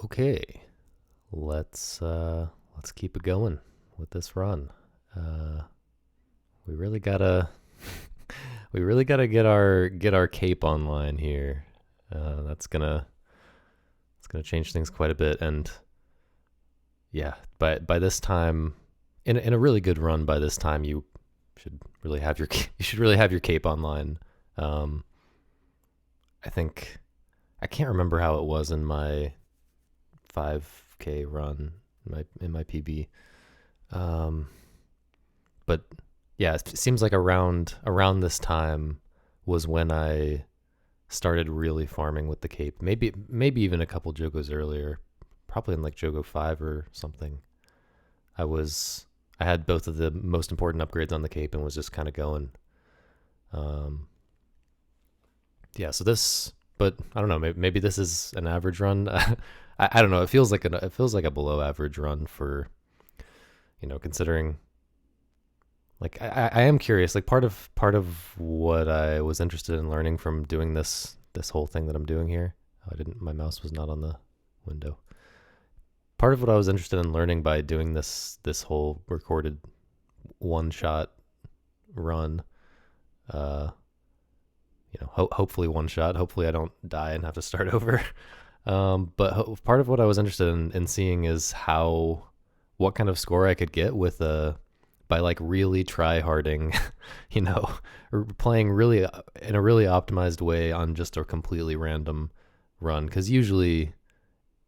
Okay, let's keep it going with this run. Uh, we really gotta we really gotta get our cape online here. That's gonna it's gonna change things quite a bit. And yeah, by this time, in a really good run, by this time should really have your you should really have your cape online. Um, I think I can't remember how it was in my 5K run in my PB. Um, but yeah, it seems like around this time was when I started really farming with the cape. Maybe even a couple Jogos earlier, probably in like Jogo 5 or something. I had both of the most important upgrades on the cape and was just kind of going. Um, yeah, so this, but I don't know. Maybe this is an average run. I don't know. It feels like a below average run for considering. Like I am curious. Like part of what I was interested in learning from doing this whole thing that I'm doing here. I didn't. My mouse was not on the window. Part of what I was interested in learning by doing this whole recorded one shot run. Uh, hopefully one shot. Hopefully I don't die and have to start over. But part of what I was interested in seeing is what kind of score I could get with by like really try harding, you know, or playing really in a really optimized way on just a completely random run. Because usually,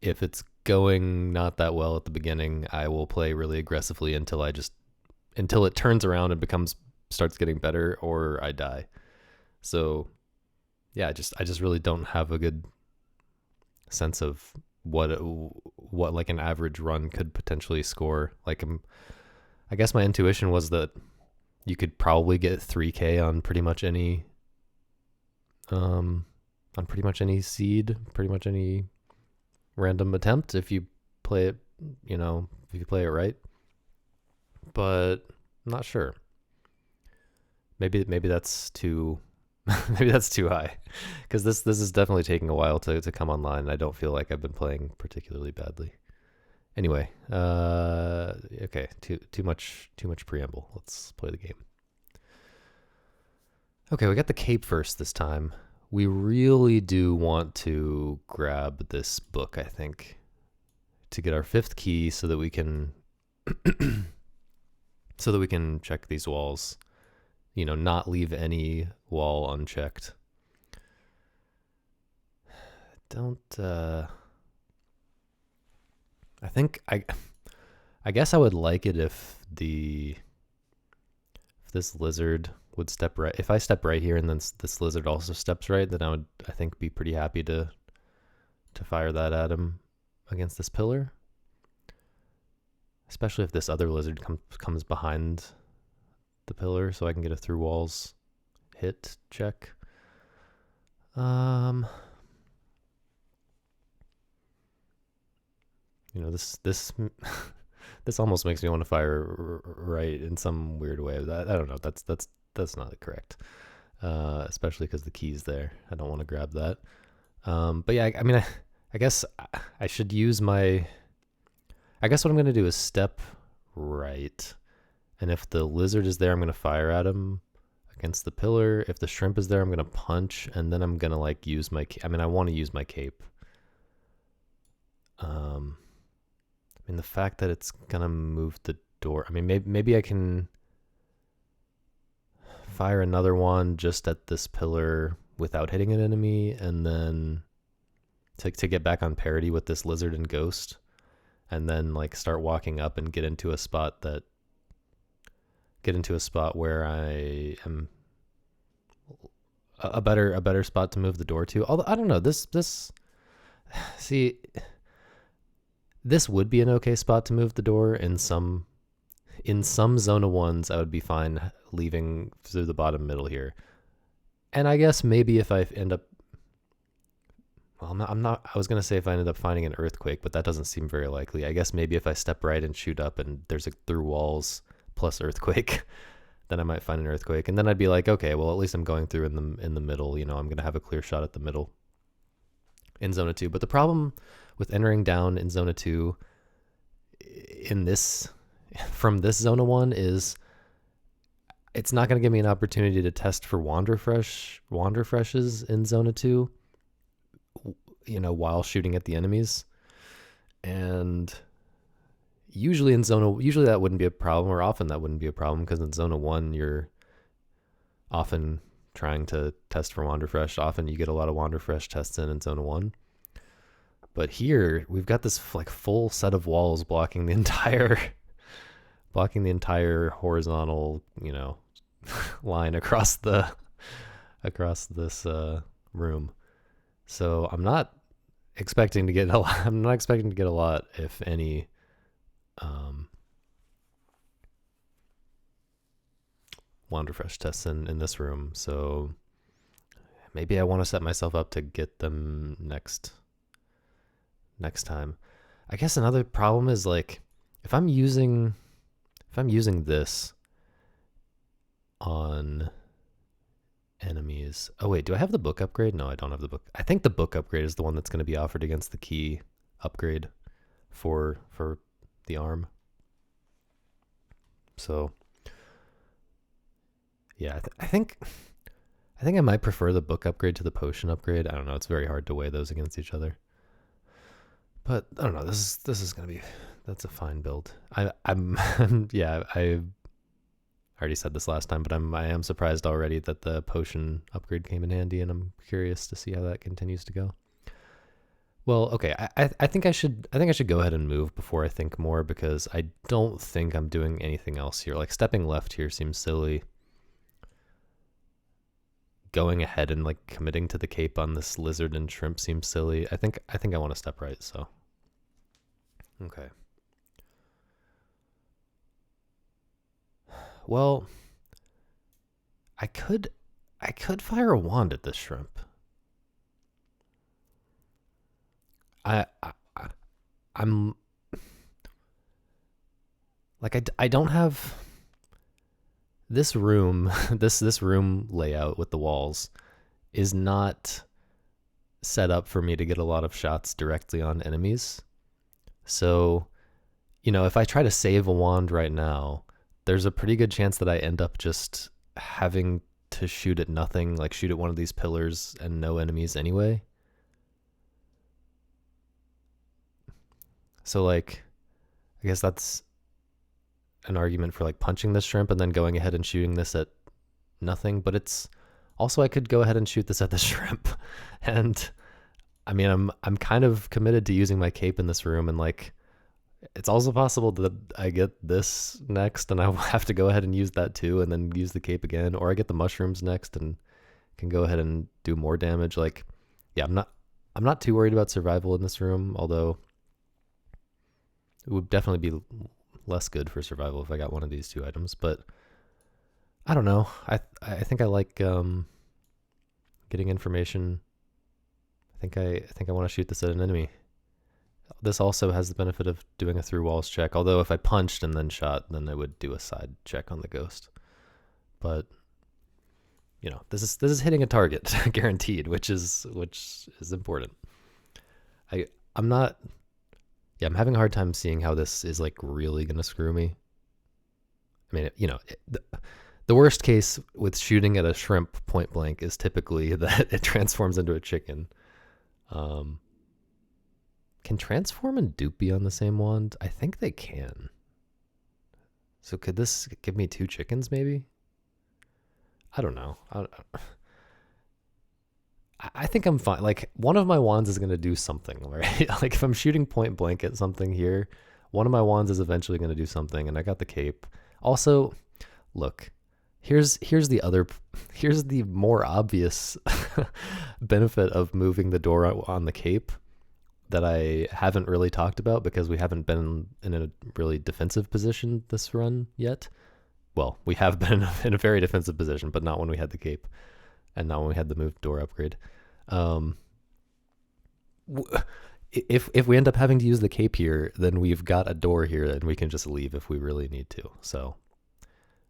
if it's going not that well at the beginning, I will play really aggressively until it turns around and starts getting better, or I die. So yeah, I just really don't have a good sense of what like an average run could potentially score. I guess my intuition was that you could probably get 3K on pretty much any seed, pretty much any random attempt if you play it, if you play it right. But I'm not sure. Maybe that's too maybe that's too high because this is definitely taking a while to come online. I don't feel like I've been playing particularly badly. Anyway, okay, too much preamble. Let's play the game. Okay, we got the cape first this time. We really do want to grab this book, I think, to get our fifth key so that we can check these walls. Not leave any wall unchecked. Don't I think I guess I would like it if this lizard would step right. If I step right here and then this lizard also steps right, then I think be pretty happy to fire that at him against this pillar. Especially if this other lizard comes behind the pillar, so I can get a through walls hit check. This this almost makes me want to fire right in some weird way. I don't know. That's not correct. Especially because the key's there. I don't want to grab that. But yeah, I mean, I guess I should use my. I guess what I'm gonna do is step right, and if the lizard is there, I'm gonna fire at him against the pillar. If the shrimp is there, I'm gonna punch, and then I'm gonna like use my. I mean, I want to use my cape. I mean, the fact that it's gonna move the door. I mean, maybe I can fire another one just at this pillar without hitting an enemy, and then to get back on parity with this lizard and ghost, and then like start walking up and get into a spot where I am a better spot to move the door to. Although I don't know, this see, this would be an okay spot to move the door in some zone of ones. I would be fine leaving through the bottom middle here. And I guess maybe if I end up, well, I'm not. I was gonna say if I ended up finding an earthquake, but that doesn't seem very likely. I guess maybe if I step right and shoot up, and there's a through walls plus earthquake, then I might find an earthquake, and then I'd be like, okay, well at least I'm going through in the middle. I'm gonna have a clear shot at the middle in zone of 2. But the problem with entering down in Zona 2 in this, from this Zona 1 is, it's not going to give me an opportunity to test for Wander Freshes in Zona 2, while shooting at the enemies. And usually that wouldn't be a problem, or often that wouldn't be a problem, because in Zona 1, you're often trying to test for Wander Fresh. Often you get a lot of Wander Fresh tests in Zona 1. But here, we've got this like full set of walls blocking the entire horizontal, line across this room. So I'm not expecting to get a lot. I'm not expecting to get a lot, if any, Wander Fresh tests in this room. So maybe I want to set myself up to get them next time. I guess another problem is, like, if I'm using this on enemies. Oh wait, do I have the book upgrade? No, I don't have the book. I think the book upgrade is the one that's going to be offered against the key upgrade for the arm. So yeah, I think I might prefer the book upgrade to the potion upgrade. I don't know. It's very hard to weigh those against each other. But I don't know. This is gonna be, that's a fine build. I'm yeah. I already said this last time, but I am surprised already that the potion upgrade came in handy, and I'm curious to see how that continues to go. Well, okay. I think I should go ahead and move before I think more, because I don't think I'm doing anything else here. Like, stepping left here seems silly. Going ahead and like committing to the cape on this lizard and shrimp seems silly. I think I want to step right, so. Okay. Well, I could fire a wand at this shrimp. I'm like, I don't have this room. this room layout with the walls is not set up for me to get a lot of shots directly on enemies. So, if I try to save a wand right now, there's a pretty good chance that I end up just having to shoot at nothing, like shoot at one of these pillars and no enemies anyway. So, like, I guess that's an argument for like punching this shrimp and then going ahead and shooting this at nothing. But it's also, I could go ahead and shoot this at the shrimp. And I mean, I'm kind of committed to using my cape in this room, and like, it's also possible that I get this next and I have to go ahead and use that too, and then use the cape again, or I get the mushrooms next and can go ahead and do more damage. Like, yeah, I'm not too worried about survival in this room, although it would definitely be less good for survival if I got one of these two items. But I don't know. I think I like getting information. I think I want to shoot this at an enemy. This also has the benefit of doing a through walls check, although if I punched and then shot, then I would do a side check on the ghost. But this is hitting a target guaranteed, which is important. I'm having a hard time seeing how this is like really gonna screw me. I mean, the worst case with shooting at a shrimp point blank is typically that it transforms into a chicken. Can transform and dupe be on the same wand? I think they can. So could this give me two chickens maybe? I don't know. I think I'm fine. Like, one of my wands is going to do something, right? Like, if I'm shooting point blank at something here, one of my wands is eventually going to do something, and I got the cape. Also, look, here's the more obvious benefit of moving the door on the cape that I haven't really talked about, because we haven't been in a really defensive position this run yet. Well, we have been in a very defensive position, but not when we had the cape, and not when we had the moved door upgrade. If we end up having to use the cape here, then we've got a door here and we can just leave if we really need to. So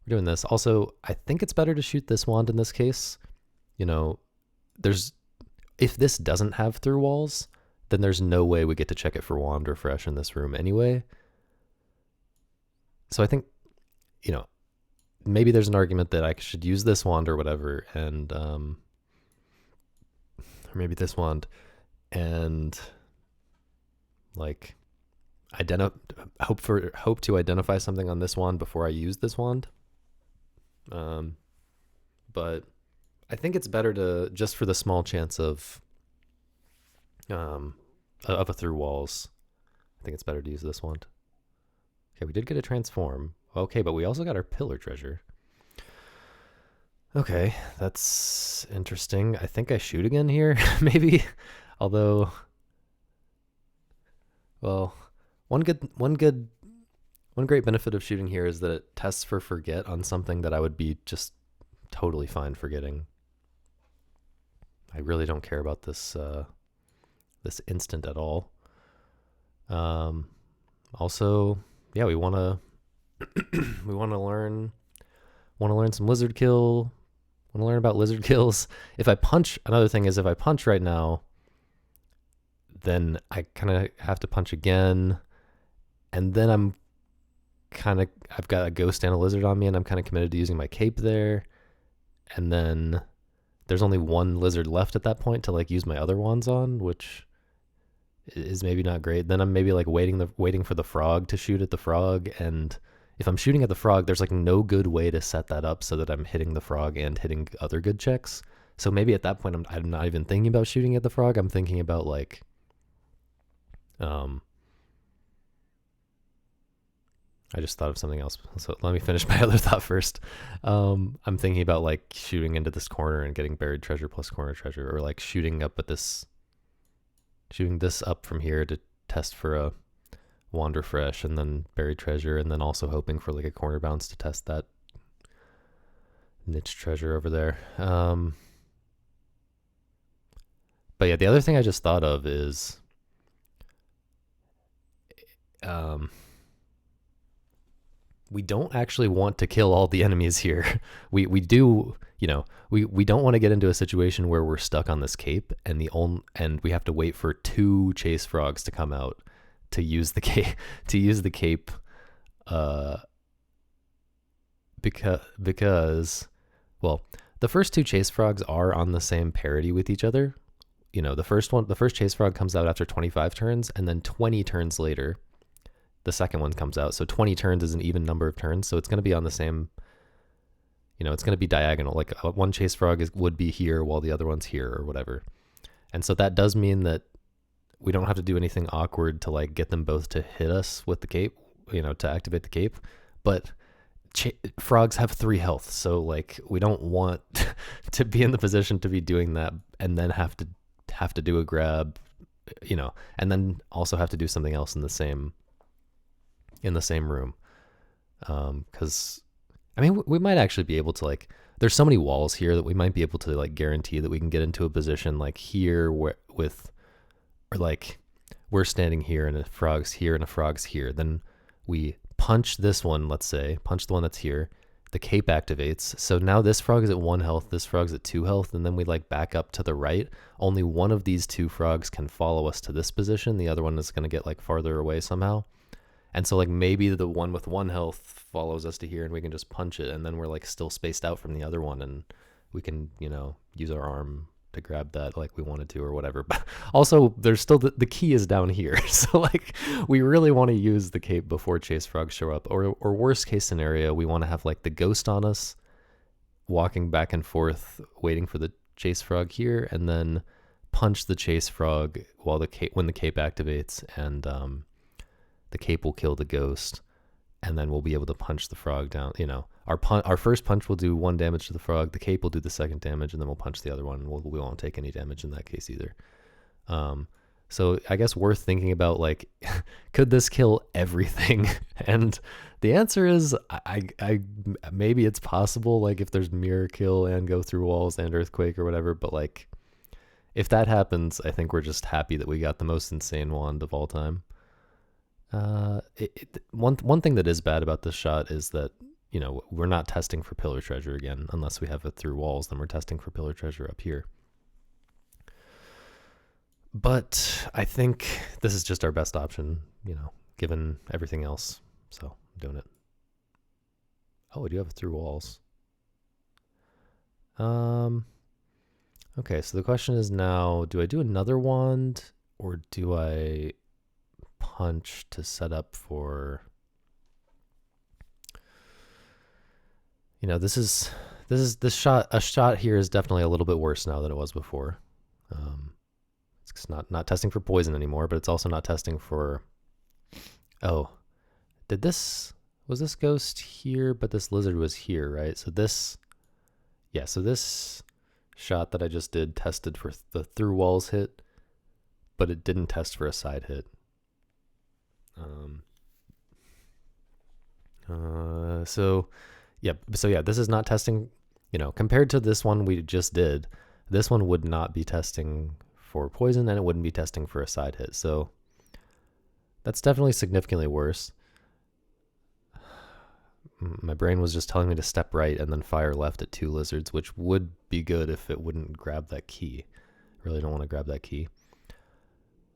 we're doing this. Also, I think it's better to shoot this wand in this case. If this doesn't have through walls, then there's no way we get to check it for wand refresh in this room anyway. So I think, you know, maybe there's an argument that I should use this wand or whatever, and or maybe this wand, and like hope to identify something on this wand before I use this wand. But I think it's better to, just for the small chance of a through walls, I think it's better to use this wand. Okay, we did get a transform. Okay, but we also got our pillar treasure. Okay, that's interesting. I think I shoot again here, maybe. Although, well, one great benefit of shooting here is that it tests for forget on something that I would be just totally fine forgetting. I really don't care about this this instant at all. Also, yeah, we want to we want to learn some lizard kill. Want to learn about lizard kills. If I punch, another thing is if I punch right now, then I kind of have to punch again, and then I've got a ghost and a lizard on me, and I'm kind of committed to using my cape there, and then there's only one lizard left at that point to like use my other wands on, which is maybe not great. Then I'm maybe like waiting for the frog to shoot at the frog, and if I'm shooting at the frog, there's like no good way to set that up so that I'm hitting the frog and hitting other good checks. So maybe at that point I'm not even thinking about shooting at the frog. I'm thinking about like I just thought of something else. So let me finish my other thought first. I'm thinking about like shooting into this corner and getting buried treasure plus corner treasure, or like shooting this up from here to test for a wand refresh and then buried treasure, and then also hoping for like a corner bounce to test that niche treasure over there. But yeah, the other thing I just thought of is we don't actually want to kill all the enemies here. We do, you know, we don't want to get into a situation where we're stuck on this cape and we have to wait for 2 chase frogs to come out to use the cape because well, the first 2 chase frogs are on the same parity with each other. You know, the first chase frog comes out after 25 turns, and then 20 turns later the second one comes out. So 20 turns is an even number of turns, so it's going to be on the same, you know, it's going to be diagonal. Like one chase frog would be here while the other one's here or whatever. And so that does mean that we don't have to do anything awkward to like get them both to hit us with the cape, you know, to activate the cape. But frogs have 3 health, so like we don't want to be in the position to be doing that and then have to do a grab, you know, and then also have to do something else in the same room. Because I mean, we might actually be able to like, there's so many walls here that we might be able to like guarantee that we can get into a position like here or like we're standing here and a frog's here and a frog's here. Then we punch this one, let's say, punch the one that's here. The cape activates. So now this frog is at 1 health, this frog's at 2 health, and then we like back up to the right. Only one of these 2 frogs can follow us to this position. The other one is going to get like farther away somehow. And so like maybe the one with 1 health follows us to here and we can just punch it, and then we're like still spaced out from the other one and we can, you know, use our arm to grab that like we wanted to or whatever. But also there's still the key is down here. So like we really want to use the cape before chase frogs show up, or worst case scenario, we want to have like the ghost on us walking back and forth waiting for the chase frog here, and then punch the chase frog while when the cape activates, and the cape will kill the ghost, and then we'll be able to punch the frog down. You know, our first punch will do 1 damage to the frog, the cape will do the 2nd damage, and then we'll punch the other one, and we won't take any damage in that case either. So I guess worth thinking about, like, could this kill everything? And the answer is, I maybe it's possible, like if there's mirror kill and go through walls and earthquake or whatever, but like if that happens, I think we're just happy that we got the most insane wand of all time. One thing that is bad about this shot is that, you know, we're not testing for pillar treasure again. Unless we have it through walls, then we're testing for pillar treasure up here. But I think this is just our best option, given everything else. So I'm doing it. Oh, we do have through walls. Okay, so the question is now, do I do another wand or do I punch to set up for, this shot here is definitely a little bit worse now than it was before. It's not testing for poison anymore, but it's also not testing for, oh, was this ghost here, but this lizard was here, right? So this shot that I just did tested for the through walls hit, but it didn't test for a side hit. So this is not testing, compared to this one we just did, this one would not be testing for poison and it wouldn't be testing for a side hit. So that's definitely significantly worse. My brain was just telling me to step right and then fire left at 2 lizards, which would be good if it wouldn't grab that key. I really don't want to grab that key.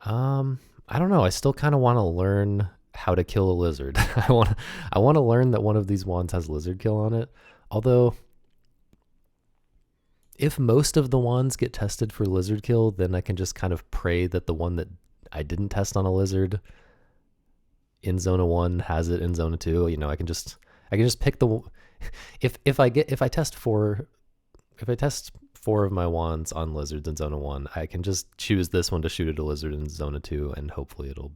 I don't know. I still kind of want to learn how to kill a lizard. I want to learn that one of these wands has lizard kill on it. Although, if most of the wands get tested for lizard kill, then I can just kind of pray that the one that I didn't test on a lizard in Zona 1 has it in Zona 2. I can just pick the, if I test 4 of my wands on lizards in Zona 1, I can just choose this one to shoot at a lizard in Zona 2, and hopefully it'll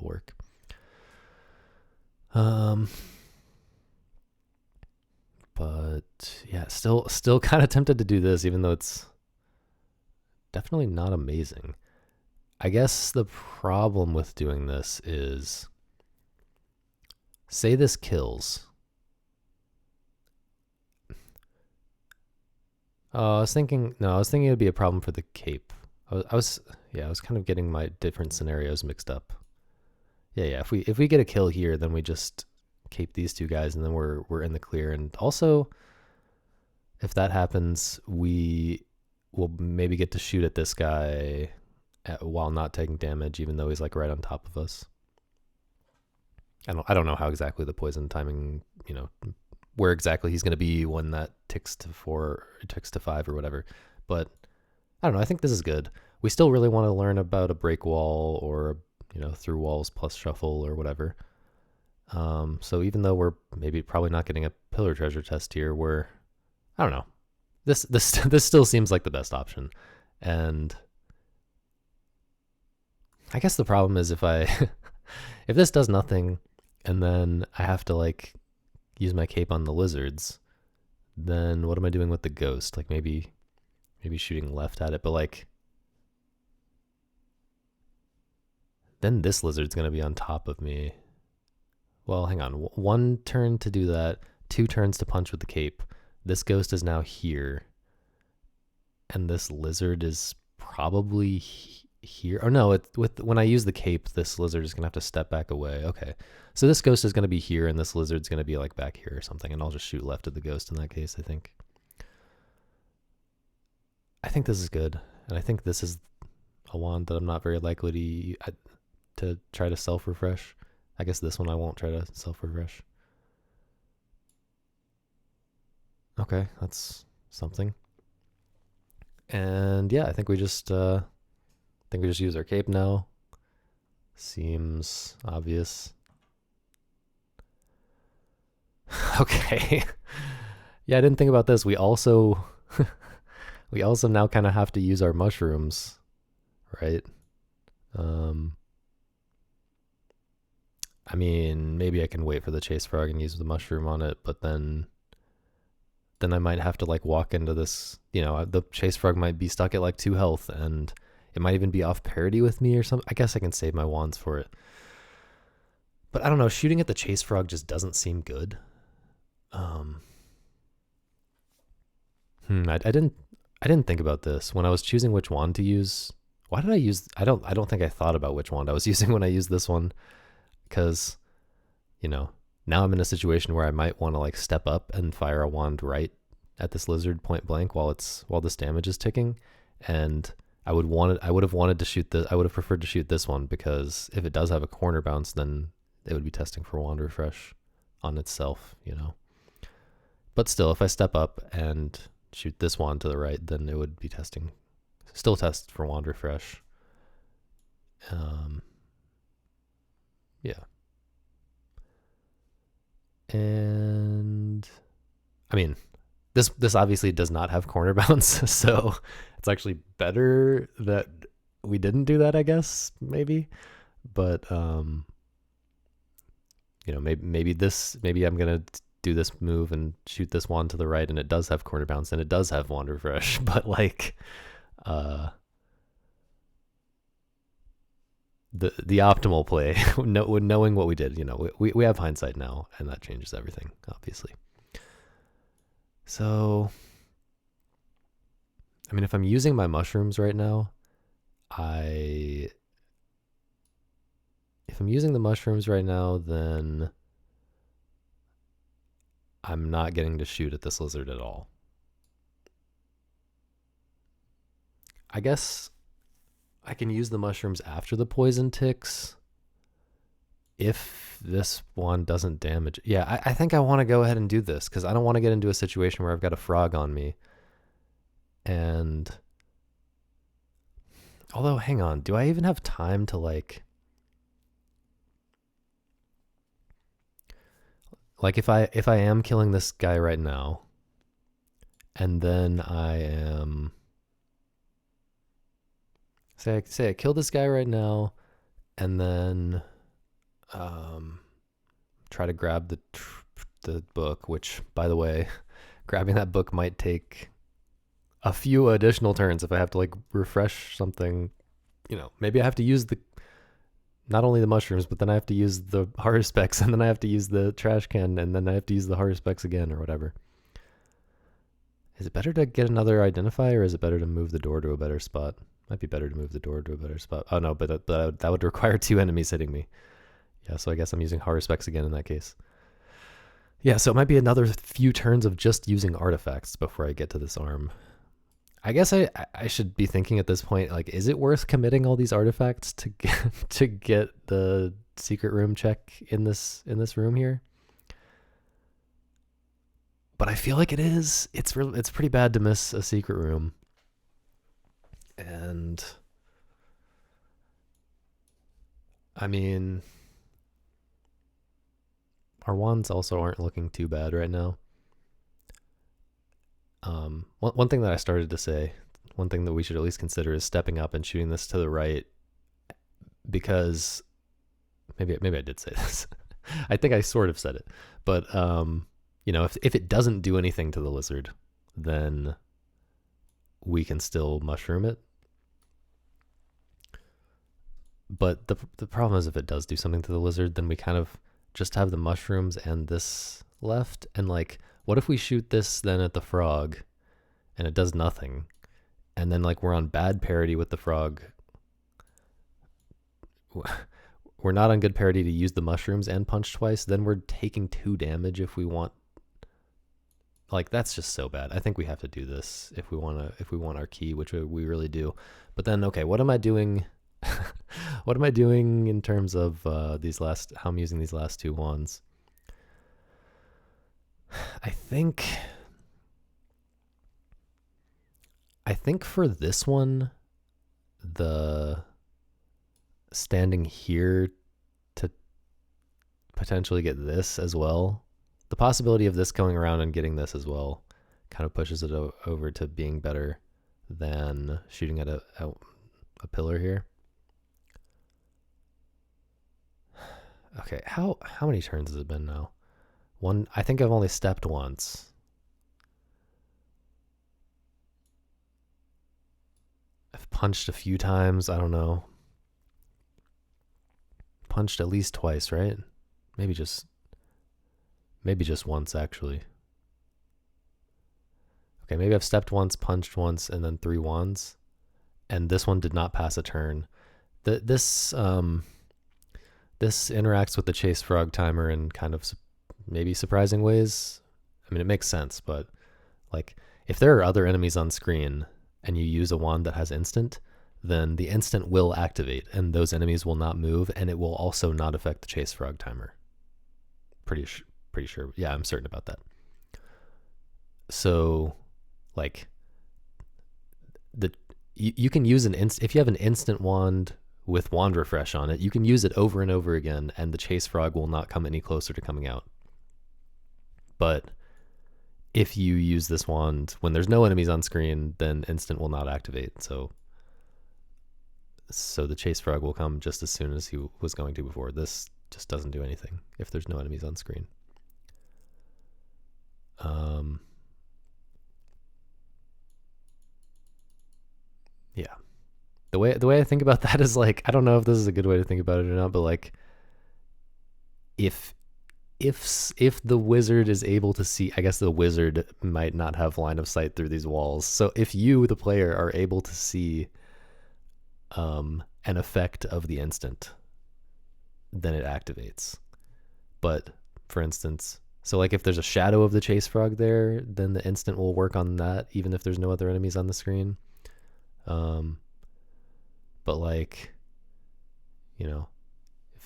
work. But yeah, still kind of tempted to do this, even though it's definitely not amazing. I guess the problem with doing this is, say this kills. I was thinking it'd be a problem for the cape. I was kind of getting my different scenarios mixed up. Yeah. If we get a kill here, then we just cape these 2 guys, and then we're in the clear. And also, if that happens, we will maybe get to shoot at this guy while not taking damage, even though he's like right on top of us. I don't know how exactly the poison timing, where exactly he's going to be when that ticks to 4, ticks to 5 or whatever. But I don't know. I think this is good. We still really want to learn about a break wall or, through walls plus shuffle or whatever. So even though we're probably not getting a pillar treasure test here, I don't know. This still seems like the best option. And I guess the problem is if if this does nothing and then I have to use my cape on the lizards, then what am I doing with the ghost? Maybe shooting left at it, but then this lizard's going to be on top of me. Well, hang on. 1 turn to do that, 2 turns to punch with the cape. This ghost is now here. And this lizard is probably here. Oh no, when I use the cape, this lizard is going to have to step back away. Okay. So this ghost is going to be here and this lizard's going to be back here or something, and I'll just shoot left at the ghost in that case, I think. I think this is good. And I think this is a wand that I'm not very likely to try to self-refresh. I guess this one I won't try to self-refresh. Okay, that's something. And yeah, I think we just use our cape now. Seems obvious. Okay. Yeah, I didn't think about this. We also now kind of have to use our mushrooms, right? I mean, maybe I can wait for the chase frog and use the mushroom on it, but then I might have to walk into this, the chase frog might be stuck at 2 health, and it might even be off parity with me or something. I guess I can save my wands for it. But I don't know, shooting at the chase frog just doesn't seem good. I didn't think about this when I was choosing which wand to use. Why did I use, I don't think I thought about which wand I was using when I used this one, because, now I'm in a situation where I might want to step up and fire a wand right at this lizard point blank while this damage is ticking. And I would have wanted to shoot the I would have preferred to shoot this one, because if it does have a corner bounce, then it would be testing for wand refresh on itself, you know. But still, if I step up and shoot this wand to the right, then it would be still test for wand refresh. Yeah. And I mean, this obviously does not have corner bounce, so it's actually better that we didn't do that, I guess, maybe. But you know, maybe I'm gonna do this move and shoot this wand to the right, and it does have corner bounce and it does have wand refresh. But like, the optimal play, knowing what we did, you know, we have hindsight now, and that changes everything, obviously. So, I mean, if I'm using my mushrooms right now, if I'm using the mushrooms right now, then I'm not getting to shoot at this lizard at all. I guess I can use the mushrooms after the poison ticks if this one doesn't damage. Yeah, I think I want to go ahead and do this, because I don't want to get into a situation where I've got a frog on me. And although, hang on, do I even have time to like if I am killing this guy right now, and then I am say I kill this guy right now, and then try to grab the book, which, by the way, grabbing that book might take a few additional turns if I have to like refresh something. You know, maybe I have to use not only the mushrooms, but then I have to use the horror specs, and then I have to use the trash can, and then I have to use the horror specs again, or whatever. Is it better to get another identify, or is it better to move the door to a better spot? Might be better to move the door to a better spot. Oh no, but that would require 2 enemies hitting me. Yeah, so I guess I'm using horror specs again in that case. Yeah, so it might be another few turns of just using artifacts before I get to this arm. I guess I should be thinking at this point, like, is it worth committing all these artifacts to get the secret room check in this room here? But I feel like it is. It's pretty bad to miss a secret room. And I mean, our wands also aren't looking too bad right now. One thing that I started to say, one thing that we should at least consider, is stepping up and shooting this to the right, because maybe I did say this. I think I sort of said it, but you know, if it doesn't do anything to the lizard, then we can still mushroom it. But the problem is, if it does do something to the lizard, then we kind of just have the mushrooms and this left. And like, what if we shoot this then at the frog and it does nothing? And then like we're on bad parity with the frog. We're not on good parity to use the mushrooms and punch twice. Then we're taking 2 damage if we want. Like, that's just so bad. I think we have to do this if we want our key, which we really do. But then, okay, what am I doing? What am I doing in terms of how I'm using these last 2 wands? I think for this one, the standing here to potentially get this as well, the possibility of this going around and getting this as well kind of pushes it over to being better than shooting at a pillar here. Okay, how many turns has it been now? One. I think I've only stepped once. I've punched a few times. I don't know. Punched at least twice, right? Maybe just once, actually. Okay, maybe I've stepped once, punched once, and then 3 wands. And this one did not pass a turn. This interacts with the chase frog timer in kind of maybe surprising ways. I mean, it makes sense, but like, if there are other enemies on screen and you use a wand that has instant, then the instant will activate and those enemies will not move, and it will also not affect the chase frog timer. Pretty sure. Yeah, I'm certain about that. So, like, you can use if you have an instant wand with wand refresh on it, you can use it over and over again, and the chase frog will not come any closer to coming out. But if you use this wand when there's no enemies on screen, then instant will not activate. So the chase frog will come just as soon as he was going to before. This just doesn't do anything if there's no enemies on screen. Yeah. The way I think about that is like, I don't know if this is a good way to think about it or not, but like, if the wizard is able to see, I guess the wizard might not have line of sight through these walls. So if you, the player, are able to see an effect of the instant, then it activates. But for instance, so like if there's a shadow of the chase frog there, then the instant will work on that even if there's no other enemies on the screen. But like, you know,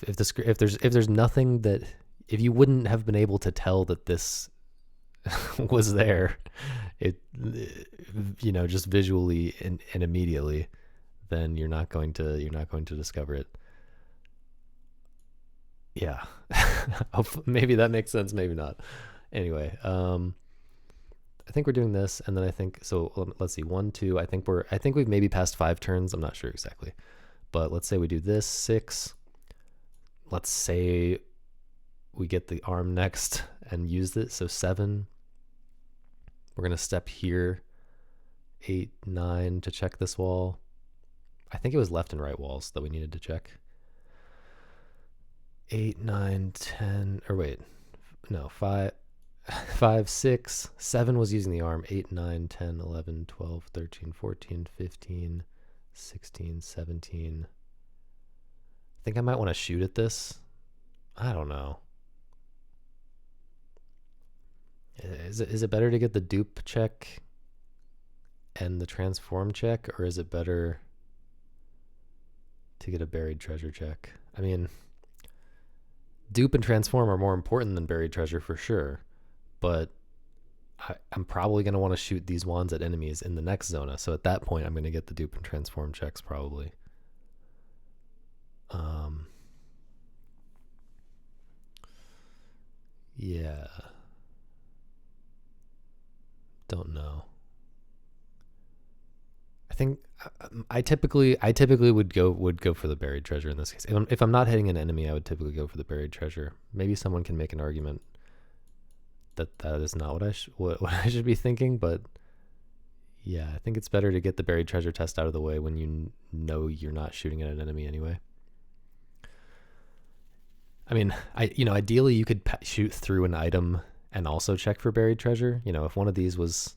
if there's nothing that, if you wouldn't have been able to tell that this was there, you know, just visually and immediately, then you're not going to discover it. Yeah. Maybe that makes sense, maybe not. Anyway, I think we're doing this, and then I think, so let's see, 1, 2, I think we've maybe passed 5 turns. I'm not sure exactly, but let's say we do this 6. Let's say we get the arm next and use it. So 7, we're going to step here, 8, 9 to check this wall. I think it was left and right walls that we needed to check. 8, 9, 10, or wait, no, 5, 6, 7 was using the arm. 8, 9, 10, 11, 12, 13, 14, 15, 16, 17. I think I might want to shoot at this. I don't know. Is it better to get the dupe check and the transform check, or is it better to get a buried treasure check? I mean, dupe and transform are more important than buried treasure for sure, but I'm probably going to want to shoot these wands at enemies in the next zona. So at that point, I'm going to get the dupe and transform checks probably. Yeah. Don't know. I think I typically would go for the buried treasure in this case. If I'm not hitting an enemy, I would typically go for the buried treasure. Maybe someone can make an argument that is not what I should be thinking, but yeah, I think it's better to get the buried treasure test out of the way when you know you're not shooting at an enemy anyway. I mean, ideally you could shoot through an item and also check for buried treasure. You know, if one of these was,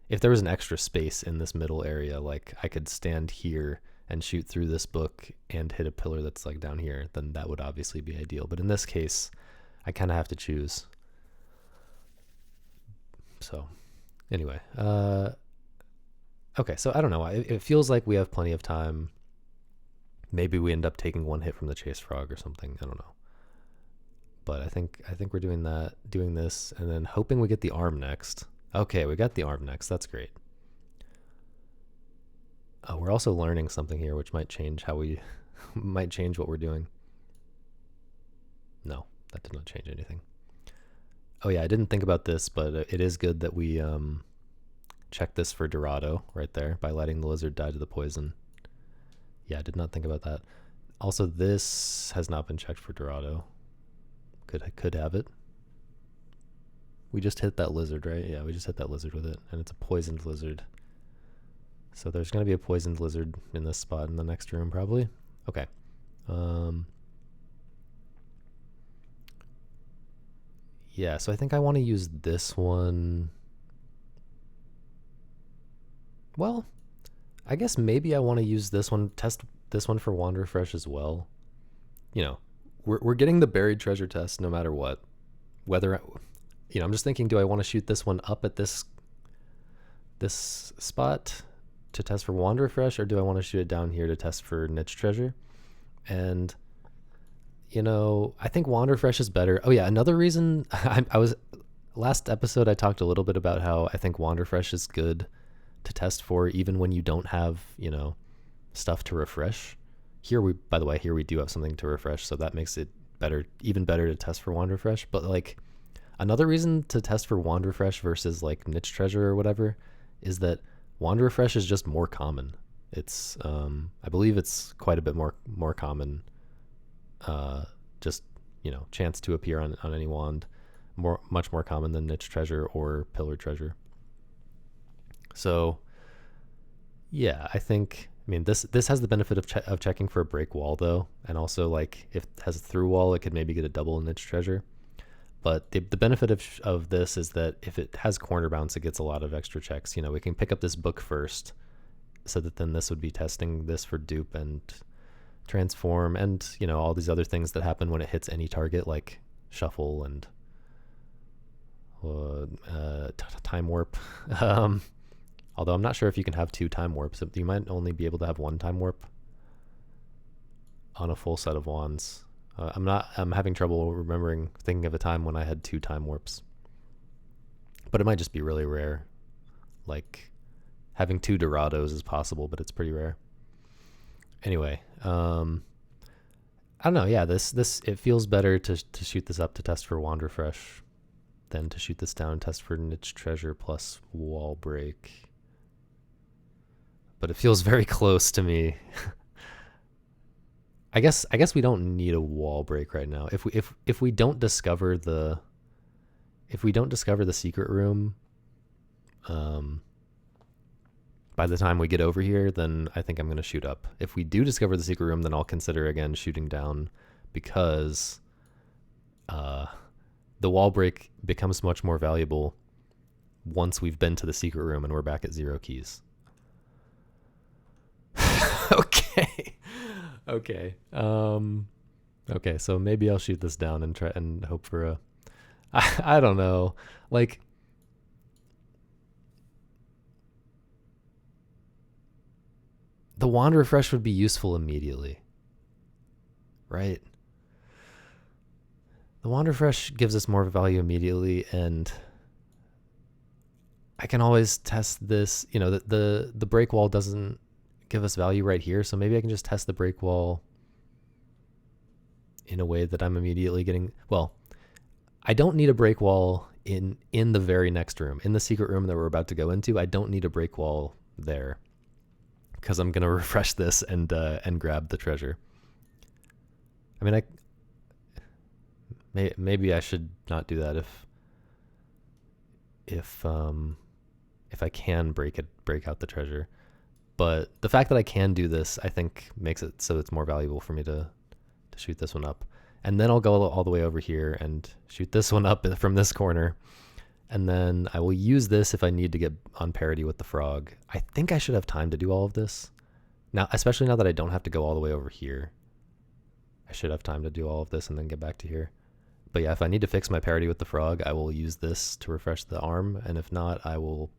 if there was an extra space in this middle area, like I could stand here and shoot through this book and hit a pillar that's like down here, then that would obviously be ideal. But in this case, I kind of have to choose. So anyway, okay, so I don't know. It feels like we have plenty of time. Maybe we end up taking 1 hit from the chase frog or something. I don't know. But I think we're doing this, and then hoping we get the arm next. Okay, we got the arm next. That's great. Oh, we're also learning something here, which might change might change what we're doing. No, that did not change anything. Oh yeah, I didn't think about this, but it is good that we check this for Dorado right there by letting the lizard die to the poison. Yeah, I did not think about that. Also, this has not been checked for Dorado. Could have it. We just hit that lizard, right? Yeah, we just hit that lizard with it, and it's a poisoned lizard. So there's going to be a poisoned lizard in this spot in the next room, probably. Okay. Yeah, so I think I want to use this one. Well, I guess maybe I want to use this one, test this one for wand refresh as well. You know, we're getting the buried treasure test no matter what. Whether, I'm just thinking, do I want to shoot this one up at this spot to test for Wand Refresh, or do I want to shoot it down here to test for Niche Treasure? And I think Wand Refresh is better. Oh yeah, another reason I was last episode I talked a little bit about how I think Wand Refresh is good to test for even when you don't have stuff to refresh. Here by the way, we do have something to refresh, so that makes it better, even better to test for Wand Refresh. But like another reason to test for Wand Refresh versus like Niche Treasure or whatever is that Wand Refresh is just more common. It's I believe it's quite a bit more common. Just chance to appear on any wand, much more common than Niche Treasure or Pillar Treasure. So yeah, I mean this has the benefit of checking for a break wall though, and also like if it has a through wall, it could maybe get a double Niche Treasure. But the benefit of this is that if it has corner bounce, it gets a lot of extra checks. We can pick up this book first, so that then this would be testing this for dupe and transform and all these other things that happen when it hits any target, like shuffle and time warp. Although I'm not sure if you can have 2 time warps. You might only be able to have 1 time warp on a full set of wands. I'm having trouble thinking of a time when I had 2 time warps. But it might just be really rare. Like having 2 Dorados is possible, but it's pretty rare. Anyway, I don't know. Yeah, this it feels better to shoot this up to test for Wand Refresh than to shoot this down and test for Niche Treasure plus Wall Break. But it feels very close to me. I guess we don't need a wall break right now. If we don't discover the secret room, by the time we get over here, then I think I'm going to shoot up. If we do discover the secret room, then I'll consider again shooting down, because the wall break becomes much more valuable once we've been to the secret room and we're back at 0 keys. Okay. Okay, so maybe I'll shoot this down and try and hope for a I don't know. Like the Wand Refresh would be useful immediately. Right? The Wand Refresh gives us more value immediately, and I can always test this. The break wall doesn't give us value right here, so maybe I can just test the break wall in a way that I'm immediately getting. Well, I don't need a break wall in the very next room, in the secret room that we're about to go into. I don't need a break wall there, because I'm gonna refresh this and grab the treasure. I mean, maybe I should not do that if I can break out the treasure. But the fact that I can do this, I think, makes it so it's more valuable for me to shoot this one up. And then I'll go all the way over here and shoot this one up from this corner. And then I will use this if I need to get on parity with the frog. I think I should have time to do all of this. Now, especially now that I don't have to go all the way over here. I should have time to do all of this and then get back to here. But yeah, if I need to fix my parity with the frog, I will use this to refresh the arm. And if not, I will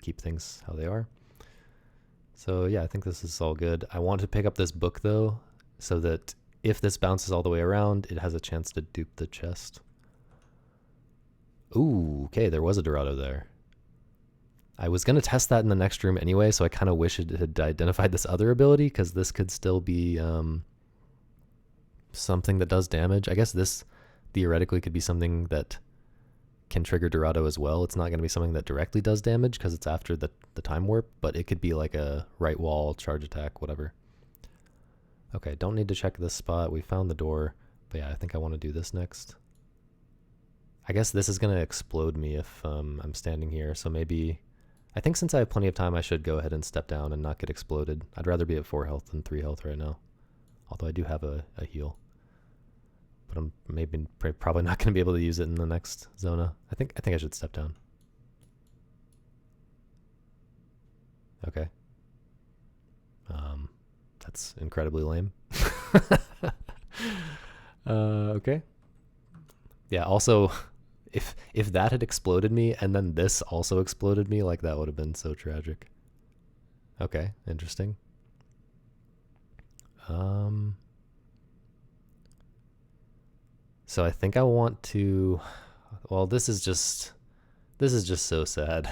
keep things how they are. So yeah, I think this is all good. I want to pick up this book though, so that if this bounces all the way around, it has a chance to dupe the chest. Ooh, okay, there was a Dorado there. I was going to test that in the next room anyway, so I kind of wish it had identified this other ability, because this could still be something that does damage. I guess this theoretically could be something that can trigger Dorado as well. It's not going to be something that directly does damage because it's after the time warp, but it could be like a right wall, charge attack, whatever. Okay, don't need to check this spot. We found the door, but yeah, I think I want to do this next. I guess this is going to explode me if I'm standing here, so maybe... I think since I have plenty of time, I should go ahead and step down and not get exploded. I'd rather be at 4 health than 3 health right now, although I do have a heal. But I'm probably not going to be able to use it in the next zona. I think I should step down. Okay. That's incredibly lame. Okay. Yeah, also, if that had exploded me and then this also exploded me, like, that would have been so tragic. Okay, interesting. Um, so I think I want to, well, this is just so sad.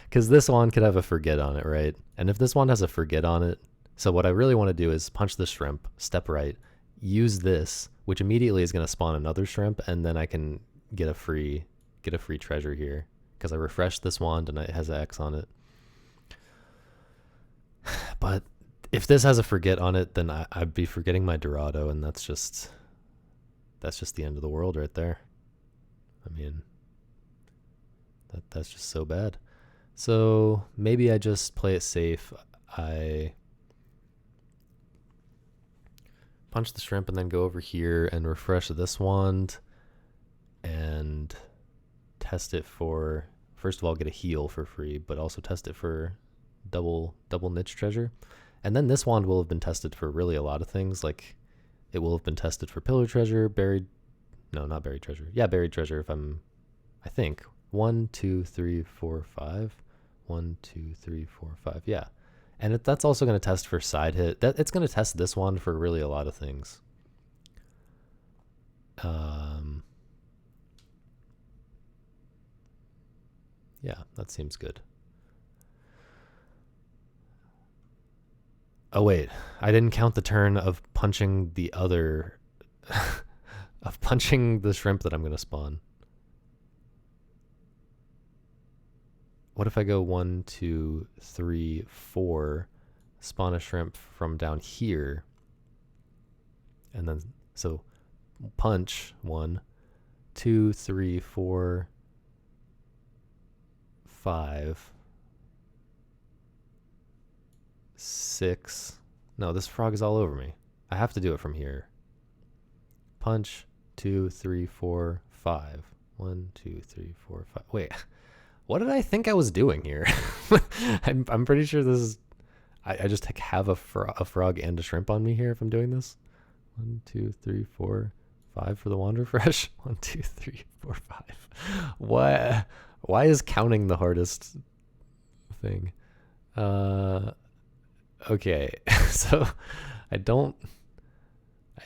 Because this wand could have a forget on it, right? And if this wand has a forget on it, so what I really want to do is punch the shrimp, step right, use this, which immediately is going to spawn another shrimp, and then I can get a free treasure here because I refreshed this wand and it has an X on it. But if this has a forget on it, then I'd be forgetting my Dorado, and that's just the end of the world right there. I mean, that's just so bad. So maybe I just play it safe. I punch the shrimp and then go over here and refresh this wand and test it for, first of all, get a heal for free, but also test it for double niche treasure. And then this wand will have been tested for really a lot of things. Like it will have been tested for pillar treasure, buried, no, not buried treasure. Yeah, buried treasure I think 1, 2, 3, 4, 5. 1, 2, 3, 4, 5. Yeah. And that's also going to test for side hit. It's going to test this one for really a lot of things. Yeah, that seems good. Oh wait, I didn't count the turn of punching the other of punching the shrimp that I'm going to spawn. What if I go 1, 2, 3, 4, spawn a shrimp from down here, and then so punch 1, 2, 3, 4, 5, 6. No, this frog is all over me. I have to do it from here. Punch 2, 3, 4, 5. 1, 2, 3, 4, 5. Wait, what did I think I was doing here? I'm pretty sure this is. I just have a frog and a shrimp on me here if I'm doing this. 1, 2, 3, 4, 5 for the Wander Fresh. 1, 2, 3, 4, 5. What? Why is counting the hardest thing? Okay, so I don't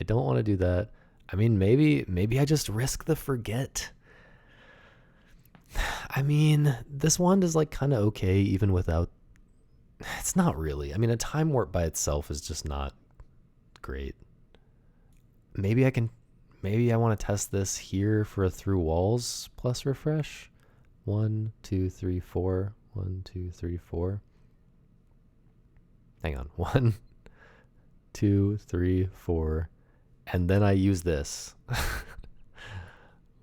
want to do that. I mean, maybe I just risk the forget. I mean, this wand is like kind of okay even without. It's not really. I mean, a time warp by itself is just not great. Maybe I can. Maybe I want to test this here for a through walls plus refresh. 1, 2, 3, 4. 1, 2, 3, 4. Hang on. 1, 2, 3, 4. And then I use this.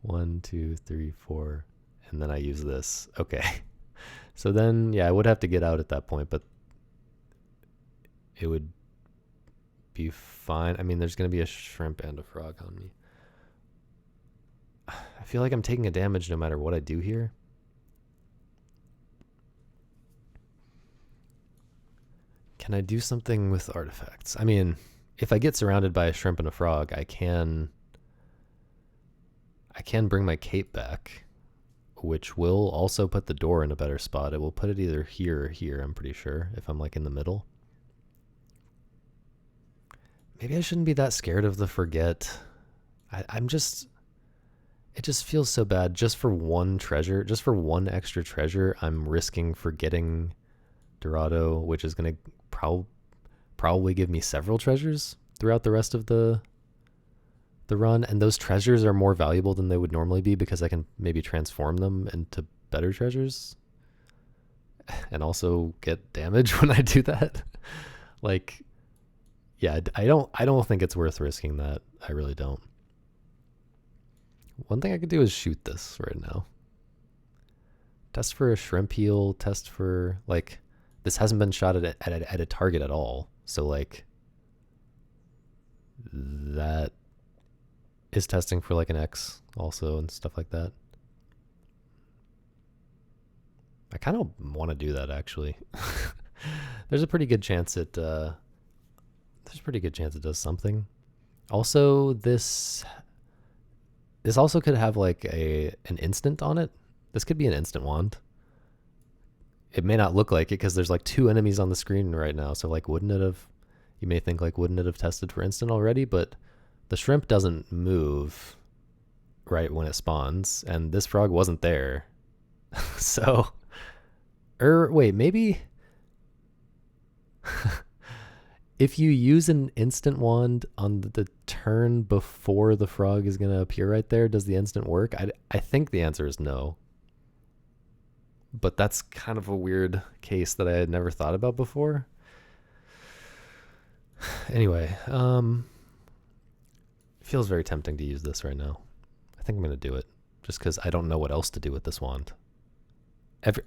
1, 2, 3, 4. And then I use this. Okay. So then, yeah, I would have to get out at that point, but it would be fine. I mean, there's going to be a shrimp and a frog on me. I feel like I'm taking a damage no matter what I do here. Can I do something with artifacts? I mean, if I get surrounded by a shrimp and a frog, I can bring my cape back, which will also put the door in a better spot. It will put it either here or here, I'm pretty sure, if I'm like in the middle. Maybe I shouldn't be that scared of the forget. It just feels so bad. Just for one treasure, just for one extra treasure, I'm risking forgetting Dorado, which is going to probably give me several treasures throughout the rest of the run, and those treasures are more valuable than they would normally be because I can maybe transform them into better treasures and also get damage when I do that. Like, yeah, I don't think it's worth risking that. I really don't. One thing I could do is shoot this right now. Test for a shrimp heal, test for, like, this hasn't been shot at a target at all. So, like, that is testing for, like, an X also and stuff like that. I kind of want to do that, actually. There's a pretty good chance it does something. Also, this also could have, like, an instant on it. This could be an instant wand. it may not look like it because there's like two enemies on the screen right now. So like, wouldn't it have? You may think like, wouldn't it have tested for instant already? But the shrimp doesn't move right when it spawns, and this frog wasn't there. So, wait, maybe if you use an instant wand on the turn before the frog is gonna appear right there, does the instant work? I think the answer is no. But that's kind of a weird case that I had never thought about before. Anyway, feels very tempting to use this right now. I think I'm gonna do it just because I don't know what else to do with this wand.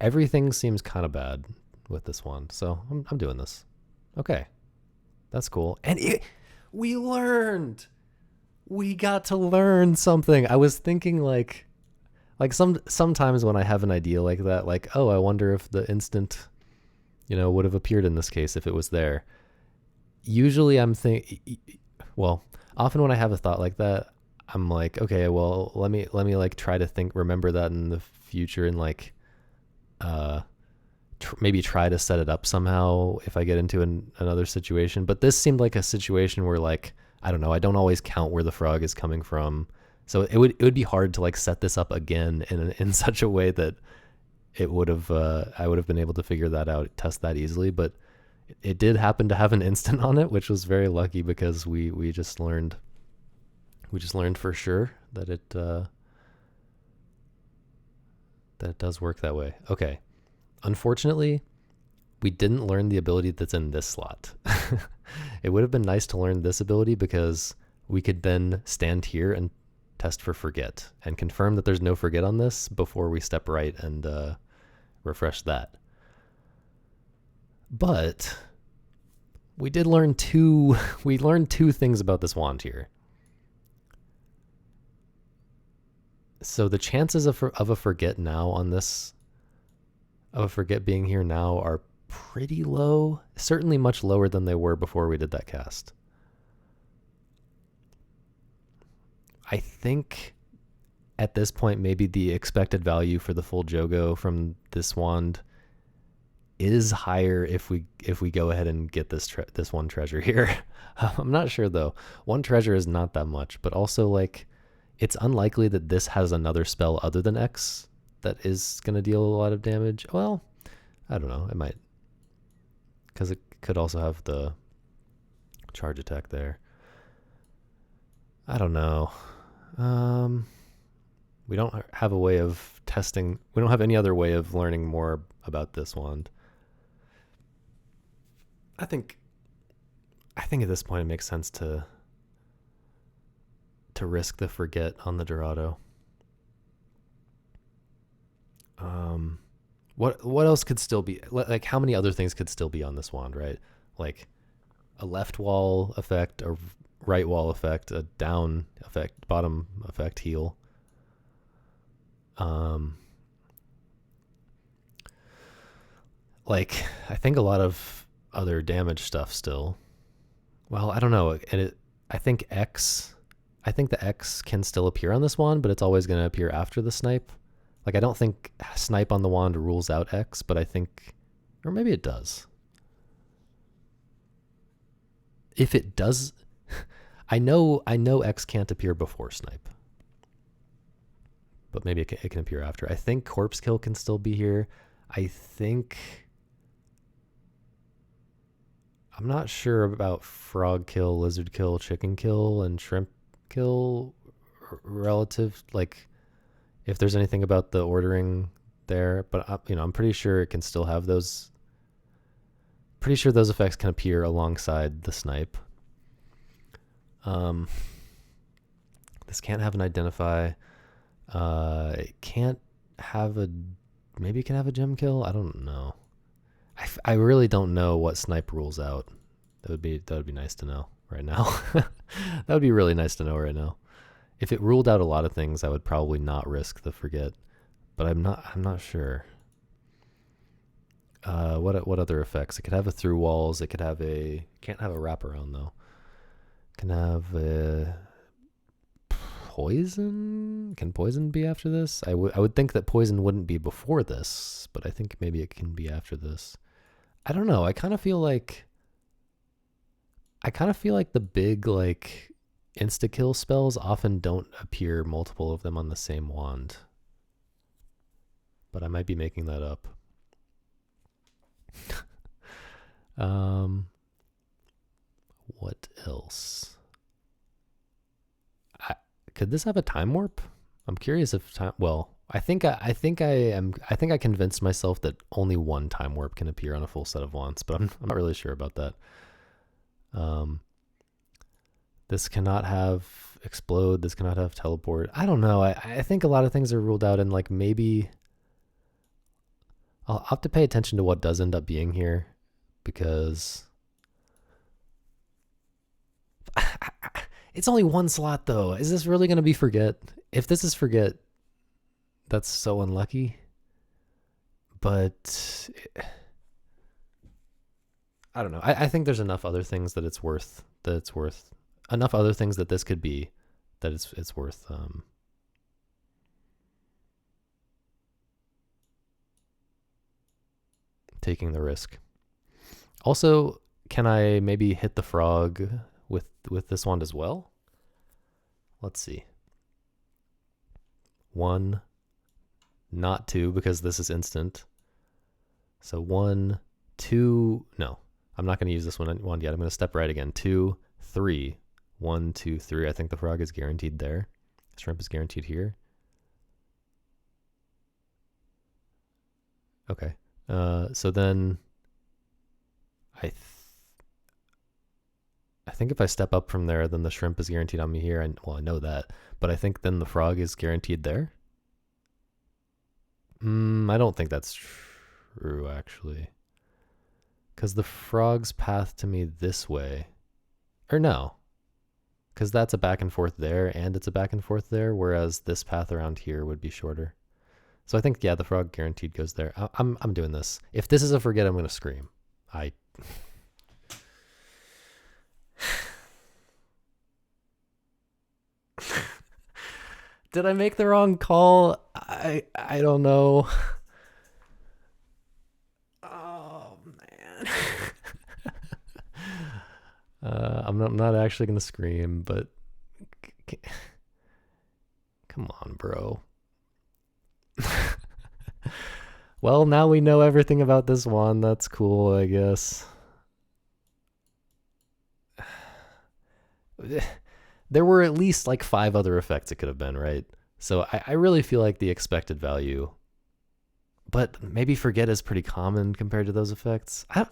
Everything seems kind of bad with this wand, so I'm doing this. Okay, that's cool. And we learned. We got to learn something. I was thinking like sometimes when I have an idea like that, like, oh, I wonder if the instant, would have appeared in this case if it was there. Usually often when I have a thought like that, I'm like, okay, well, let me like try to remember that in the future and like, maybe try to set it up somehow if I get into another situation. But this seemed like a situation where like, I don't know, I don't always count where the frog is coming from. So it would be hard to like set this up again in such a way that it would have I would have been able to figure that out, test that easily. But it did happen to have an instant on it, which was very lucky because we just learned for sure that it does work that way. Okay. Unfortunately, we didn't learn the ability that's in this slot. It would have been nice to learn this ability because we could then stand here and test for forget and confirm that there's no forget on this before we step right and refresh that. But we did learn two things about this wand here. So the chances of a forget now on this, of a forget being here now, are pretty low. Certainly much lower than they were before we did that cast. I think at this point, maybe the expected value for the full Jogo from this wand is higher if we go ahead and get this one treasure here. I'm not sure though. One treasure is not that much, but also like it's unlikely that this has another spell other than X that is going to deal a lot of damage. Well, I don't know. It might, because it could also have the charge attack there. I don't know. We don't have a way of testing. We don't have any other way of learning more about this wand. I think at this point it makes sense to risk the forget on the Dorado. What else could still be, like how many other things could still be on this wand, right? Like a left wall effect, a right wall effect, a down effect, bottom effect, heal. Like I think a lot of other damage stuff still. Well, I don't know. I think the X can still appear on this wand, but it's always going to appear after the snipe. Like I don't think snipe on the wand rules out X, but I think, or maybe it does. If it does, I know X can't appear before snipe, but maybe it can appear after. I think corpse kill can still be here. I'm not sure about frog kill, lizard kill, chicken kill, and shrimp kill relative, like if there's anything about the ordering there, but I'm pretty sure it can still have those. Pretty sure those effects can appear alongside the snipe. This can't have an identify. It can't have maybe it can have a gem kill. I don't know. I really don't know what snipe rules out. That would be nice to know right now. That would be really nice to know right now. If it ruled out a lot of things, I would probably not risk the forget, but I'm not sure. What other effects? It could have a through walls. It could have can't have a wraparound though. It can have a poison? Can poison be after this? I would think that poison wouldn't be before this, but I think maybe it can be after this. I don't know. I kind of feel like the big like insta kill spells often don't appear multiple of them on the same wand. But I might be making that up. What else? Could this have a time warp? I'm curious if time. Well, I think I convinced myself that only one time warp can appear on a full set of wands, but I'm not really sure about that. This cannot have explode. This cannot have teleport. I don't know. I think a lot of things are ruled out, and like maybe I'll have to pay attention to what does end up being here, because it's only one slot though. Is this really going to be forget? If this is forget, that's so unlucky. But I don't know. I think there's enough other things that it's worth. Enough other things that this could be that it's worth taking the risk. Also, can I maybe hit the frog with this wand as well? Let's see. 1, not 2, because this is instant. So 1, 2, no. I'm not going to use this one yet. I'm going to step right again. 2, 3. 1, 2, 3. I think the frog is guaranteed there. Shrimp is guaranteed here. Okay. So then I think if I step up from there, then the shrimp is guaranteed on me here. I know that, but I think then the frog is guaranteed there. I don't think that's true, actually. Because the frog's path to me this way. Or no. Because that's a back and forth there, and it's a back and forth there, whereas this path around here would be shorter. So I think, yeah, the frog guaranteed goes there. I'm doing this. If this is a forget, I'm going to scream. Did I make the wrong call? I don't know. Oh, man. I'm not actually going to scream, but come on, bro. Well, now we know everything about this one. That's cool, I guess. There were at least like 5 other effects it could have been, right? So I really feel like the expected value, but maybe forget is pretty common compared to those effects. I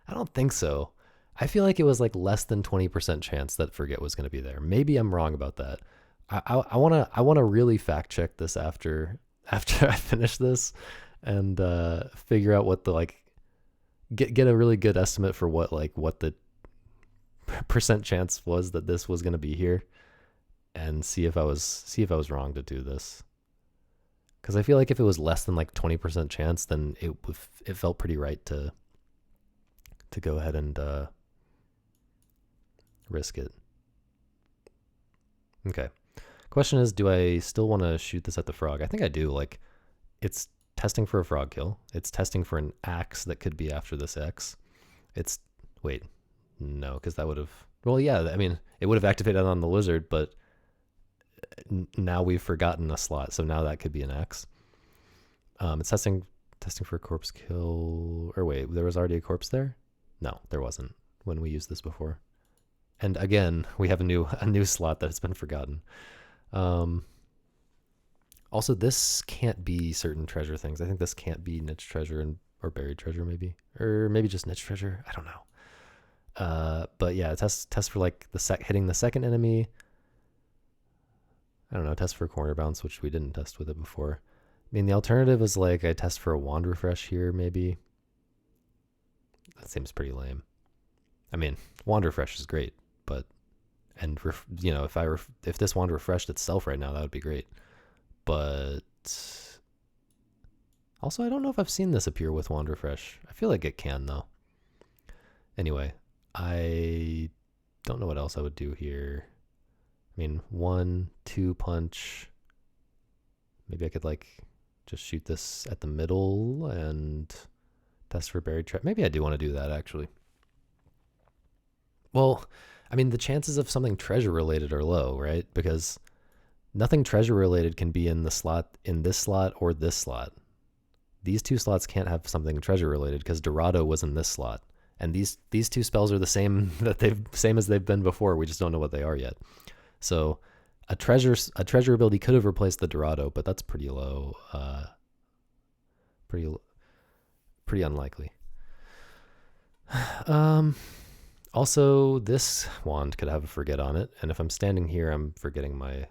don't think so. I feel like it was like less than 20% chance that forget was going to be there. Maybe I'm wrong about that. I wanna really fact check this after I finish this, and figure out what the like get a really good estimate for what the percent chance was that this was going to be here, and see if I was wrong to do this. Because I feel like if it was less than like 20% chance, then it felt pretty right to go ahead and risk it. Okay. Question is, do I still want to shoot this at the frog? I think I do. Like, it's testing for a frog kill. It's testing for an axe that could be after this X. Wait, no, because that would have, well, yeah, I mean, it would have activated on the lizard, but now we've forgotten a slot, so now that could be an X. It's testing for a corpse kill, or wait, there was already a corpse there? No, there wasn't when we used this before. And again, we have a new slot that has been forgotten. Also, this can't be certain treasure things. I think this can't be niche treasure or buried treasure, maybe, or maybe just niche treasure. I don't know. But yeah, test for like hitting the second enemy. I don't know. Test for corner bounce, which we didn't test with it before. I mean, the alternative is like I test for a wand refresh here, maybe. That seems pretty lame. I mean, wand refresh is great, but if this wand refreshed itself right now, that would be great. But also, I don't know if I've seen this appear with wand refresh. I feel like it can though. Anyway, I don't know what else I would do here. I mean, 1, 2 punch. Maybe I could like just shoot this at the middle and test for buried treasure. Maybe I do want to do that actually. Well, I mean, the chances of something treasure related are low, right? Because nothing treasure related can be in the slot, in this slot or this slot. These two slots can't have something treasure related because Dorado was in this slot. And these two spells are the same same as they've been before. We just don't know what they are yet. So a treasure ability could have replaced the Dorado, but that's pretty low. Pretty pretty unlikely. Um Also, this wand could have a forget on it, and if I'm standing here, I'm forgetting my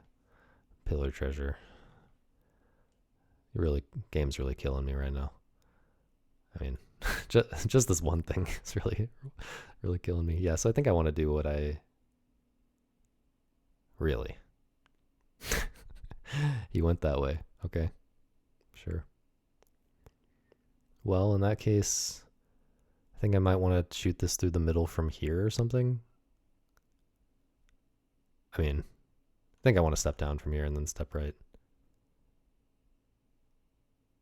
pillar treasure. Really, game's really killing me right now. I mean, just this one thing is really killing me. Yeah, so I think I want to do what I really. You went that way. Okay, sure. Well, in that case, I think I might want to shoot this through the middle from here or something. I mean, I think I want to step down from here and then step right.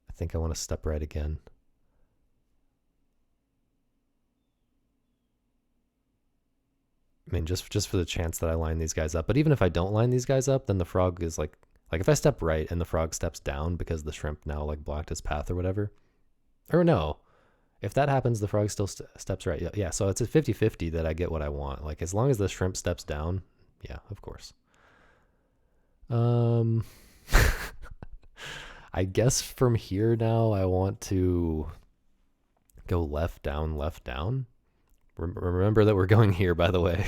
I think I want to step right again. I mean, just for the chance that I line these guys up. But even if I don't line these guys up, then the frog is like if I step right and the frog steps down because the shrimp now like blocked his path or whatever. Or no, if that happens, the frog still steps right. Yeah, yeah, so it's a 50-50 that I get what I want. Like as long as the shrimp steps down, yeah, of course. Um, I guess from here now I want to go left, down, left, down. Remember that we're going here, by the way.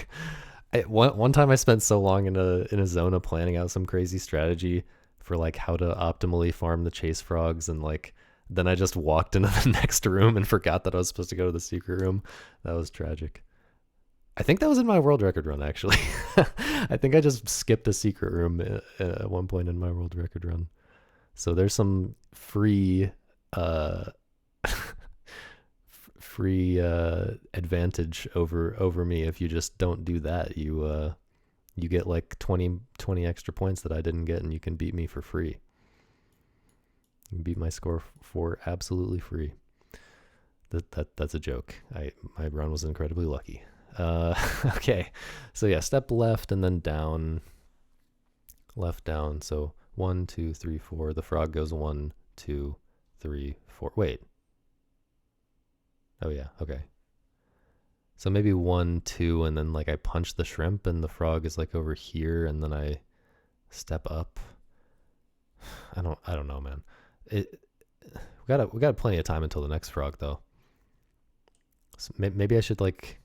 One time I spent so long in a zona planning out some crazy strategy for like how to optimally farm the chase frogs, and like then I just walked into the next room and forgot that I was supposed to go to the secret room. That was tragic. I think that was in my world record run actually. I think I just skipped a secret room at one point in my world record run. So there's some free uh free advantage over me if you just don't do that. You get like 20 extra points that I didn't get, and you can beat me for free. You can beat my score for absolutely free. That's a joke. My run was incredibly lucky. Okay, so yeah, step left and then down, left down. So 1, 2, 3, 4. The frog goes 1, 2, 3, 4. Wait. Oh yeah, okay. So maybe 1, 2, and then like I punch the shrimp, and the frog is like over here, and then I step up. I don't know, man. We got plenty of time until the next frog though. So maybe I should like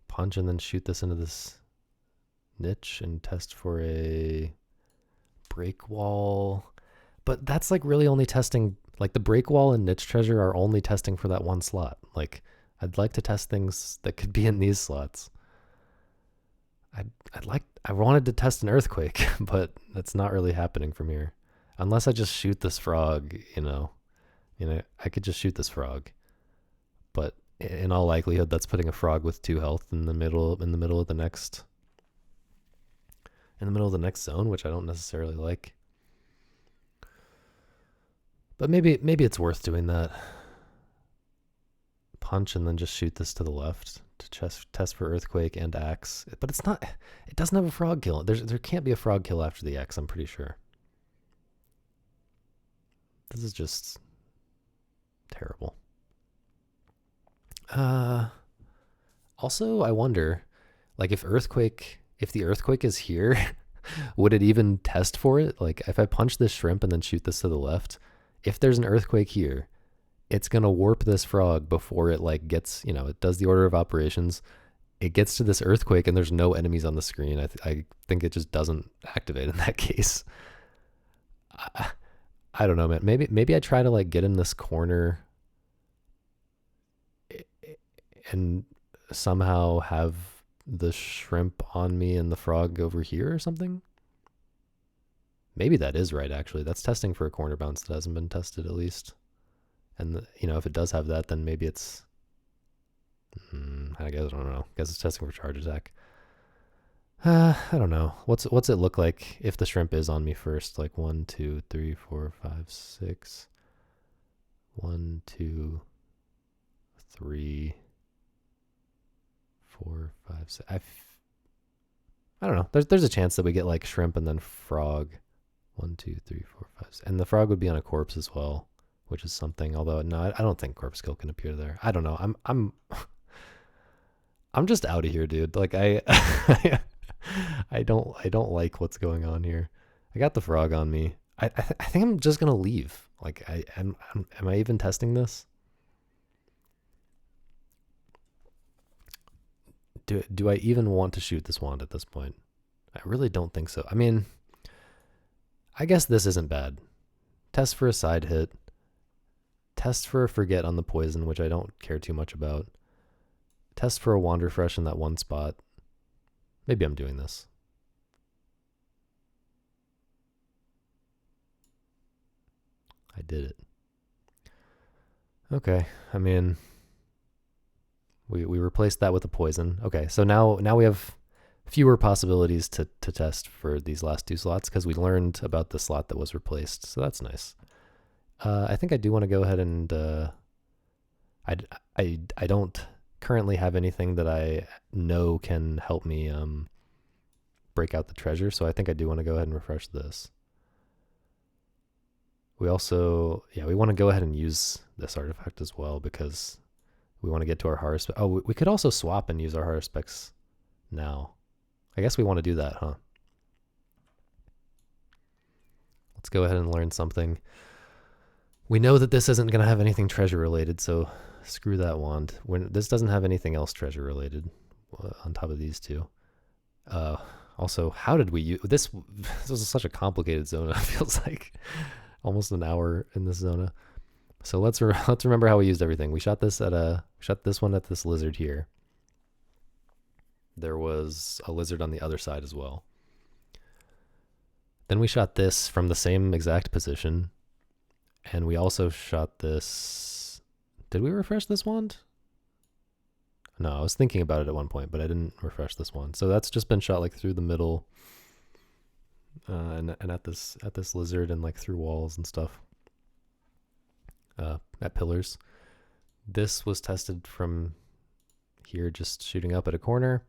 punch and then shoot this into this niche and test for a break wall. But that's like really only testing, like the break wall and niche treasure are only testing for that one slot. Like I'd like to test things that could be in these slots. I wanted to test an earthquake, but that's not really happening from here. Unless I just shoot this frog, I could just shoot this frog. But in all likelihood, that's putting a frog with 2 health in the middle of the next zone, which I don't necessarily like. But maybe it's worth doing that. Punch and then just shoot this to the left to test for earthquake and axe. But it's not. It doesn't have a frog kill. There can't be a frog kill after the axe. I'm pretty sure. This is just terrible. Also, I wonder, like, if the earthquake is here, would it even test for it? Like, if I punch this shrimp and then shoot this to the left, if there's an earthquake here, it's gonna warp this frog before it like gets, it does the order of operations. It gets to this earthquake and there's no enemies on the screen. I think it just doesn't activate in that case. I don't know, man. Maybe I try to like get in this corner and somehow have the shrimp on me and the frog over here or something. Maybe that is right, actually. That's testing for a corner bounce that hasn't been tested, at least. And, if it does have that, then maybe it's... I don't know. I guess it's testing for charge attack. I don't know. What's it look like if the shrimp is on me first? Like 1, 2, 3, 4, 5, 6. 1, 2, 3, 4, 5, 6. I don't know. There's a chance that we get like shrimp and then frog. 1, 2, 3, 4, 5, and the frog would be on a corpse as well, which is something. Although no, I don't think corpse kill can appear there. I don't know. I'm just out of here, dude. Like I don't like what's going on here. I got the frog on me. I think I'm just gonna leave. Like am I even testing this? Do I even want to shoot this wand at this point? I really don't think so. I mean, I guess this isn't bad. Test for a side hit. Test for a forget on the poison, which I don't care too much about. Test for a wander fresh in that one spot. Maybe I'm doing this. I did it. Okay, I mean, we replaced that with a poison. Okay, so now we have fewer possibilities to test for these last two slots because we learned about the slot that was replaced. So that's nice. I think I do want to go ahead and I don't currently have anything that I know can help me break out the treasure. So I think I do want to go ahead and refresh this. We also, yeah, we want to go ahead and use this artifact as well because we want to get to our Haruspex. Oh, we could also swap and use our Haruspex now. I guess we want to do that, huh? Let's go ahead and learn something. We know that this isn't going to have anything treasure related, so screw that wand. This doesn't have anything else treasure related on top of these two. Also, how did we use this? This was such a complicated zona. It feels like almost an hour in this zona. So let's remember how we used everything. We shot this one at this lizard here. There was a lizard on the other side as well. Then we shot this from the same exact position. And we also shot this. Did we refresh this wand? No, I was thinking about it at one point, but I didn't refresh this one. So that's just been shot like through the middle, and at this lizard and like through walls and stuff, at pillars. This was tested from here, just shooting up at a corner.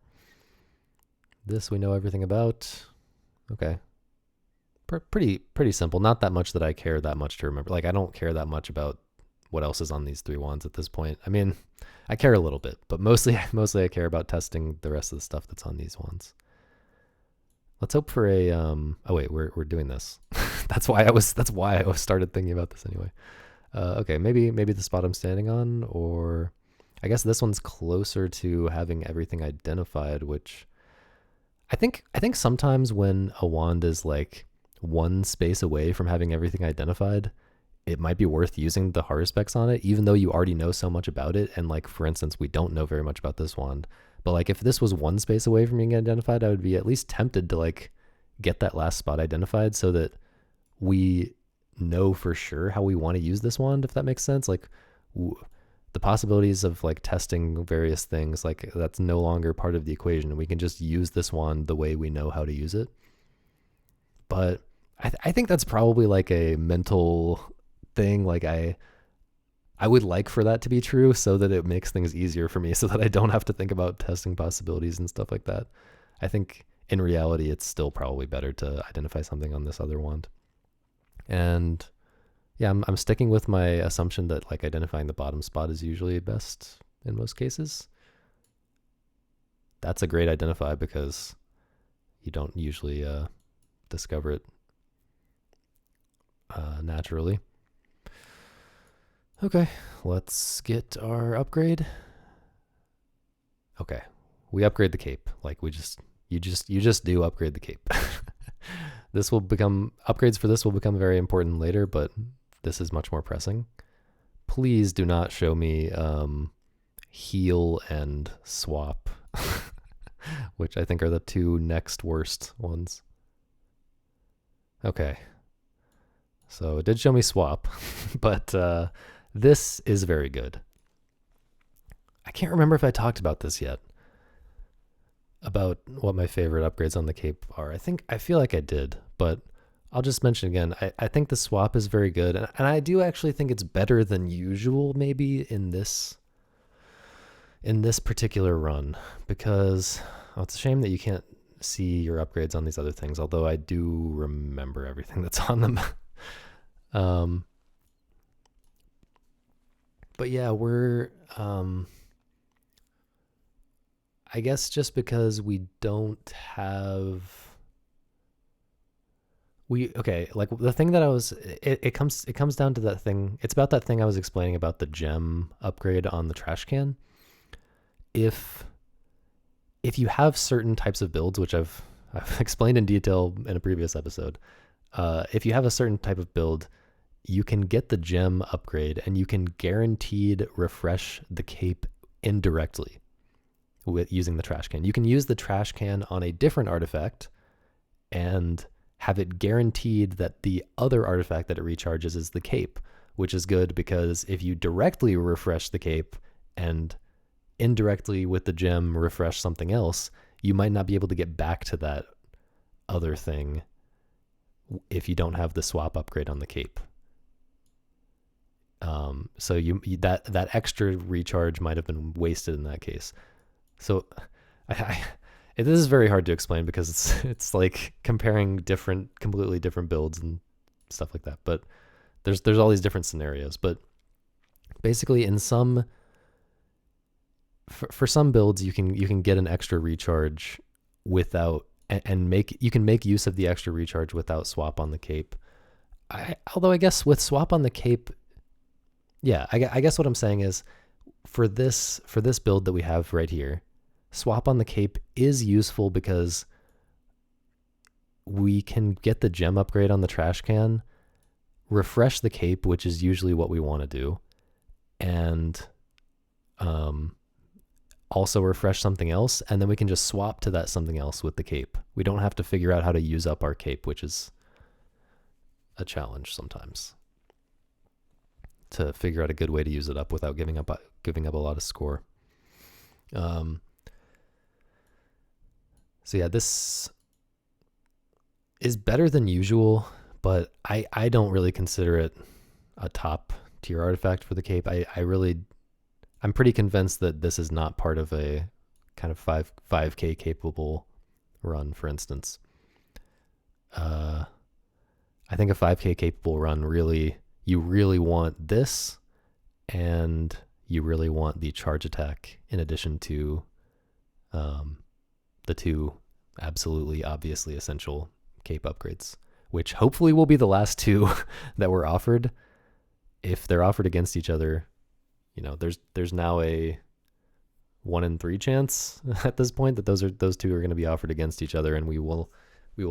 This we know everything about. Okay. Pretty simple. Not that much that I care that much to remember. Like I don't care that much about what else is on these three wands at this point. I mean, I care a little bit, but mostly I care about testing the rest of the stuff that's on these wands. Let's hope for a oh wait, we're doing this. that's why I started thinking about this anyway. Okay, maybe the spot I'm standing on, or I guess this one's closer to having everything identified, which I think sometimes when a wand is like one space away from having everything identified, it might be worth using the Haruspex on it, even though you already know so much about it. And like, for instance, we don't know very much about this wand, but like if this was one space away from being identified, I would be at least tempted to like get that last spot identified so that we know for sure how we want to use this wand, if that makes sense. Like the possibilities of like testing various things, like that's no longer part of the equation. We can just use this wand the way we know how to use it. But I think that's probably like a mental thing. Like I would like for that to be true so that it makes things easier for me so that I don't have to think about testing possibilities and stuff like that. I think in reality, it's still probably better to identify something on this other wand. And yeah, I'm sticking with my assumption that like identifying the bottom spot is usually best in most cases. That's a great identify because you don't usually discover it naturally. Okay, let's get our upgrade. Okay, we upgrade the cape. Like you just do upgrade the cape. This will become upgrades for this will become very important later, but this is much more pressing. Please do not show me heal and swap, which I think are the two next worst ones. Okay. So it did show me swap, but this is very good. I can't remember if I talked about this yet. about what my favorite upgrades on the cape are. I feel like I did, but I'll just mention again. I think the swap is very good, and I do actually think it's better than usual maybe in this particular run, because it's a shame that you can't see your upgrades on these other things, although I do remember everything that's on them. um, but yeah, we're I guess just because we don't have we okay, like the thing that it comes down to that thing. It's about that thing I was explaining about the gem upgrade on the trash can. If you have certain types of builds, which I've explained in detail in a previous episode, if you have a certain type of build, you can get the gem upgrade and you can guaranteed refresh the cape indirectly with using the trash can. You can use the trash can on a different artifact and have it guaranteed that the other artifact that it recharges is the cape, which is good because if you directly refresh the cape and indirectly with the gem refresh something else, you might not be able to get back to that other thing if you don't have the swap upgrade on the cape. So that extra recharge might have been wasted in that case. So this is very hard to explain because it's like comparing completely different builds and stuff like that. But there's all these different scenarios. But basically, in some for some builds, you can get an extra recharge without you can make use of the extra recharge without swap on the cape. Although I guess with swap on the cape, yeah, I guess what I'm saying is for this build that we have right here, swap on the cape is useful because we can get the gem upgrade on the trash can, refresh the cape, which is usually what we want to do, and also refresh something else, and then we can just swap to that something else with the cape. We don't have to figure out how to use up our cape, which is a challenge sometimes, to figure out a good way to use it up without giving up a lot of score. So yeah, this is better than usual, but I don't really consider it a top tier artifact for the cape. I'm pretty convinced that this is not part of a kind of 5K capable run, for instance. I think a 5K capable run you really want this, and you really want the charge attack in addition to the two absolutely obviously essential cape upgrades, which hopefully will be the last two that were offered. If they're offered against each other, there's now a 1 in 3 chance at this point that those two are going to be offered against each other, and we will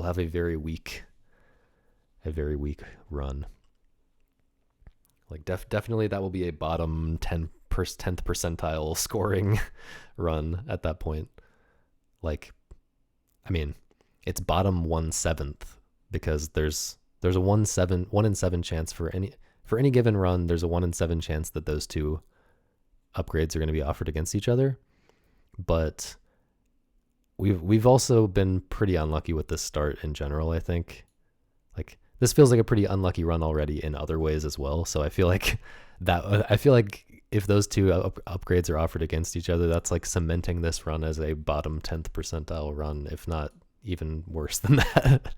have a very weak run. Like definitely that will be a bottom 10th percentile scoring run at that point. Like, I mean, it's bottom 1/7 because there's a 1 in 7 chance for any given run. There's a 1 in 7 chance that those two upgrades are going to be offered against each other. But we've also been pretty unlucky with this start in general, I think. Like, this feels like a pretty unlucky run already in other ways as well. So I feel like if those two upgrades are offered against each other, that's like cementing this run as a bottom 10th percentile run, if not even worse than that.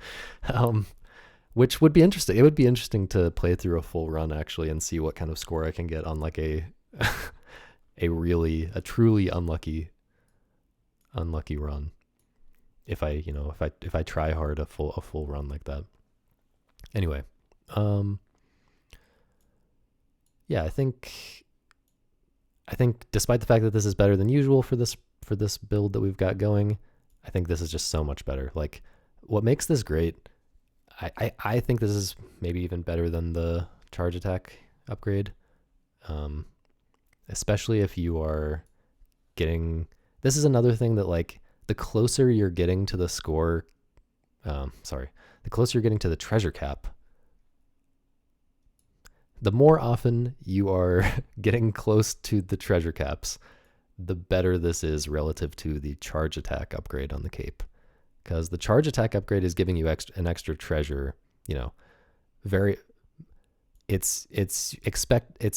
Which would be interesting. It would be interesting to play through a full run actually and see what kind of score I can get on like a truly unlucky run. If I try hard a full run like that. Anyway, yeah, I think despite the fact that this is better than usual for this build that we've got going, I think this is just so much better. Like, what makes this great, I think this is maybe even better than the charge attack upgrade, especially if you are getting. This is another thing that, like, the closer you're getting to the score, the closer you're getting to the treasure cap, the more often you are getting close to the treasure caps, the better this is relative to the charge attack upgrade on the cape. Because the charge attack upgrade is giving you an extra treasure, you know, very it's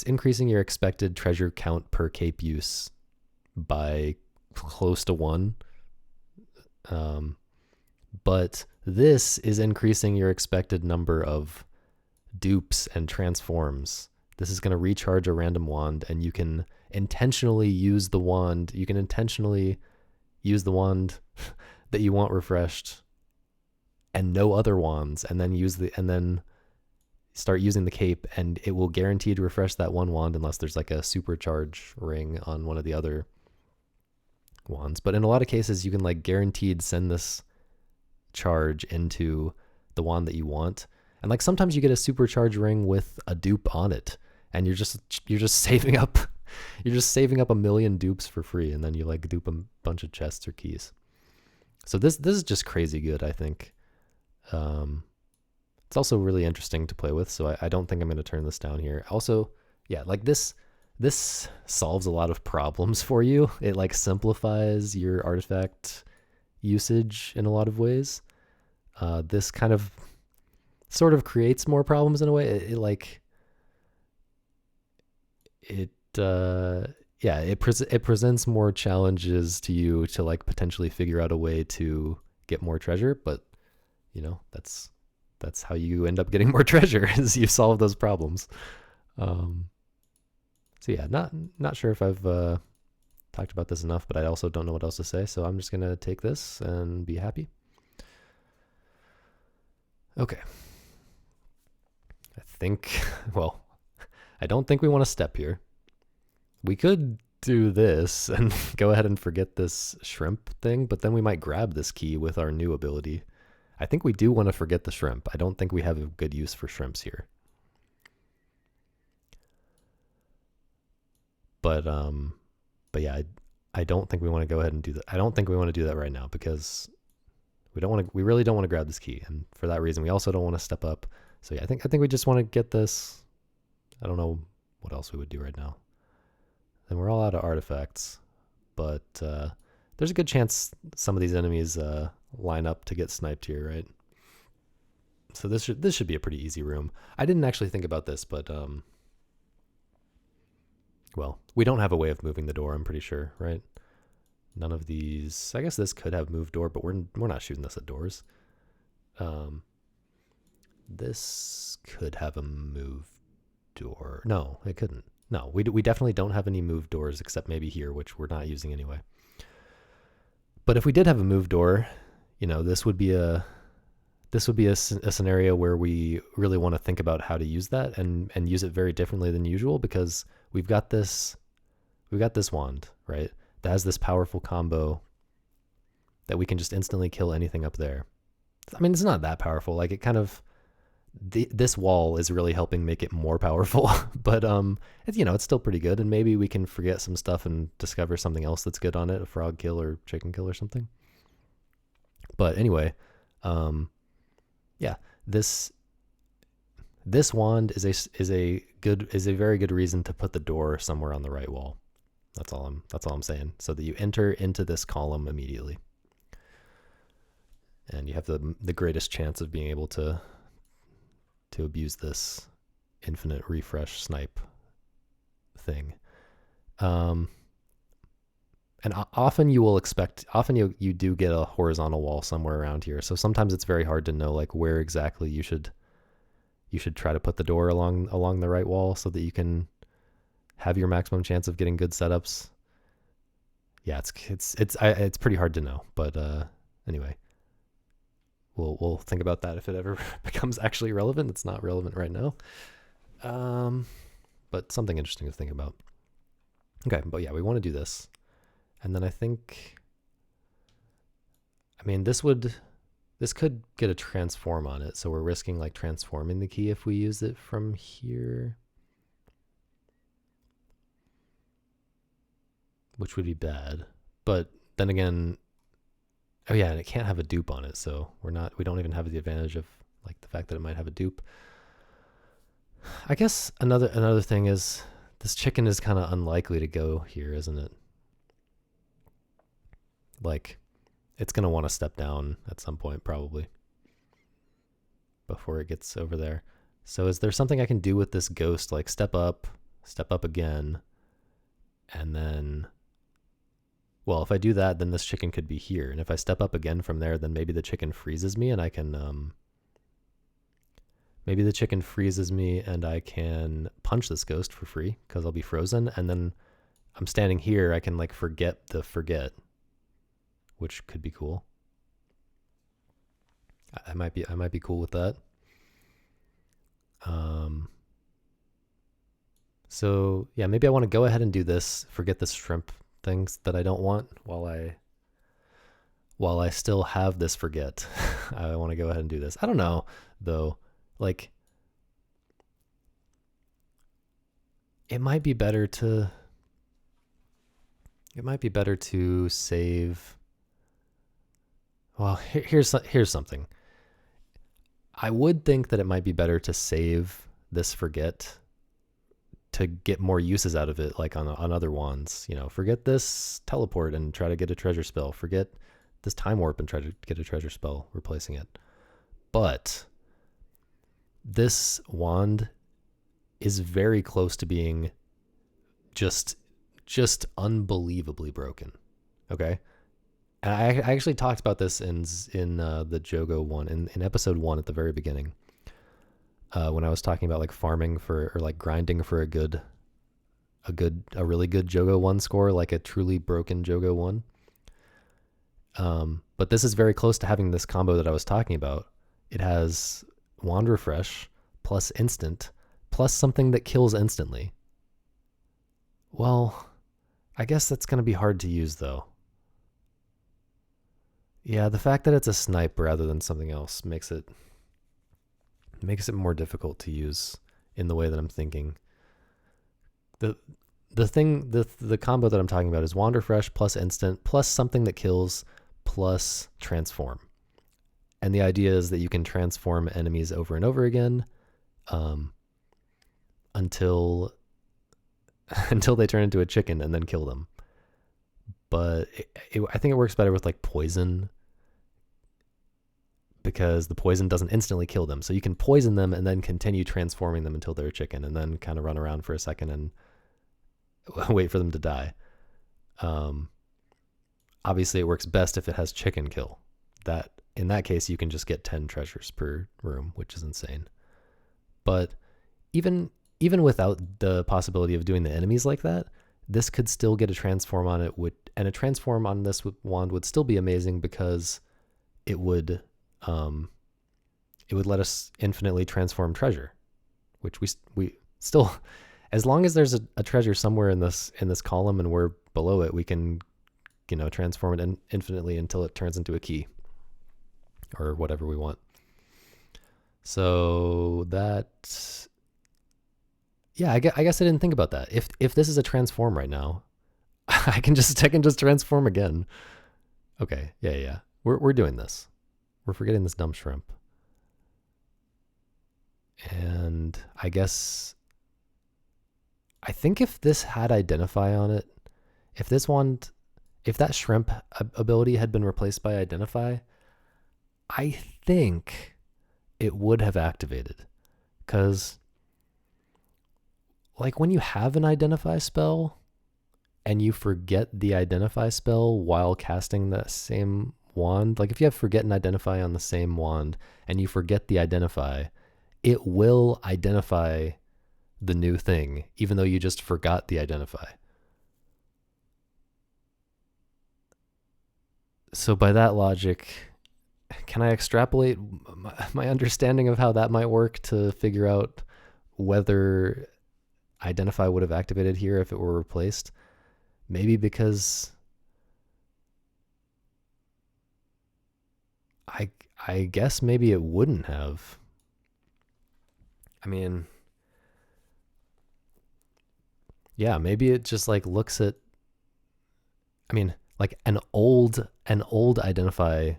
increasing your expected treasure count per cape use by close to 1. But this is increasing your expected number of dupes and transforms. This is going to recharge a random wand, and you can intentionally use the wand. You can intentionally use the wand that you want refreshed and no other wands, and then start using the cape, and it will guaranteed refresh that one wand unless there's like a supercharge ring on one of the other wands. But in a lot of cases, you can like guaranteed send this charge into the wand that you want. And like sometimes you get a supercharge ring with a dupe on it, and you're just saving up a million dupes for free, and then you like dupe a bunch of chests or keys. So this is just crazy good, I think. It's also really interesting to play with, so I don't think I'm going to turn this down here. Also, yeah, like this solves a lot of problems for you. It like simplifies your artifact usage in a lot of ways. This kind of sort of creates more problems in a way. It presents more challenges to you to like potentially figure out a way to get more treasure, but you know, that's how you end up getting more treasure is you solve those problems. So yeah, not sure if I've talked about this enough, but I also don't know what else to say, so I'm just gonna take this and be happy. Okay. I don't think we want to step here. We could do this and go ahead and forget this shrimp thing, but then we might grab this key with our new ability. I think we do want to forget the shrimp. I don't think we have a good use for shrimps here. But yeah, I don't think we want to go ahead and do that. I don't think we want to do that right now because we really don't want to grab this key, and for that reason we also don't want to step up. So yeah, I think we just want to get this. I don't know what else we would do right now. And we're all out of artifacts, but there's a good chance some of these enemies line up to get sniped here, right? So this should be a pretty easy room. I didn't actually think about this, but well, we don't have a way of moving the door, I'm pretty sure, right? None of these. I guess this could have moved door, but we're not shooting this at doors. This could have a move door. No, it couldn't. No, we definitely don't have any move doors except maybe here, which we're not using anyway. But if we did have a move door, you know, this would be a scenario where we really want to think about how to use that and use it very differently than usual, because we've got this wand, right? That has this powerful combo that we can just instantly kill anything up there. I mean, it's not that powerful. Like, it kind of, this wall is really helping make it more powerful, but it's still pretty good, and maybe we can forget some stuff and discover something else that's good on it, a frog kill or chicken kill or something. But anyway, yeah, this wand is a very good reason to put the door somewhere on the right wall. That's all I'm saying, so that you enter into this column immediately, and you have the greatest chance of being able to abuse this infinite refresh snipe thing. And often you do get a horizontal wall somewhere around here, so sometimes it's very hard to know like where exactly you should try to put the door along the right wall so that you can have your maximum chance of getting good setups. Yeah, it's pretty hard to know, but anyway, we'll think about that if it ever becomes actually relevant. It's not relevant right now, but something interesting to think about. Okay, but yeah, we want to do this, and then I mean, this could get a transform on it, so we're risking like transforming the key if we use it from here, which would be bad. But then again, oh yeah, and it can't have a dupe on it, so we don't even have the advantage of like the fact that it might have a dupe. I guess another thing is this chicken is kind of unlikely to go here, isn't it? Like, it's going to want to step down at some point, probably, before it gets over there. So is there something I can do with this ghost? Like step up again, and then, well, if I do that, then this chicken could be here. And if I step up again from there, then maybe the chicken freezes me and I can, maybe the chicken freezes me and I can punch this ghost for free because I'll be frozen. And then I'm standing here. I can like forget the forget, which could be cool. I might be cool with that. So yeah, maybe I want to go ahead and do this, forget the shrimp things that I don't want while I still have this forget. I want to go ahead and do this. I don't know though. Like it might be better to save. Well, here's something. I would think that it might be better to save this forget to get more uses out of it, like on other wands. You know, forget this teleport and try to get a treasure spell. Forget this time warp and try to get a treasure spell replacing it. But this wand is very close to being just unbelievably broken. Okay? And I actually talked about this in the Jogo one, in episode 1 at the very beginning, when I was talking about like farming for, or like grinding for a really good Jogo 1 score, like a truly broken Jogo 1. But this is very close to having this combo that I was talking about. It has Wand Refresh plus instant plus something that kills instantly. Well, I guess that's going to be hard to use though. Yeah, the fact that it's a snipe rather than something else makes it more difficult to use in the way that I'm thinking. The combo that I'm talking about is Wander Fresh plus instant plus something that kills plus transform. And the idea is that you can transform enemies over and over again until they turn into a chicken and then kill them. But I think it works better with like poison, because the poison doesn't instantly kill them. So you can poison them and then continue transforming them until they're a chicken, and then kind of run around for a second and wait for them to die. Obviously, it works best if it has chicken kill. That in that case, you can just get 10 treasures per room, which is insane. But even without the possibility of doing the enemies like that, this could still get a transform on it, and a transform on this wand would still be amazing because it would let us infinitely transform treasure, which we still, as long as there's a treasure somewhere in this column and we're below it, we can, transform it infinitely until it turns into a key or whatever we want. So that, yeah, I guess I didn't think about that. If this is a transform right now, I can just transform again. Okay, yeah. We're doing this. We're forgetting this dumb shrimp. And I think if this had Identify on it, if that shrimp ability had been replaced by Identify, I think it would have activated. Because, like, when you have an Identify spell and you forget the Identify spell while casting that same wand, like if you have Forget and Identify on the same wand and you forget the Identify, it will identify the new thing, even though you just forgot the Identify. So by that logic, can I extrapolate my understanding of how that might work to figure out whether Identify would have activated here if it were replaced? Maybe because I guess maybe it wouldn't have. I mean, yeah, maybe it just like looks at, I mean, like an old Identify.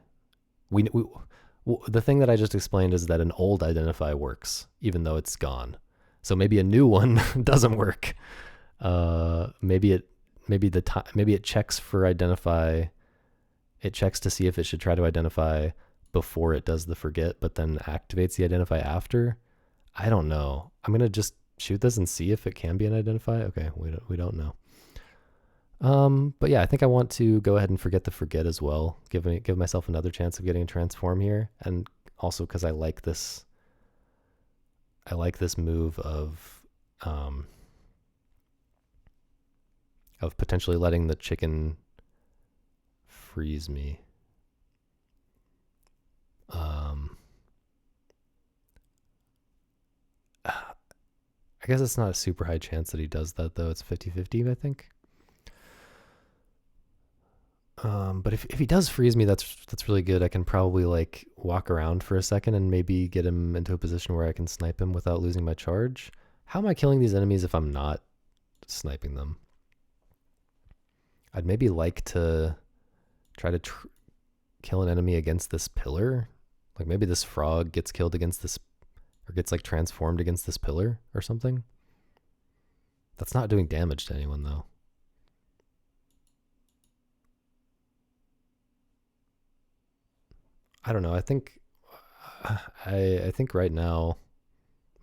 The thing that I just explained is that an old Identify works even though it's gone. So maybe a new one doesn't work. Maybe it checks for Identify it checks to see if it should try to identify before it does the forget, but then activates the identify after. I don't know. I'm gonna just shoot this and see if it can be an identify. Okay, we don't know. But yeah, I think I want to go ahead and forget the forget as well. Give myself another chance of getting a transform here, and also because I like this. I like this move of potentially letting the chicken freeze me. I guess it's not a super high chance that he does that though. It's 50-50, I think. But if he does freeze me, that's really good. I can probably like walk around for a second and maybe get him into a position where I can snipe him without losing my charge. How am I killing these enemies if I'm not sniping them? I'd maybe like to try to kill an enemy against this pillar. Like maybe this frog gets killed against this, or gets like transformed against this pillar or something. That's not doing damage to anyone though. I don't know. I think right now,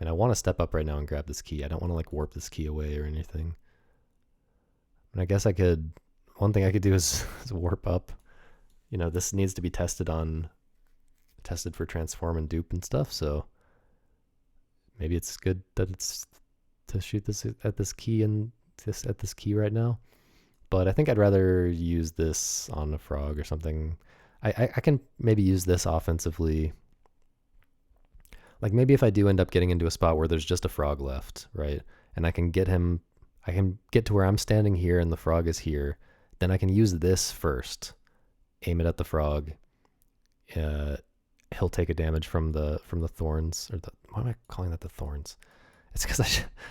I mean, I want to step up right now and grab this key. I don't want to like warp this key away or anything. And I guess I could. One thing I could do is warp up. You know, this needs to be tested for transform and dupe and stuff. So maybe it's good that it's to shoot this at this key and at this key right now. But I think I'd rather use this on a frog or something. I can maybe use this offensively. Like maybe if I do end up getting into a spot where there's just a frog left, right? And I can get to where I'm standing here and the frog is here. Then I can use this first, aim it at the frog. He'll take a damage from the thorns, or why am I calling that the thorns? It's because I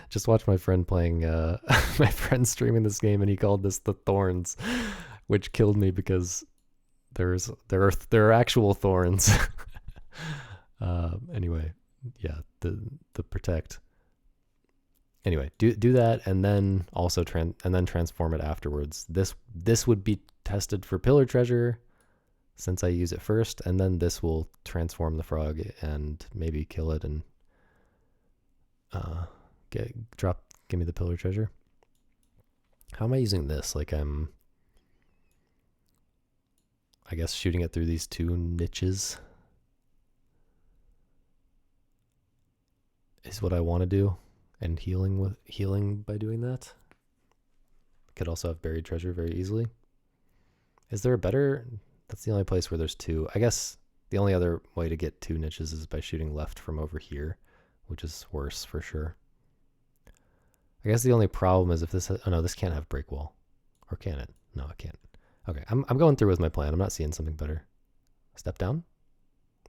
just watched my friend playing, my friend streaming this game, and he called this the thorns, which killed me because there are actual thorns. Anyway, yeah, the protect. Anyway, do that, and then also transform it afterwards. This would be tested for pillar treasure, since I use it first, and then this will transform the frog and maybe kill it and give me the pillar treasure. How am I using this? Like I guess shooting it through these two niches is what I want to do, and healing by doing that. Could also have buried treasure very easily. Is there a better? That's the only place where there's two. I guess the only other way to get two niches is by shooting left from over here, which is worse for sure. I guess the only problem is if this. Oh no, this can't have break wall, or can it? No, it can't. Okay, I'm going through with my plan. I'm not seeing something better. Step down?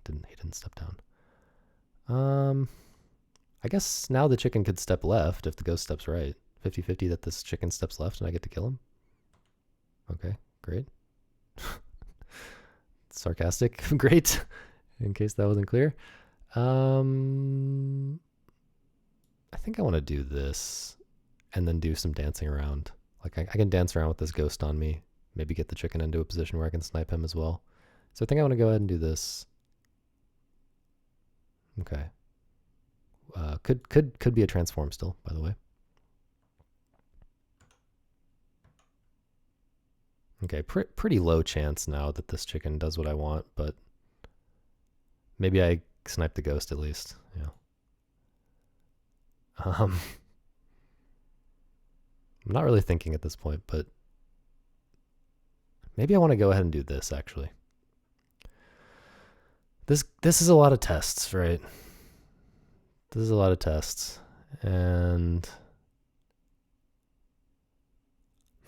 He didn't step down. I guess now the chicken could step left if the ghost steps right. 50-50 that this chicken steps left and I get to kill him. Okay, great. Sarcastic, great. In case that wasn't clear. I think I want to do this and then do some dancing around. Like I can dance around with this ghost on me. Maybe get the chicken into a position where I can snipe him as well. So I think I want to go ahead and do this. Okay. Could be a transform still, by the way. Okay, pretty low chance now that this chicken does what I want, but maybe I snipe the ghost at least. Yeah. I'm not really thinking at this point, but maybe I want to go ahead and do this actually. This is a lot of tests, right? This is a lot of tests, and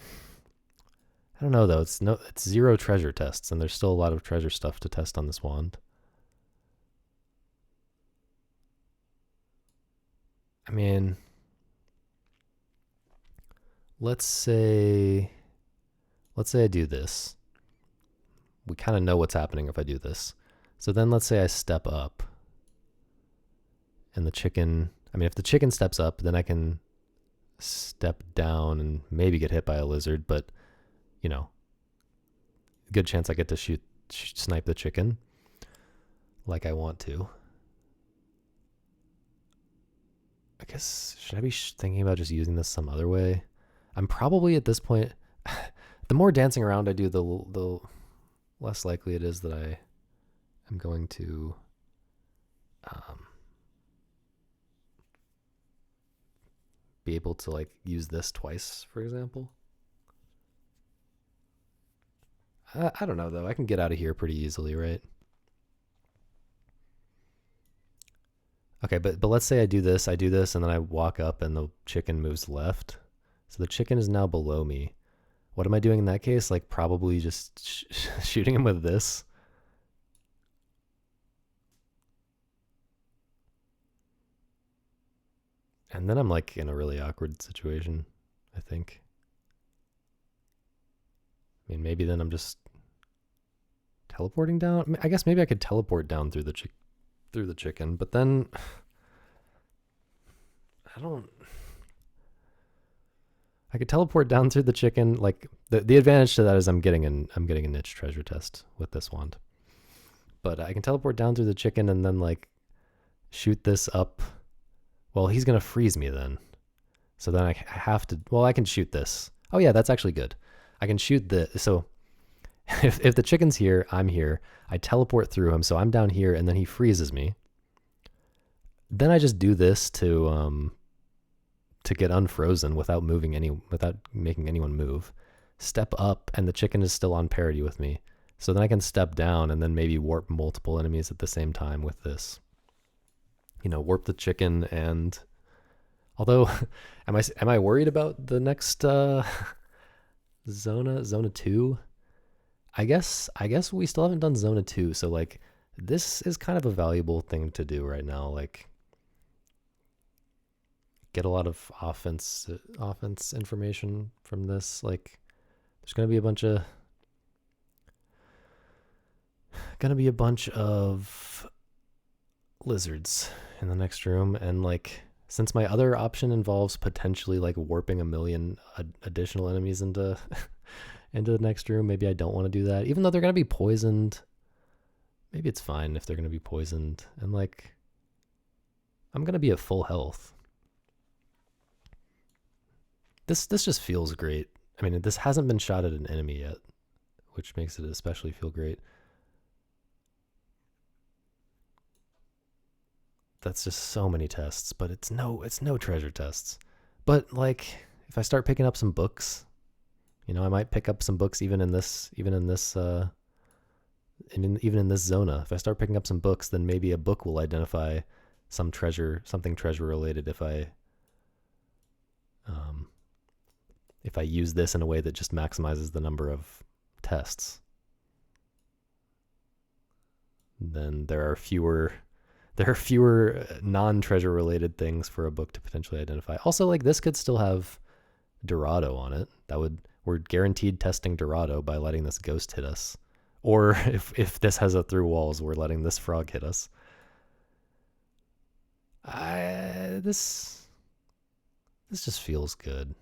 I don't know though. It's 0 treasure tests, and there's still a lot of treasure stuff to test on this wand. I mean, let's say I do this. We kind of know what's happening if I do this. So then let's say I step up. And the chicken, I mean, if the chicken steps up, then I can step down and maybe get hit by a lizard, but, you know, good chance I get to snipe the chicken like I want to. I guess, should I be thinking about just using this some other way? I'm probably at this point, the more dancing around I do, the less likely it is that I am going to be able to like use this twice, for example. I don't know though. I can get out of here pretty easily, right? Okay, but let's say I do this, and then I walk up and the chicken moves left. So the chicken is now below me. What am I doing in that case? Like probably just shooting him with this. And then I'm like in a really awkward situation, I think. I mean, maybe then I'm just teleporting down. I guess maybe I could teleport down through the chicken, but then I could teleport down through the chicken. Like the advantage to that is I'm getting a niche treasure test with this wand. But I can teleport down through the chicken and then like shoot this up. Well, he's gonna freeze me then. So then I have to. Well, I can shoot this. Oh yeah, that's actually good. I can shoot the. So if the chicken's here, I'm here. I teleport through him, so I'm down here, and then he freezes me. Then I just do this to get unfrozen without making anyone move. Step up, and the chicken is still on parity with me. So then I can step down and then maybe warp multiple enemies at the same time with this. You know, warp the chicken and. Although, am I worried about the next Zona 2? I guess we still haven't done Zona 2, so like this is kind of a valuable thing to do right now. Like get a lot of offense information from this. Like there's gonna be a bunch of lizards in the next room, and like since my other option involves potentially like warping a million additional enemies into the next room, maybe I don't want to do that. Even though they're going to be poisoned, maybe it's fine if they're going to be poisoned. And like, I'm going to be at full health. This just feels great. I mean, this hasn't been shot at an enemy yet, which makes it especially feel great. That's just so many tests, but it's no treasure tests. But like, if I start picking up some books, you know, I might pick up some books even in this zona. If I start picking up some books, then maybe a book will identify something treasure related if I use this in a way that just maximizes the number of tests. Then there are fewer non-treasure related things for a book to potentially identify. Also, like this could still have Dorado on it. We're guaranteed testing Dorado by letting this ghost hit us. Or if this has a through walls, we're letting this frog hit us. This just feels good.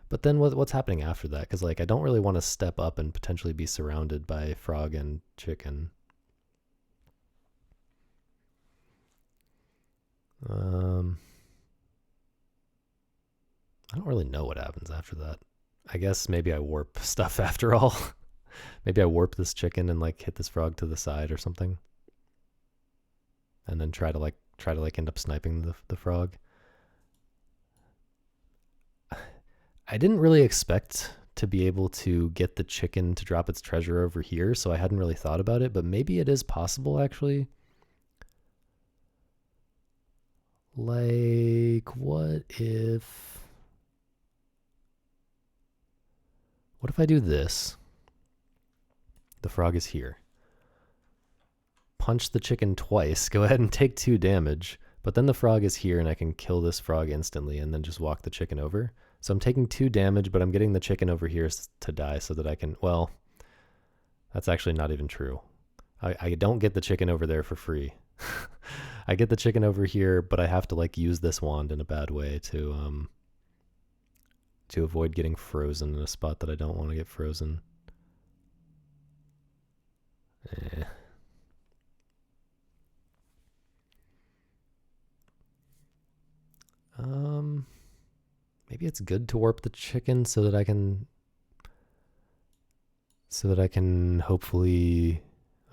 But then what's happening after that? Because like I don't really want to step up and potentially be surrounded by frog and chicken. I don't really know what happens after that. I guess maybe I warp stuff after all. Maybe I warp this chicken and like hit this frog to the side or something. And then try to end up sniping the frog. I didn't really expect to be able to get the chicken to drop its treasure over here, so I hadn't really thought about it, but maybe it is possible actually. Like, what if I do this? The frog is here. Punch the chicken twice. Go ahead and take 2 damage. But then the frog is here and I can kill this frog instantly and then just walk the chicken over. So I'm taking 2 damage, but I'm getting the chicken over here to die so that I can... Well, that's actually not even true. I don't get the chicken over there for free. I get the chicken over here, but I have to like use this wand in a bad way to avoid getting frozen in a spot that I don't want to get frozen. Eh. Maybe it's good to warp the chicken so that I can hopefully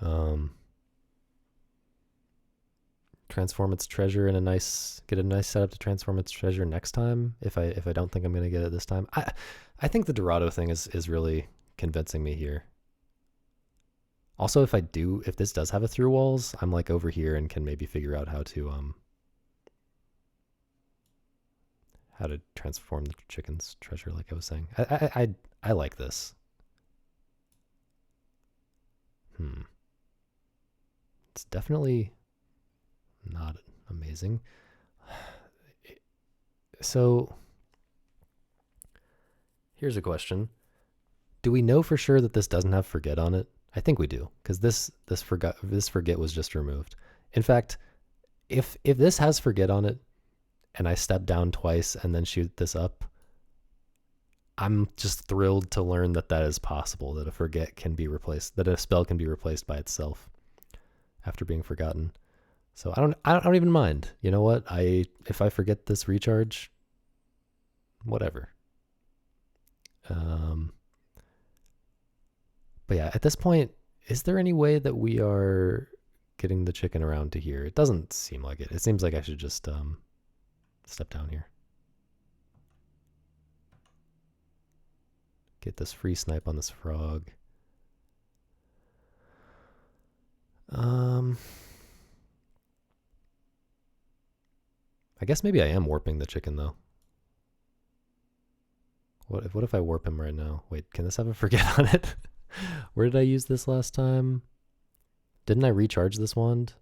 um, transform its treasure in get a nice setup to transform its treasure next time. If I don't think I'm gonna get it this time, I think the Dorado thing is really convincing me here. Also, if this does have a through walls, I'm like over here and can maybe figure out how to transform the chicken's treasure, like I was saying. I like this. It's definitely not amazing. So here's a question: do we know for sure that this doesn't have forget on it? I think we do, because this forget was just removed. In fact, if this has forget on it, and I step down twice and then shoot this up, I'm just thrilled to learn that that is possible. That a forget can be replaced. That a spell can be replaced by itself after being forgotten. So I don't even mind. You know what? If I forget this recharge, whatever. But yeah, at this point, is there any way that we are getting the chicken around to here? It doesn't seem like it. It seems like I should just step down here. Get this free snipe on this frog. I guess maybe I am warping the chicken though. What if I warp him right now? Wait, can this have a forget on it? Where did I use this last time? Didn't I recharge this wand?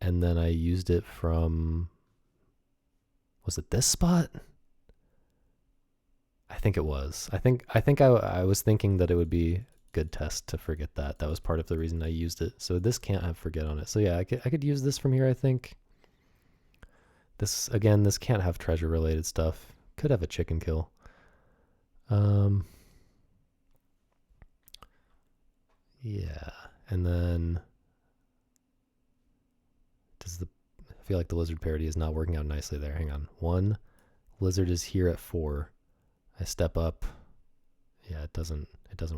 And then I used it from... was it this spot? I think it was. I think I was thinking that it would be a good test to forget that. That was part of the reason I used it. So this can't have forget on it. So yeah, I could use this from here, I think. This can't have treasure related stuff. Could have a chicken kill. Yeah, and then I feel like the lizard parody is not working out nicely there. Hang on. 1 lizard is here at 4. I step up. Yeah, it doesn't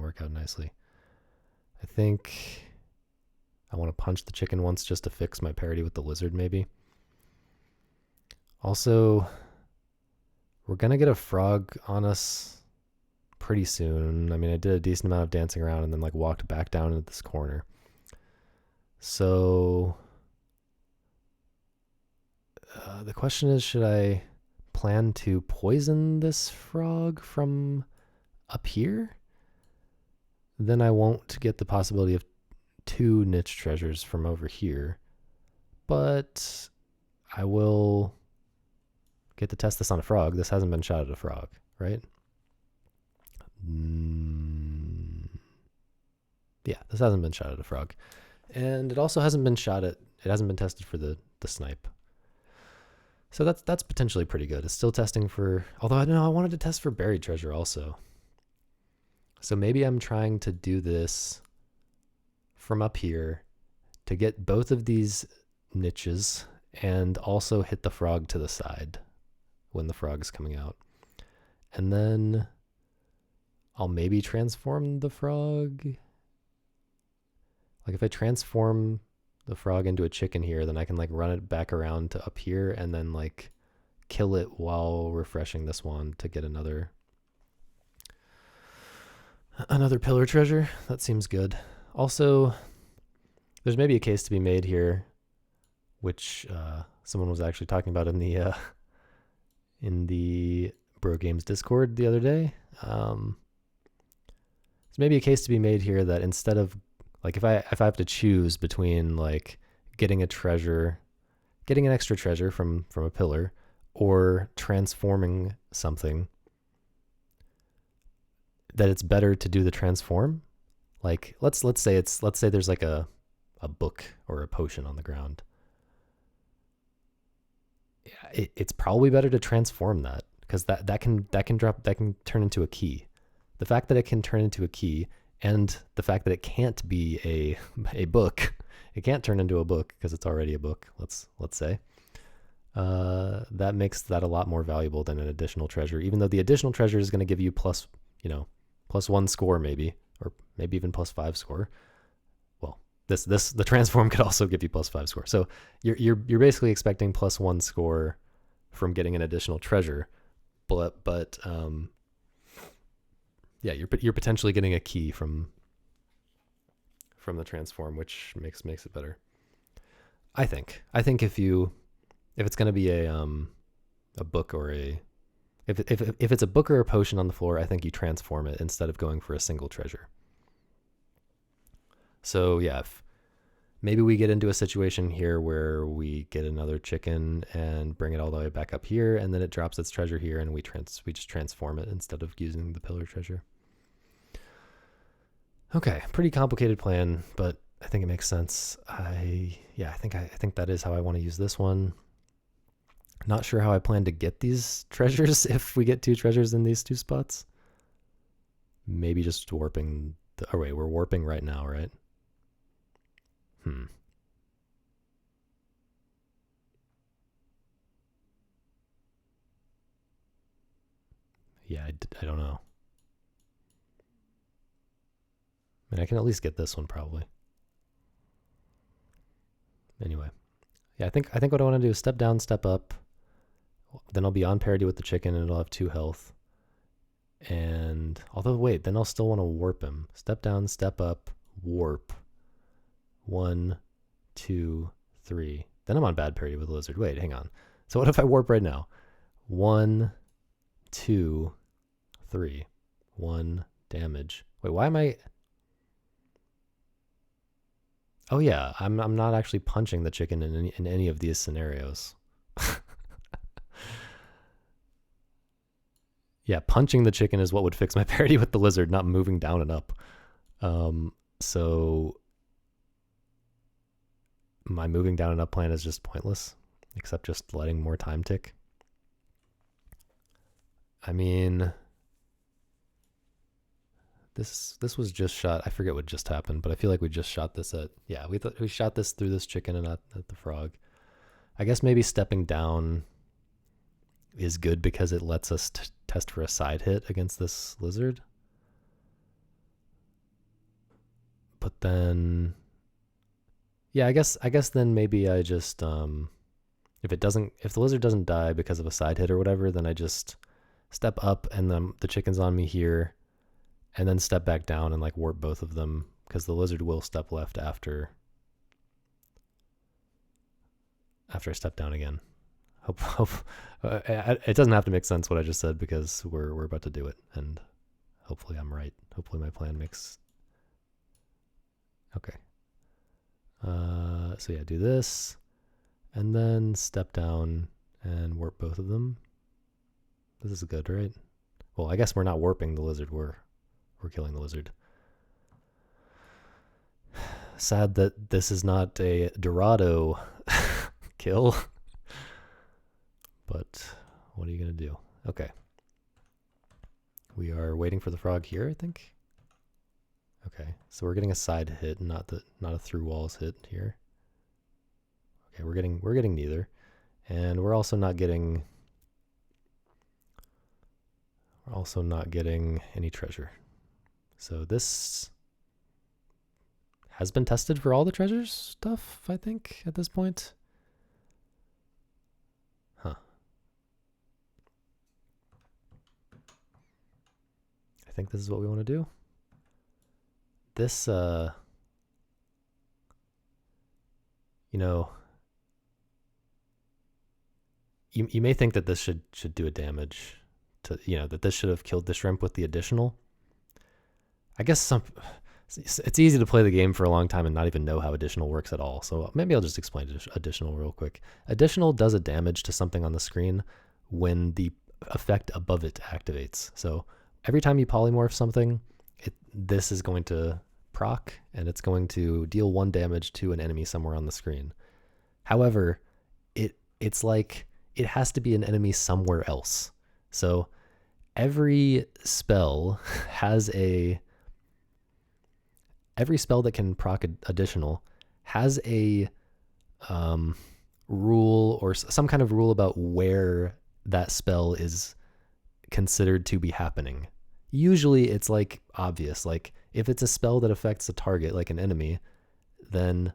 work out nicely. I think I want to punch the chicken once just to fix my parity with the lizard maybe. Also, we're going to get a frog on us pretty soon. I mean, I did a decent amount of dancing around and then like walked back down into this corner. So the question is, should I plan to poison this frog from up here? Then I won't get the possibility of 2 niche treasures from over here, but I will get to test this on a frog. This hasn't been shot at a frog, right? Yeah, this hasn't been shot at a frog. And it also hasn't been tested for the snipe. So that's potentially pretty good. It's still testing for, although I don't know, I wanted to test for buried treasure also. So maybe I'm trying to do this from up here to get both of these niches and also hit the frog to the side when the frog is coming out. And then I'll maybe transform the frog. Like if I transform the frog into a chicken here, then I can like run it back around to up here and then like kill it while refreshing this one to get another pillar treasure. That seems good. Also, there's maybe a case to be made here, which someone was actually talking about in the Bro Games Discord the other day. There's maybe a case to be made here that instead of like if I have to choose between like getting an extra treasure from a pillar or transforming something, that it's better to do the transform. Like let's say there's like a book or a potion on the ground. It's probably better to transform that because that can turn into a key. The fact that it can turn into a key and the fact that it can't be a book, it can't turn into a book because it's already a book. Let's say that makes that a lot more valuable than an additional treasure. Even though the additional treasure is going to give you +1 score maybe, or maybe even +5 score. Well, the transform could also give you +5 score. So you're basically expecting +1 score from getting an additional treasure, but yeah, you're potentially getting a key from the transform, which makes it better. I think if it's going to be a book or a if it's a book or a potion on the floor, I think you transform it instead of going for a single treasure. So yeah, maybe we get into a situation here where we get another chicken and bring it all the way back up here, and then it drops its treasure here, and we just transform it instead of using the pillar treasure. Okay, pretty complicated plan, but I think it makes sense. I think that is how I want to use this one. Not sure how I plan to get these treasures if we get 2 treasures in these 2 spots. Maybe just warping. Oh wait, we're warping right now, right? Yeah, I don't know. I mean, I can at least get this one probably. Anyway, yeah, I think what I want to do is step down, step up. Then I'll be on parity with the chicken, and it'll have 2 health. And although wait, then I'll still want to warp him. Step down, step up, warp. 1, 2, 3. Then I'm on bad parity with the lizard. Wait, hang on. So what if I warp right now? 1, 2, 3. 1 damage. Wait, why am I? Oh yeah, I'm not actually punching the chicken in any of these scenarios. Yeah, punching the chicken is what would fix my parity with the lizard, not moving down and up. So my moving down and up plan is just pointless, except just letting more time tick. I mean, this was just shot. I forget what just happened, but I feel like we just shot this at, yeah, we shot this through this chicken and not at the frog. I guess maybe stepping down is good because it lets us test for a side hit against this lizard. But then, yeah, I guess then maybe I just if the lizard doesn't die because of a side hit or whatever, then I just step up and then the chicken's on me here, and then step back down and like warp both of them, because the lizard will step left after I step down again. It doesn't have to make sense what I just said because we're about to do it, and hopefully I'm right. Hopefully my plan makes. Okay. So yeah, do this, and then step down and warp both of them. This is good, right? Well, I guess we're not warping the lizard. We're killing the lizard. Sad that this is not a Dorado kill. But what are you going to do? Okay. We are waiting for the frog here, I think. Okay, so we're getting a side hit, not a through walls hit here. Okay, we're getting neither. And we're also not getting any treasure. So this has been tested for all the treasures stuff, I think, at this point. Huh. I think this is what we want to do. This, you may think that this should do a damage to, that this should have killed the shrimp with the additional. I guess it's easy to play the game for a long time and not even know how additional works at all. So maybe I'll just explain additional real quick. Additional does a damage to something on the screen when the effect above it activates. So every time you polymorph something, this is going to proc, and it's going to deal 1 damage to an enemy somewhere on the screen. However, it's like it has to be an enemy somewhere else. So every spell has a every spell that can proc additional has a rule or some kind of rule about where that spell is considered to be happening. Usually it's like obvious, like if it's a spell that affects a target, like an enemy, then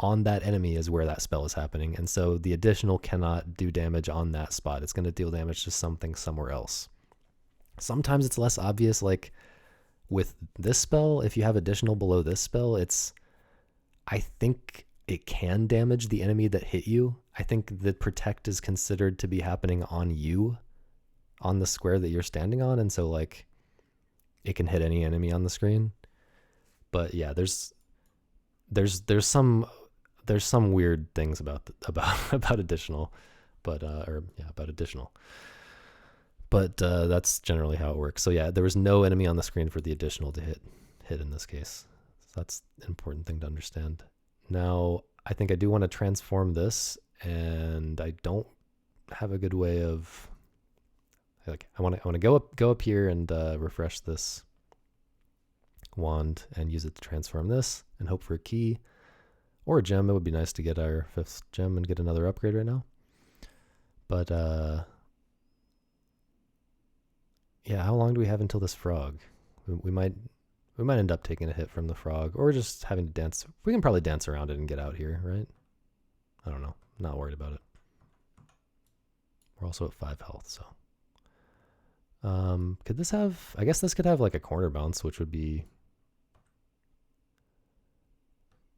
on that enemy is where that spell is happening. And so the additional cannot do damage on that spot. It's going to deal damage to something somewhere else. Sometimes it's less obvious, like with this spell, if you have additional below this spell, I think it can damage the enemy that hit you. I think the protect is considered to be happening on you, on the square that you're standing on. And so like it can hit any enemy on the screen. But yeah, there's some weird things about additional, but about additional. But that's generally how it works. So yeah, there was no enemy on the screen for the additional to hit in this case. So that's an important thing to understand. Now, I think I do want to transform this, and I don't have a good way of, like, I want to go up here and refresh this wand and use it to transform this and hope for a key or a gem. It would be nice to get our 5th gem and get another upgrade right now. But yeah, how long do we have until this frog? We might end up taking a hit from the frog, or just having to dance. We can probably dance around it and get out here, right? I don't know. I'm not worried about it. We're also at 5 health, so. Could this have, I guess this could have like a corner bounce, which would be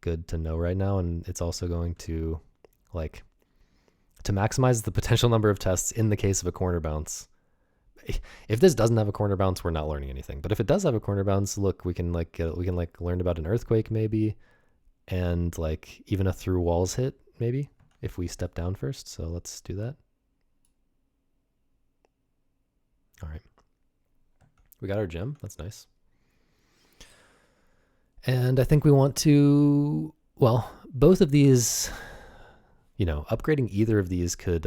good to know right now. And it's also going to, like, to maximize the potential number of tests in the case of a corner bounce. If this doesn't have a corner bounce, we're not learning anything. But if it does have a corner bounce, look, we can learn about an earthquake maybe, and like even a through walls hit maybe if we step down first. So let's do that. All right, we got our gem. That's nice. And I think we want to, well, both of these, you know, upgrading either of these could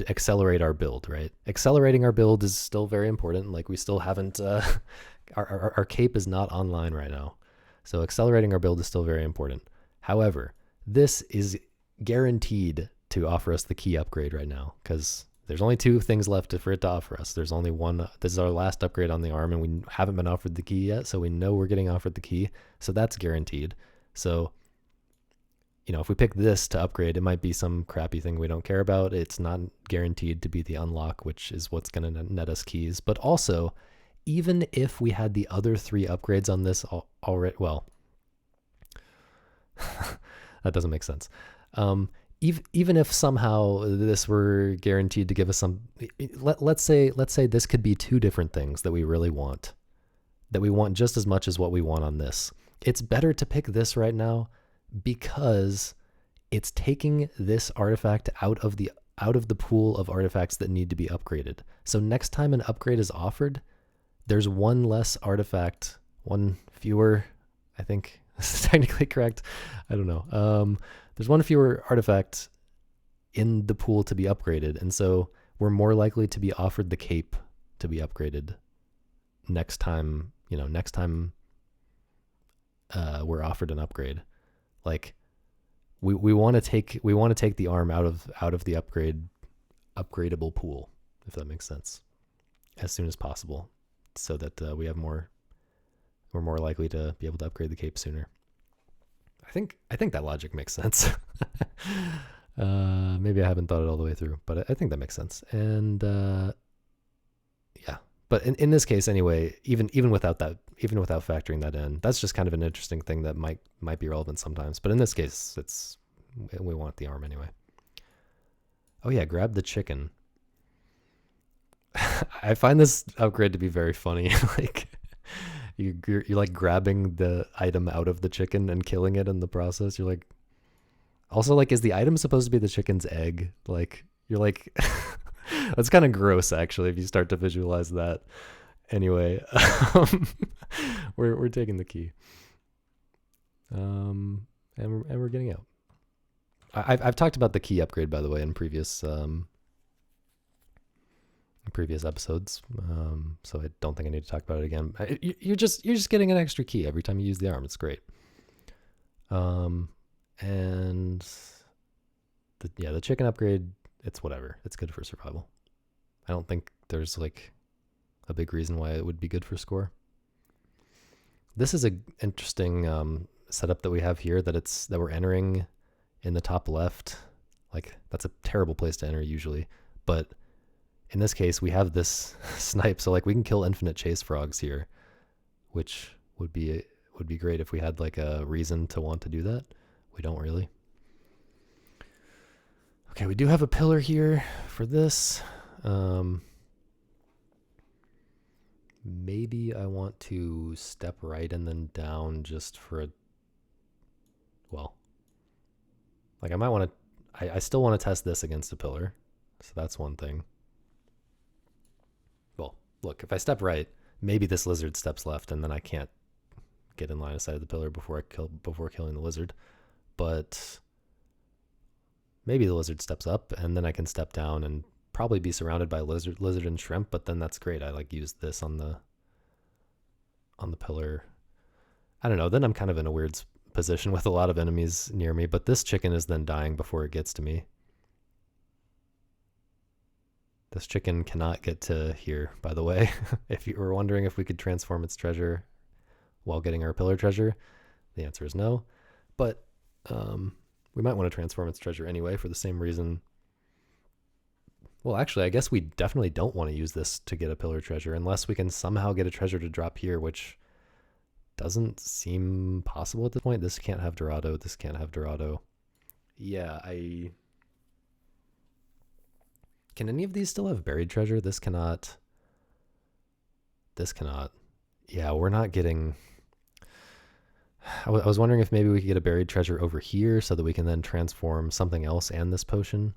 accelerate our build, right? Accelerating our build is still very important. Like we still haven't, our cape is not online right now. So accelerating our build is still very important. However, this is guaranteed to offer us the key upgrade right now, because there's only 2 things left for it to offer us. There's only one. This is our last upgrade on the arm, and we haven't been offered the key yet, so we know we're getting offered the key. So that's guaranteed. So, you know, if we pick this to upgrade, it might be some crappy thing we don't care about. It's not guaranteed to be the unlock, which is what's going to net us keys. But also, even if we had the other 3 upgrades on this already, well, that doesn't make sense. Even if somehow this were guaranteed to give us some, let's say this could be 2 different things that we really want, that we want just as much as what we want on this. It's better to pick this right now because it's taking this artifact out of the pool of artifacts that need to be upgraded. So next time an upgrade is offered, there's 1 less artifact, 1 fewer, I think this is technically correct. I don't know. There's 1 fewer artifact in the pool to be upgraded. And so we're more likely to be offered the cape to be upgraded next time, you know, we're offered an upgrade. Like we want to take the arm out of the upgradable pool, if that makes sense, as soon as possible, so that we're more likely to be able to upgrade the cape sooner. I think that logic makes sense. Maybe I haven't thought it all the way through, but I think that makes sense. And yeah, but in this case anyway, even without factoring that in, that's just kind of an interesting thing that might be relevant sometimes. But in this case, we want the arm anyway. Oh yeah, grab the chicken. I find this upgrade to be very funny. Like you're like grabbing the item out of the chicken and killing it in the process. You're like, also like, is the item supposed to be the chicken's egg? Like you're like, that's kind of gross actually if you start to visualize that. Anyway, we're taking the key, and we're getting out. I've talked about the key upgrade, by the way, in previous in previous episodes, so I don't think I need to talk about it again. You're just getting an extra key every time you use the arm. It's great. And the chicken upgrade, it's whatever. It's good for survival. I don't think there's like a big reason why it would be good for score. This is a interesting setup that we have here, that we're entering in the top left. Like, that's a terrible place to enter usually, but in this case we have this snipe, so like we can kill infinite chase frogs here, which would be great if we had like a reason to want to do that. We don't really. Okay, we do have a pillar here for this. Maybe I want to step right and then down just for a, well, like I might want to, I still want to test this against a pillar. So that's one thing. Well, look, if I step right, maybe this lizard steps left and then I can't get in line of sight of the pillar before killing the lizard. But maybe the lizard steps up and then I can step down and probably be surrounded by lizard and shrimp, but then that's great. I like use this on the pillar. I don't know, then I'm kind of in a weird position with a lot of enemies near me, but this chicken is then dying before it gets to me. This chicken cannot get to here, by the way. If you were wondering if we could transform its treasure while getting our pillar treasure, the answer is no. But we might want to transform its treasure anyway for the same reason. Well, actually, I guess we definitely don't want to use this to get a pillar treasure unless we can somehow get a treasure to drop here, which doesn't seem possible at this point. This can't have Dorado. This can't have Dorado. Yeah, Can any of these still have buried treasure? This cannot. This cannot. Yeah, we're not getting... I was wondering if maybe we could get a buried treasure over here so that we can then transform something else and this potion.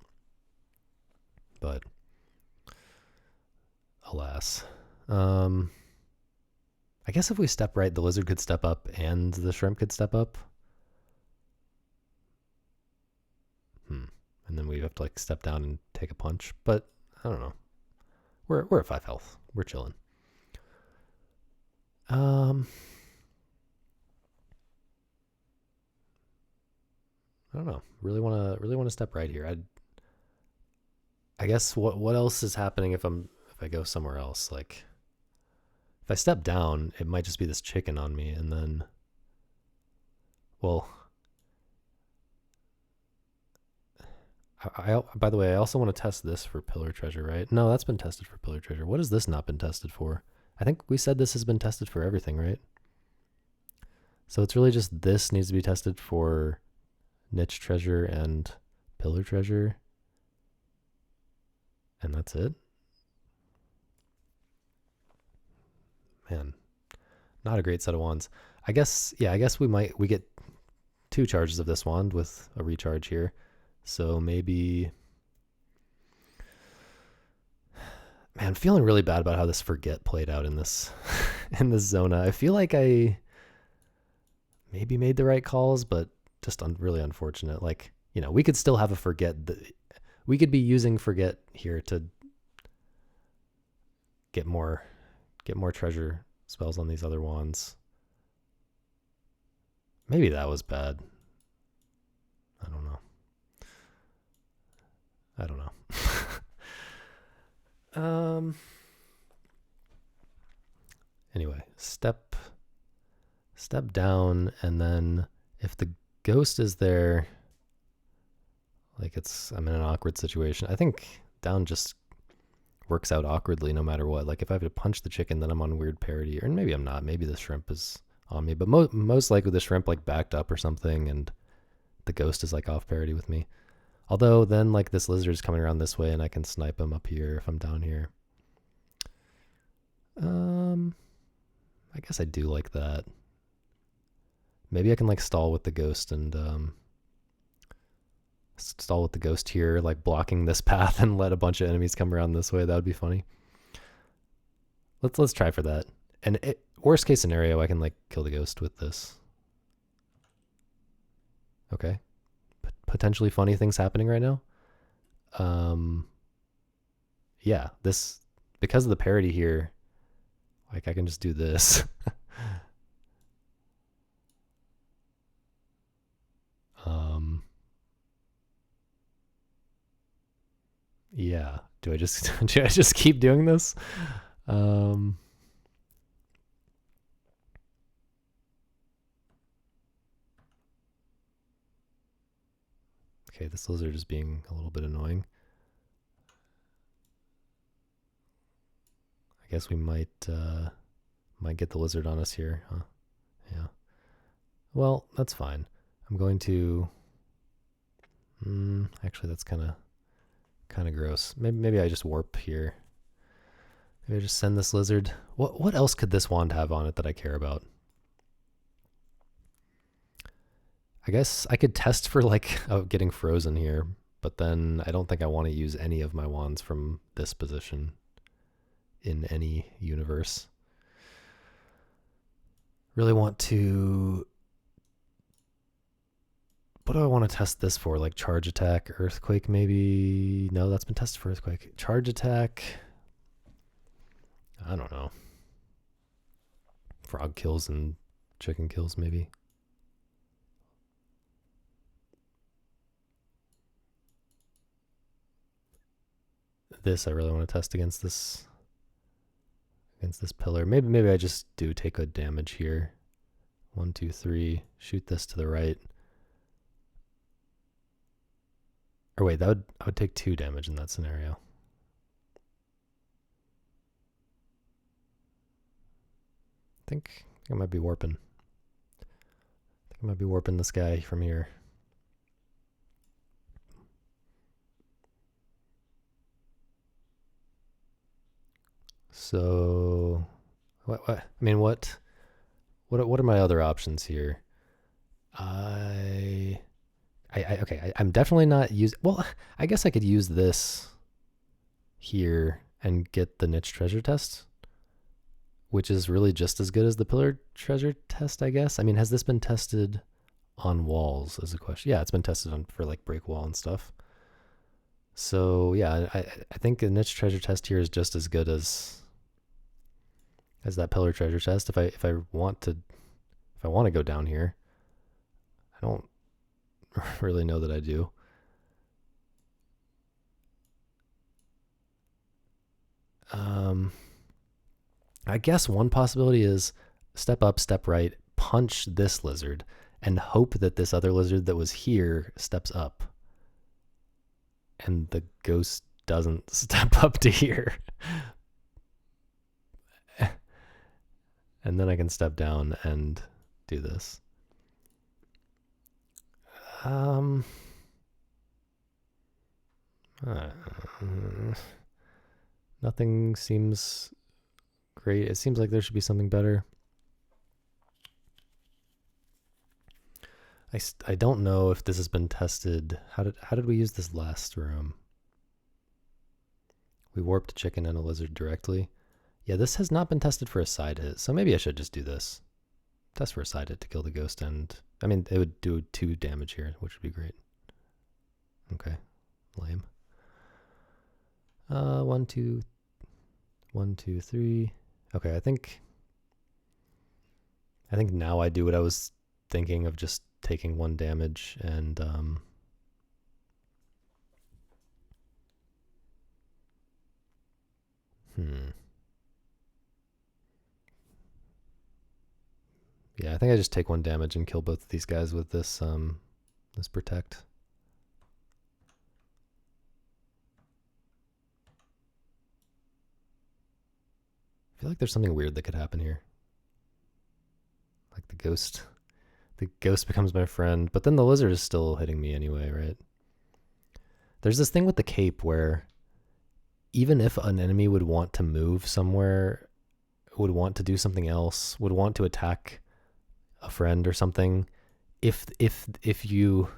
But alas. I guess if we step right, the lizard could step up and the shrimp could step up. And then we have to like step down and take a punch. But I don't know. We're at 5 health. We're chilling. I don't know. Really want to step right here. I guess what else is happening if I go somewhere else? Like, if I step down, it might just be this chicken on me, and then, well, by the way, I also want to test this for pillar treasure, right? No, that's been tested for pillar treasure. What has this not been tested for? I think we said this has been tested for everything, right? So it's really just this needs to be tested for niche treasure and pillar treasure. And that's it. Man, not a great set of wands. I guess we get 2 charges of this wand with a recharge here. So maybe, man, I'm feeling really bad about how this forget played out in this in this zona. I feel like I maybe made the right calls, but just really unfortunate. Like, you know, we could still have a forget. We could be using forget here to get more treasure spells on these other wands. Maybe that was bad. I don't know. Anyway, step down, and then if the ghost is there, like I'm in an awkward situation. I think down just works out awkwardly no matter what. Like if I have to punch the chicken, then I'm on weird parity, or maybe I'm not. Maybe the shrimp is on me, but most likely the shrimp like backed up or something, and the ghost is like off parity with me. Although then like this lizard is coming around this way, and I can snipe him up here if I'm down here. I guess I do like that. Maybe I can like stall with the ghost and stall with the ghost here, like blocking this path, and let a bunch of enemies come around this way. That would be funny. Let's try for that. And worst case scenario, I can like kill the ghost with this. Okay. Potentially funny things happening right now. Yeah, this because of the parity here, like I can just do this. Yeah. Do I just do I just keep doing this? Um, okay, this lizard is being a little bit annoying. I guess we might get the lizard on us here, huh? Yeah. Well, that's fine. I'm going to. Actually, that's kind of gross. Maybe I just warp here. Maybe I just send this lizard. What else could this wand have on it that I care about? I guess I could test for like getting frozen here, but then I don't think I want to use any of my wands from this position in any universe. Really want to. What do I want to test this for? Like charge attack, earthquake maybe? No, that's been tested for earthquake. Charge attack. I don't know. Frog kills and chicken kills maybe. This I really want to test against this pillar. Maybe I just do take a damage here. 1, 2, 3. Shoot this to the right. Or wait, I would take 2 damage in that scenario. I think I might be warping. This guy from here. So, what? I mean, what are my other options here? Okay. I'm definitely not using. Well, I guess I could use this here and get the niche treasure test, which is really just as good as the pillar treasure test, I guess. I mean, has this been tested on walls? Is a question. Yeah, it's been tested on for like break wall and stuff. So yeah, I think the niche treasure test here is just as good as that pillar treasure chest. If I want to go down here, I don't really know that I do. I guess one possibility is step up, step right, punch this lizard, and hope that this other lizard that was here steps up. And the ghost doesn't step up to here. And then I can step down and do this. Nothing seems great. It seems like there should be something better. I don't know if this has been tested. How did we use this last room? We warped a chicken and a lizard directly. Yeah, this has not been tested for a side hit, so maybe I should just do this. Test for a side hit to kill the ghost, and I mean it would do 2 damage here, which would be great. Okay, lame. 1, 2, 1, 2, 3. Okay, I think now I do what I was thinking of, just taking 1 damage and Yeah, I think I just take 1 damage and kill both of these guys with this this protect. I feel like there's something weird that could happen here. Like the ghost becomes my friend, but then the lizard is still hitting me anyway, right? There's this thing with the cape where even if an enemy would want to move somewhere, would want to do something else, would want to attack a friend or something, if you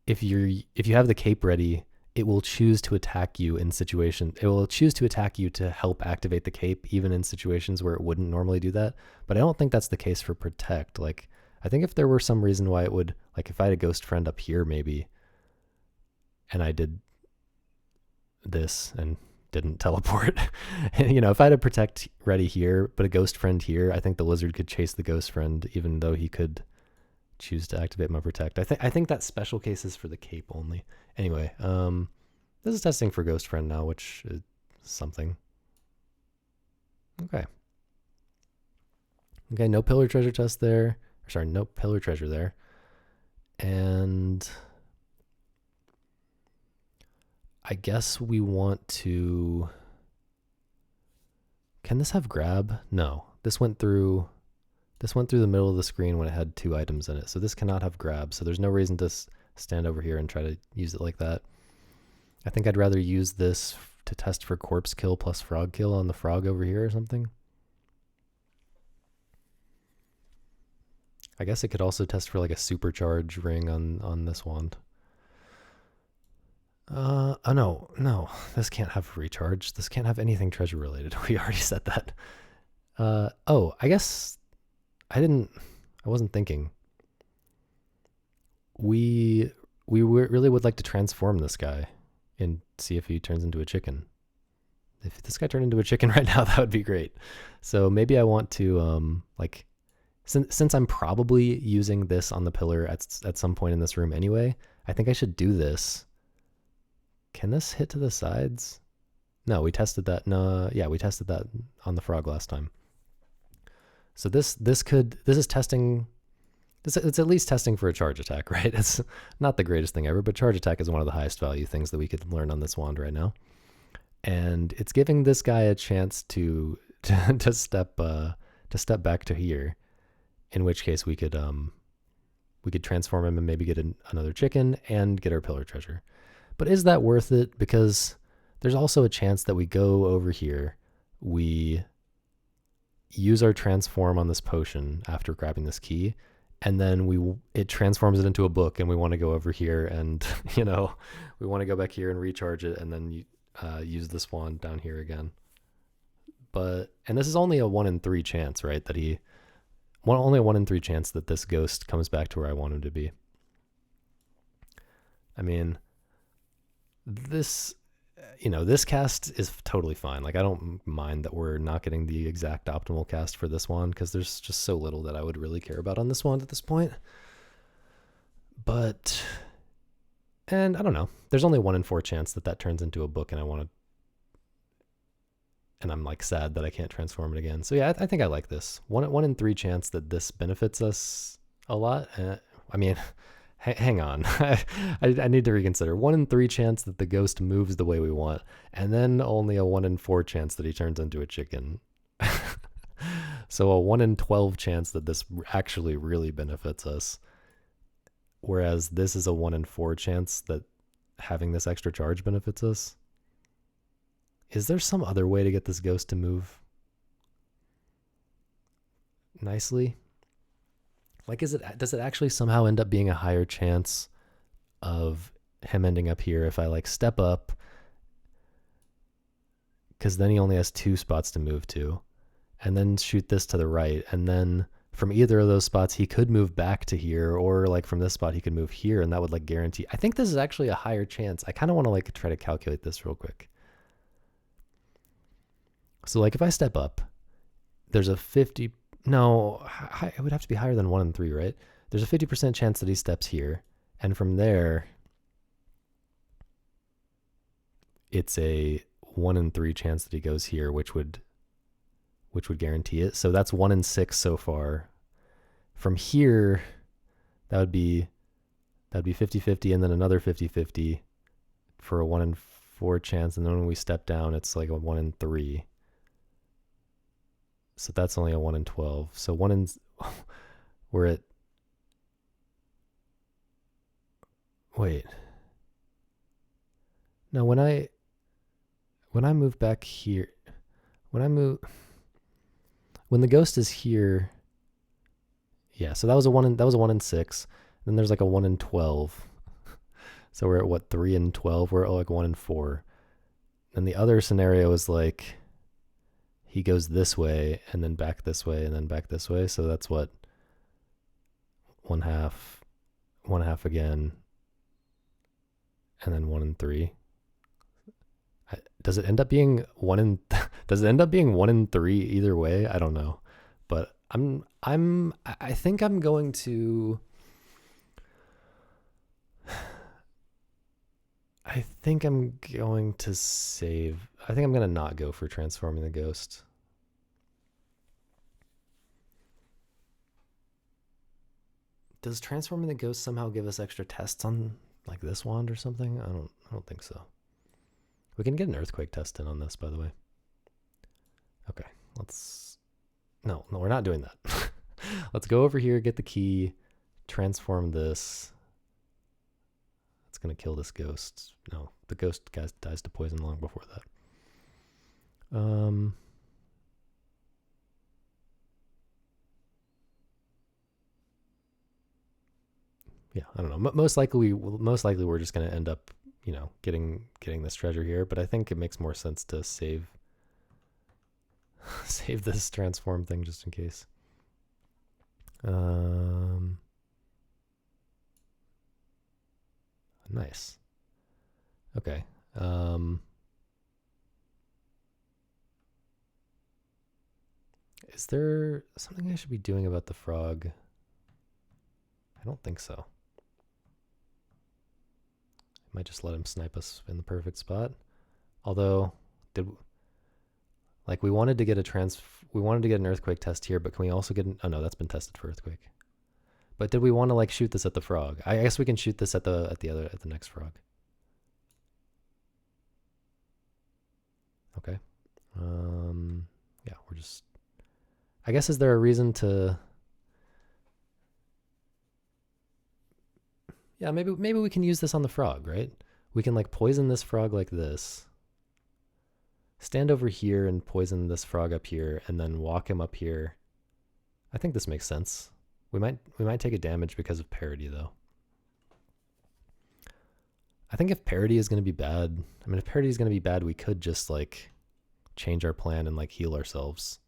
have the cape ready, it will choose to attack you in situation. It will choose to attack you to help activate the cape, even in situations where it wouldn't normally do that. But I don't think that's the case for protect. Like, I think if there were some reason why it would, like if I had a ghost friend up here maybe, and I did this and didn't teleport. And, you know, if I had a protect ready here, but a ghost friend here, I think the lizard could chase the ghost friend, even though he could choose to activate my protect. I think that special case is for the cape only. Anyway, this is testing for ghost friend now, which is something. Okay. Okay, no pillar treasure test there. Sorry, no pillar treasure there. And I guess we want to... Can this have grab? No. This went through the middle of the screen when it had 2 items in it. So this cannot have grab. So there's no reason to stand over here and try to use it like that. I think I'd rather use this to test for corpse kill plus frog kill on the frog over here or something. I guess it could also test for like a supercharge ring on this wand. Oh no, this can't have recharge. This can't have anything treasure related. We already said that. Oh, I guess I wasn't thinking. We really would like to transform this guy and see if he turns into a chicken. If this guy turned into a chicken right now, that would be great. So maybe I want to like, since I'm probably using this on the pillar at some point in this room anyway, I think I should do this. Can this hit to the sides? No, we tested that. No, yeah, we tested that on the frog last time. So this is testing. It's at least testing for a charge attack, right? It's not the greatest thing ever, but charge attack is one of the highest value things that we could learn on this wand right now. And it's giving this guy a chance to step back to here, in which case we could transform him and maybe get another chicken and get our pillar treasure. But is that worth it? Because there's also a chance that we go over here, we use our transform on this potion after grabbing this key, and then it transforms it into a book, and we want to go over here and, you know, we want to go back here and recharge it and then use this wand down here again. And this is only a 1 in 3 chance, right? Only a 1 in 3 chance that this ghost comes back to where I want him to be. I mean, this cast is totally fine. Like, I don't mind that we're not getting the exact optimal cast for this wand, because there's just so little that I would really care about on this wand at this point. And I don't know. There's only 1 in 4 chance that turns into a book, and I'm like sad that I can't transform it again. So yeah, I think I like this. 1 in 3 chance that this benefits us a lot. I mean, hang on. I need to reconsider. 1 in 3 chance that the ghost moves the way we want, and then only a 1 in 4 chance that he turns into a chicken. So a 1 in 12 chance that this actually really benefits us. Whereas this is a 1 in 4 chance that having this extra charge benefits us. Is there some other way to get this ghost to move nicely? Like, does it actually somehow end up being a higher chance of him ending up here if I like step up? Because then he only has 2 spots to move to, and then shoot this to the right, and then from either of those spots he could move back to here, or like from this spot he could move here, and that would like guarantee. I think this is actually a higher chance. I kind of want to like try to calculate this real quick. So like if I step up, there's a 50. No, it would have to be higher than 1 in 3, right? There's a 50% chance that he steps here, and from there, it's a 1 in 3 chance that he goes here, which would guarantee it. So that's 1 in 6 so far. From here, that'd be 50-50, and then another 50-50 for a 1 in 4 chance, and then when we step down, it's like a 1 in 3. So that's only a 1 in 12. So we're at, wait. Now when I move back here, when the ghost is here, yeah, so that was a 1 in 6. Then there's like a 1 in 12. So we're at what, 3 in 12? We're at like 1 in 4. And the other scenario is like, he goes this way and then back this way and then back this way. So that's what, 1/2 again, and then 1 in 3. Does it end up being one in? Does it end up being 1 in 3 either way? I don't know, but I think I'm going to. I think I'm going to save. I think I'm going to not go for transforming the ghost. Does transforming the ghost somehow give us extra tests on like this wand or something? I don't think so. We can get an earthquake test in on this, by the way. Okay, let's. No, we're not doing that. Let's go over here, get the key, transform this. It's gonna kill this ghost. No, the ghost guy dies to poison long before that. Yeah, I don't know. Most likely we're just gonna end up, getting this treasure here. But I think it makes more sense to save save this transform thing just in case. Nice. Okay. Is there something I should be doing about the frog? I don't think so. I might just let him snipe us in the perfect spot. Although, we wanted to get an earthquake test here, but can we also get oh no, that's been tested for earthquake. But did we want to shoot this at the frog? I guess we can shoot this at the next frog. Okay. Yeah, we're just. I guess is there a reason to? Yeah, maybe we can use this on the frog, right? We can poison this frog like this. Stand over here and poison this frog up here, and then walk him up here. I think this makes sense. We might take a damage because of parity though. I think if parity is going to be bad, if parity is going to be bad, we could just change our plan and heal ourselves.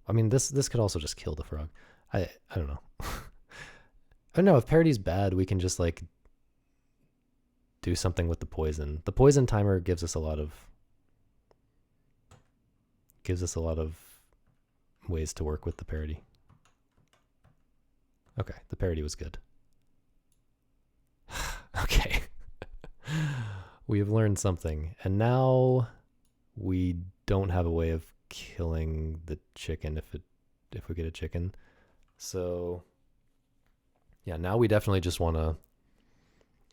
This could also just kill the frog. I don't know. I don't know, if parity's bad, we can just do something with the poison. The poison timer gives us a lot of ways to work with the parity. Okay, the parity was good. Okay. We have learned something, and now we don't have a way of killing the chicken if we get a chicken. So yeah, now we definitely just want to,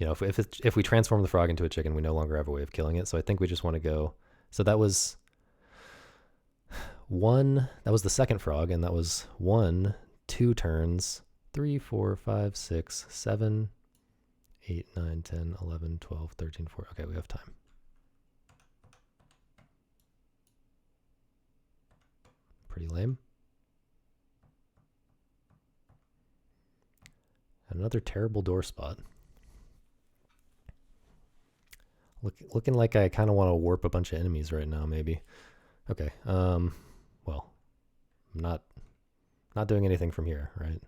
if we transform the frog into a chicken, we no longer have a way of killing it. So I think we just want to go. So that was the second frog, and that was 1, 2 turns, 3, 4, 5, 6, 7, 8, 9, 10, 11, 12, 13, 14. Okay, we have time. Pretty lame. Another terrible door spot. Looking like I kind of want to warp a bunch of enemies right now, maybe. Okay. Well, I'm not doing anything from here, right?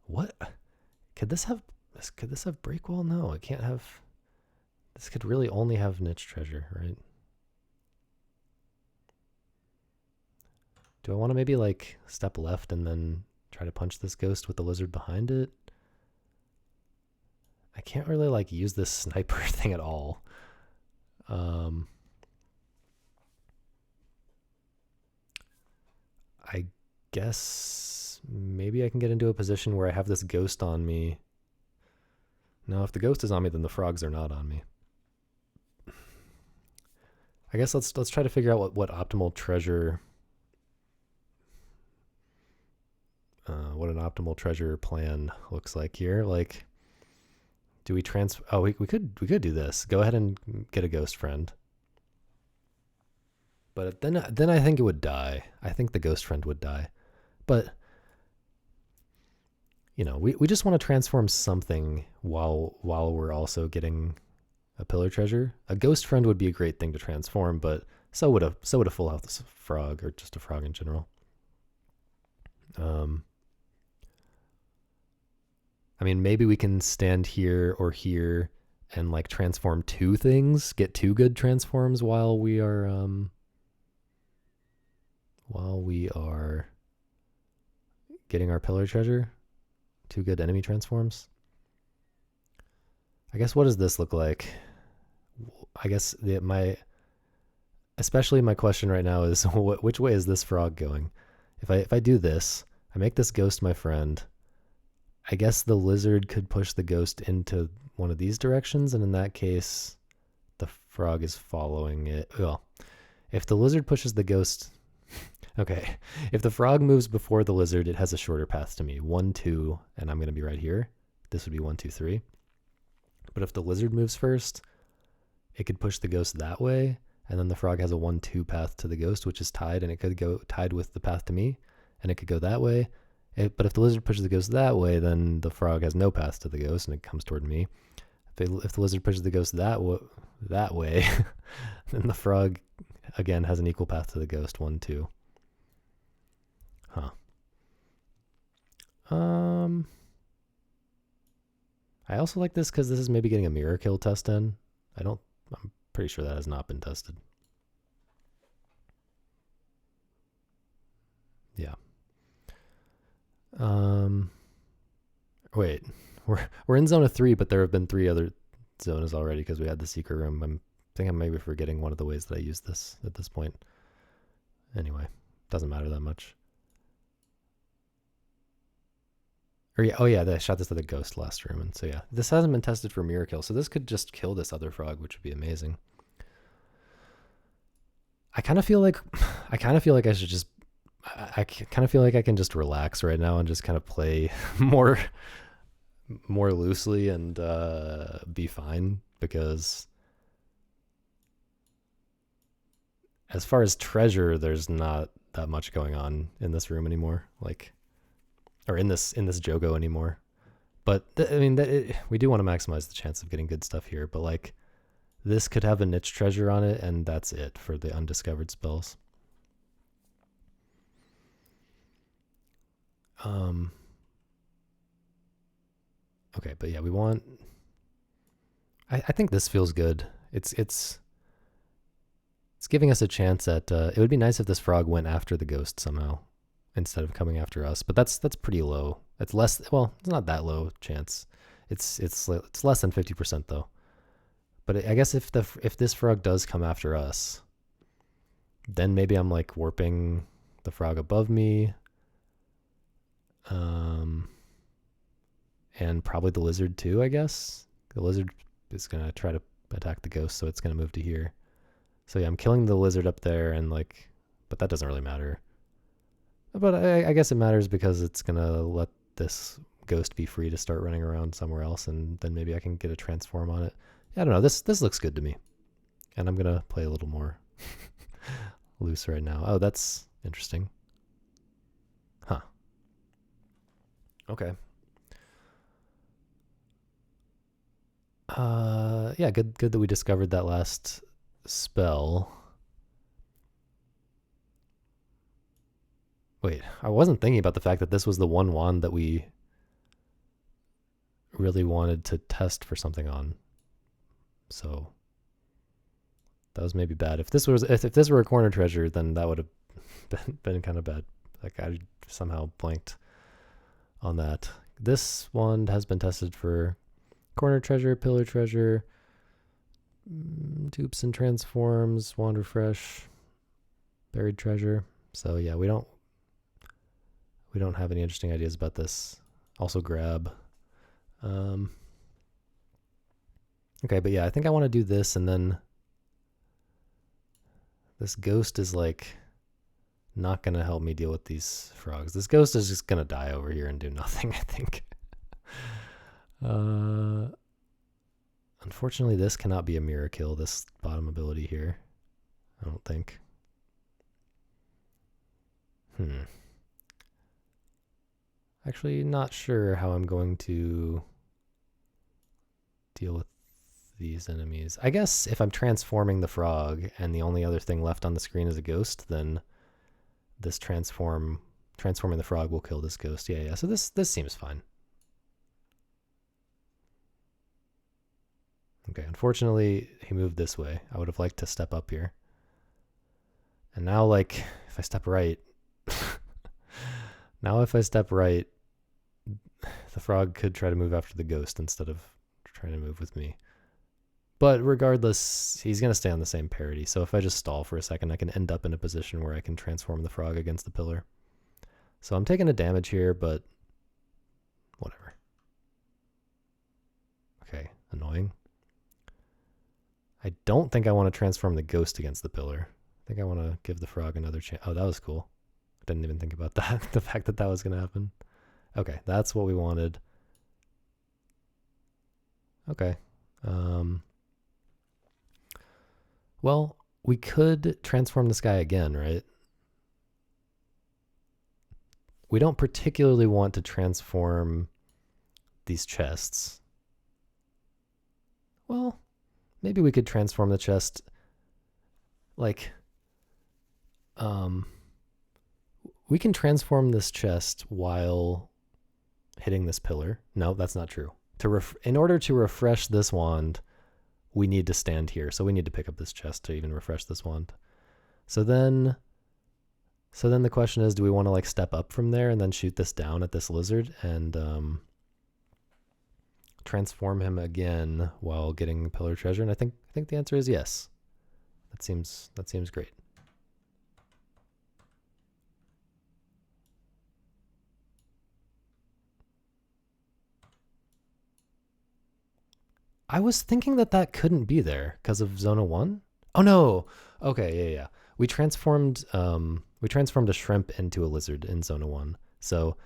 What? Could this have break wall? No, it can't have. This could really only have niche treasure, right? Do I want to maybe step left and then try to punch this ghost with the lizard behind it? I can't really use this sniper thing at all. I guess maybe I can get into a position where I have this ghost on me. No, if the ghost is on me, then the frogs are not on me. I guess let's try to figure out what optimal treasure. What an optimal treasure plan looks like here. Do we transfer? Oh, we could do this. Go ahead and get a ghost friend. But then I think it would die. I think the ghost friend would die. But we just want to transform something while we're also getting a pillar treasure. A ghost friend would be a great thing to transform, but so would a full health frog, or just a frog in general. I mean, maybe we can stand here or here and like transform two things, get two good transforms while we are getting our pillar treasure. Two good enemy transforms. I guess what does this look like? I guess especially my question right now is which way is this frog going? If I do this, I make this ghost my friend. I guess the lizard could push the ghost into one of these directions, and in that case, the frog is following it. Well, if the lizard pushes the ghost, okay. If the frog moves before the lizard, it has a shorter path to me. 1, 2, and I'm going to be right here. This would be 1, 2, 3. But if the lizard moves first, it could push the ghost that way, and then the frog has a 1, 2 path to the ghost, which is tied, and it could go tied with the path to me, and it could go that way. But if the lizard pushes the ghost that way, then the frog has no path to the ghost, and it comes toward me. If the lizard pushes the ghost that way, then the frog, again, has an equal path to the ghost, 1, 2. Huh. I also like this because this is maybe getting a mirror kill test in. I'm pretty sure that has not been tested. Yeah. Wait. We're in zone of 3, but there have been 3 other zones already because we had the secret room. I think I'm maybe forgetting one of the ways that I use this at this point. Anyway, doesn't matter that much. Oh yeah, I shot this other ghost last room, and so yeah, this hasn't been tested for mirror kill, so this could just kill this other frog, which would be amazing. I kind of feel like I should just I kind of feel like I can just relax right now and just kind of play more loosely and be fine, because as far as treasure, there's not that much going on in this room anymore, or in this Jogo anymore. But we do want to maximize the chance of getting good stuff here, but like this could have a niche treasure on it, and that's it for the undiscovered spells. Okay, but yeah, we want. I think this feels good. It's giving us a chance at. It would be nice if this frog went after the ghost somehow, instead of coming after us. But that's pretty low. It's less. Well, it's not that low chance. It's less than 50% though. But I guess if this frog does come after us, then maybe I'm like warping the frog above me. And probably the lizard too, I guess. The lizard is gonna try to attack the ghost, so it's gonna move to here. So yeah, I'm killing the lizard up there, and but that doesn't really matter. But I guess it matters because it's gonna let this ghost be free to start running around somewhere else, and then maybe I can get a transform on it. I don't know. This looks good to me, and I'm gonna play a little more loose right now. Oh, that's interesting. Huh. Okay. Yeah, good that we discovered that last spell. Wait, I wasn't thinking about the fact that this was the one wand that we really wanted to test for something on. So that was maybe bad. If this were a corner treasure, then that would have been kind of bad. Like I somehow blanked on that. This wand has been tested for corner treasure, pillar treasure, dupes and transforms, wand refresh, buried treasure. So yeah, we don't have any interesting ideas about this. Also grab. Okay, but yeah, I think I want to do this, and then this ghost is like not going to help me deal with these frogs. This ghost is just going to die over here and do nothing, I think. Unfortunately, this cannot be a mirror kill, this bottom ability here. I don't think. Actually, not sure how I'm going to deal with these enemies. I guess if I'm transforming the frog and the only other thing left on the screen is a ghost, then this transforming the frog will kill this ghost. Yeah. So this seems fine. Okay, unfortunately, he moved this way. I would have liked to step up here. And now, like, if I step right, now if I step right, the frog could try to move after the ghost instead of trying to move with me. But regardless, he's going to stay on the same parity. So if I just stall for a second, I can end up in a position where I can transform the frog against the pillar. So I'm taking a damage here, but whatever. Okay, annoying. I don't think I want to transform the ghost against the pillar. I think I want to give the frog another chance. Oh, that was cool. I didn't even think about that. The fact that that was going to happen. Okay, that's what we wanted. Okay. Well, we could transform this guy again, right? We don't particularly want to transform these chests. Well, maybe we could transform the chest like we can transform this chest while hitting this pillar. No, that's not true. In order to refresh this wand, we need to stand here. So we need to pick up this chest to even refresh this wand. So then the question is, do we want to like step up from there and then shoot this down at this lizard and transform him again while getting pillar treasure? And I think the answer is yes. That seems great. I was thinking that couldn't be there because of Zona 1. Oh no. Okay, yeah. We transformed a shrimp into a lizard in Zona 1. So,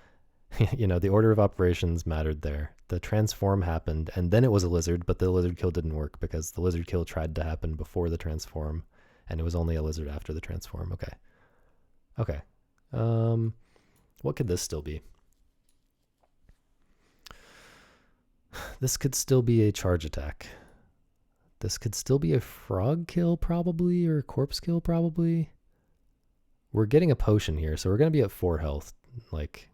the order of operations mattered there. The transform happened and then it was a lizard, but the lizard kill didn't work because the lizard kill tried to happen before the transform and it was only a lizard after the transform. Okay. What could this still be? This could still be a charge attack. This could still be a frog kill probably, or a corpse kill probably. We're getting a potion here, so we're going to be at 4 health. Like,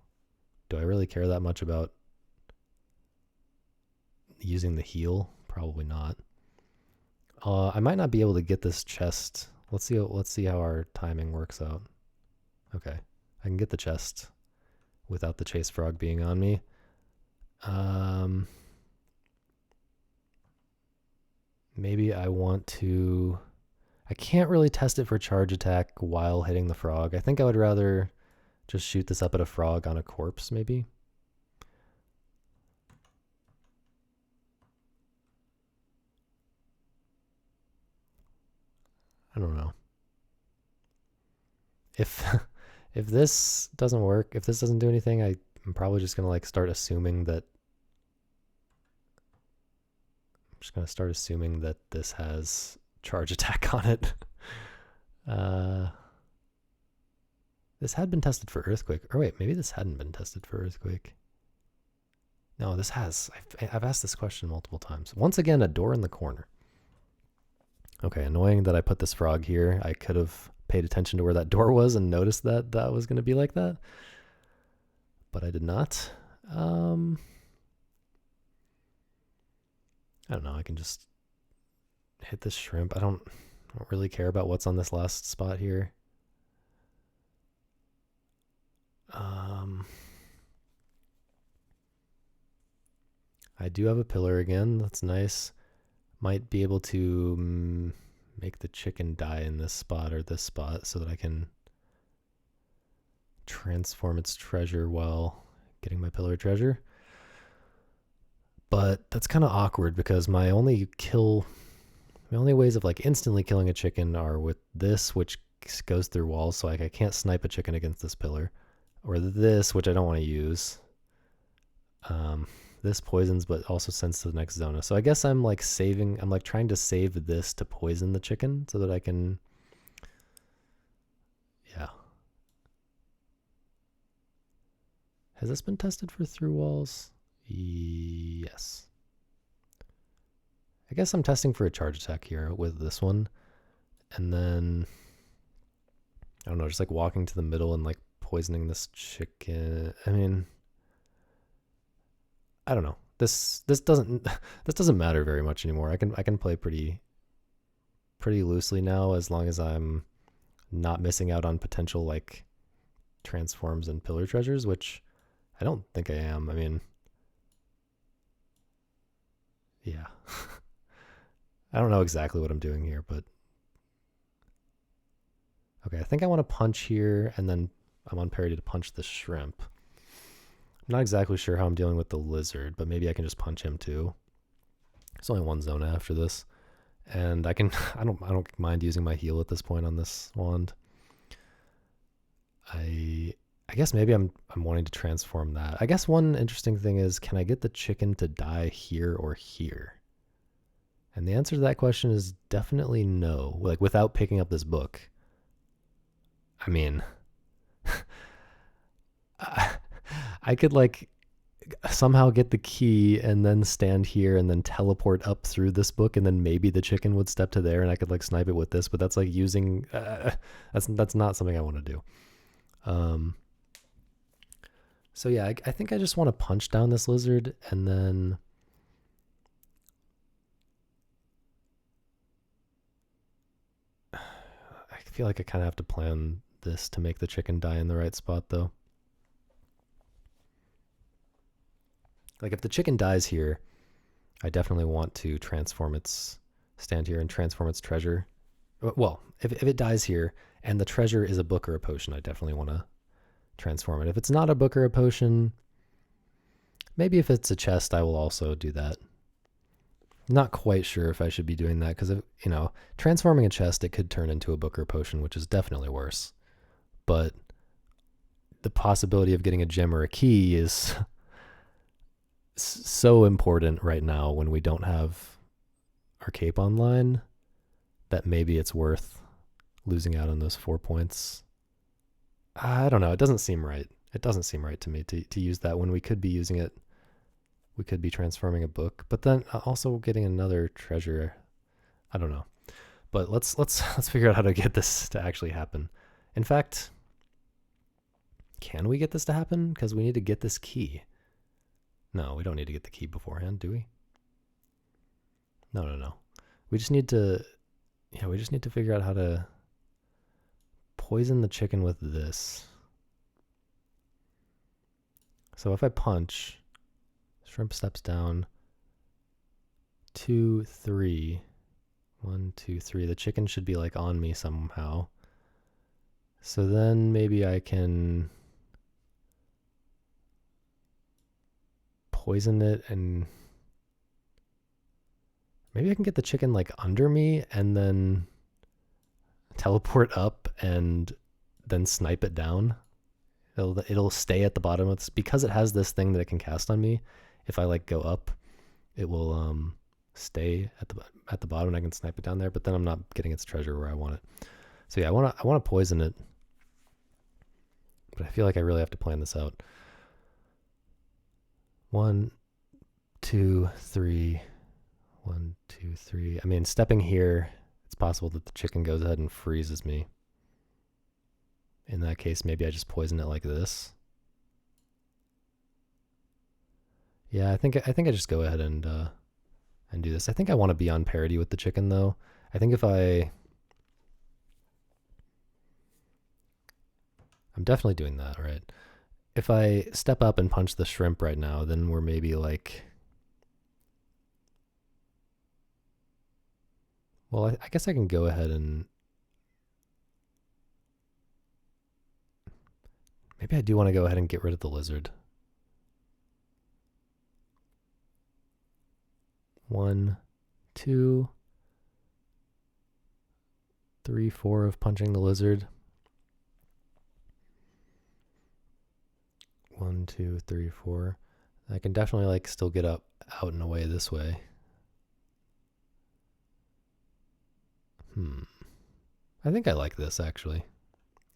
do I really care that much about using the heal? Probably not. I might not be able to get this chest. Let's see how our timing works out. Okay, I can get the chest without the chase frog being on me. Maybe I want to... I can't really test it for charge attack while hitting the frog. I think I would rather just shoot this up at a frog on a corpse, maybe. I don't know. If if this doesn't work, if this doesn't do anything, I'm probably just gonna like start assuming that this has charge attack on it. This had been tested for earthquake. Or wait, maybe this hadn't been tested for earthquake. No, this has. I've asked this question multiple times. Once again, a door in the corner. Okay, annoying that I put this frog here. I could have paid attention to where that door was and noticed that that was going to be like that. But I did not. I don't know. I can just hit this shrimp. I don't really care about what's on this last spot here. I do have a pillar again. That's nice. Might be able to make the chicken die in this spot or this spot so that I can transform its treasure while getting my pillar treasure. But that's kind of awkward because my only ways of like instantly killing a chicken are with this, which goes through walls, so like I can't snipe a chicken against this pillar, or this, which I don't want to use. This poisons, but also sends to the next zona. So I guess I'm like trying to save this to poison the chicken so that I can, yeah. Has this been tested for through walls? Yes. I guess I'm testing for a charge attack here with this one. And then, I don't know, just like walking to the middle and like poisoning this chicken. I mean, I don't know. this doesn't this doesn't matter very much anymore. I can play pretty loosely now as long as I'm not missing out on potential like transforms and pillar treasures, which I don't think I am. I mean, yeah. I don't know exactly what I'm doing here, but okay, I think I want to punch here and then I'm on parity to punch the shrimp. I'm not exactly sure how I'm dealing with the lizard, but maybe I can just punch him too. There's only one zone after this. And I can I don't mind using my heal at this point on this wand. I guess maybe I'm wanting to transform that. I guess one interesting thing is, can I get the chicken to die here or here? And the answer to that question is definitely no. Like without picking up this book. I mean, I could like somehow get the key and then stand here and then teleport up through this book and then maybe the chicken would step to there and I could like snipe it with this, but that's like using that's not something I want to do. So yeah, I think I just want to punch down this lizard and then I feel like I kind of have to plan this to make the chicken die in the right spot though. Like if the chicken dies here, I definitely want to stand here and transform its treasure. Well, if it dies here and the treasure is a book or a potion, I definitely want to transform it. If it's not a book or a potion, maybe if it's a chest, I will also do that. Not quite sure if I should be doing that because, transforming a chest, it could turn into a book or a potion, which is definitely worse. But the possibility of getting a gem or a key is so important right now when we don't have our cape online that maybe it's worth losing out on those 4 points. I don't know. It doesn't seem right. It doesn't seem right to me to use that when we could be using it. We could be transforming a book, but then also getting another treasure. I don't know. But let's figure out how to get this to actually happen. In fact, can we get this to happen? Because we need to get this key. No, we don't need to get the key beforehand, do we? No. We just need to figure out how to poison the chicken with this. So if I punch, shrimp steps down. 2, 3. 1, 2, 3. The chicken should be like on me somehow. So then maybe I can poison it and maybe I can get the chicken like under me and then teleport up and then snipe it down. It'll stay at the bottom of this because it has this thing that it can cast on me. If I like go up, it will stay at the bottom and I can snipe it down there, but then I'm not getting its treasure where I want it. So yeah, I want to poison it. But I feel like I really have to plan this out. 1, 2, 3. 1, 2, 3. I mean, stepping here, it's possible that the chicken goes ahead and freezes me. In that case, maybe I just poison it like this. Yeah, I think I just go ahead and do this. I think I want to be on parity with the chicken though. I think I'm definitely doing that, right? If I step up and punch the shrimp right now, then we're maybe like, well, I guess I can go ahead and maybe I do want to go ahead and get rid of the lizard. 1, 2, 3, 4 of punching the lizard. 1, 2, 3, 4. I can definitely like still get up out and away this way. I think I like this actually.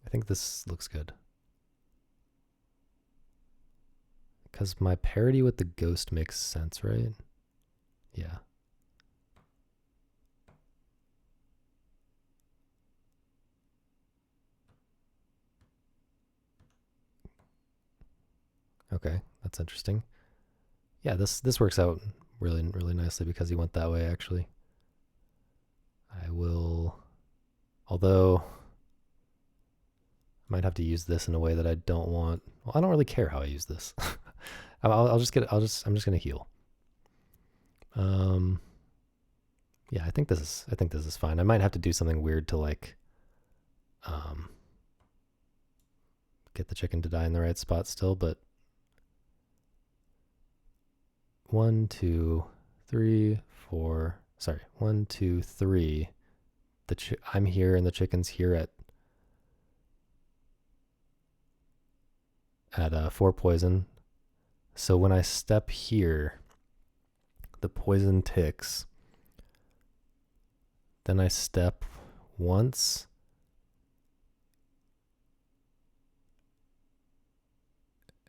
I think this looks good. Because my parity with the ghost makes sense, right? Yeah. Okay, that's interesting. Yeah, this works out really, really nicely because he went that way, actually. I will, although I might have to use this in a way that I don't want. Well, I don't really care how I use this. I'll just get, I'm just going to heal. Um, yeah, I think this is fine. I might have to do something weird to like, um, get the chicken to die in the right spot still, but 1, 2, 3, 4. Sorry, 1, 2, 3. I'm here and the chicken's here at 4 poison. So when I step here, the poison ticks. Then I step once.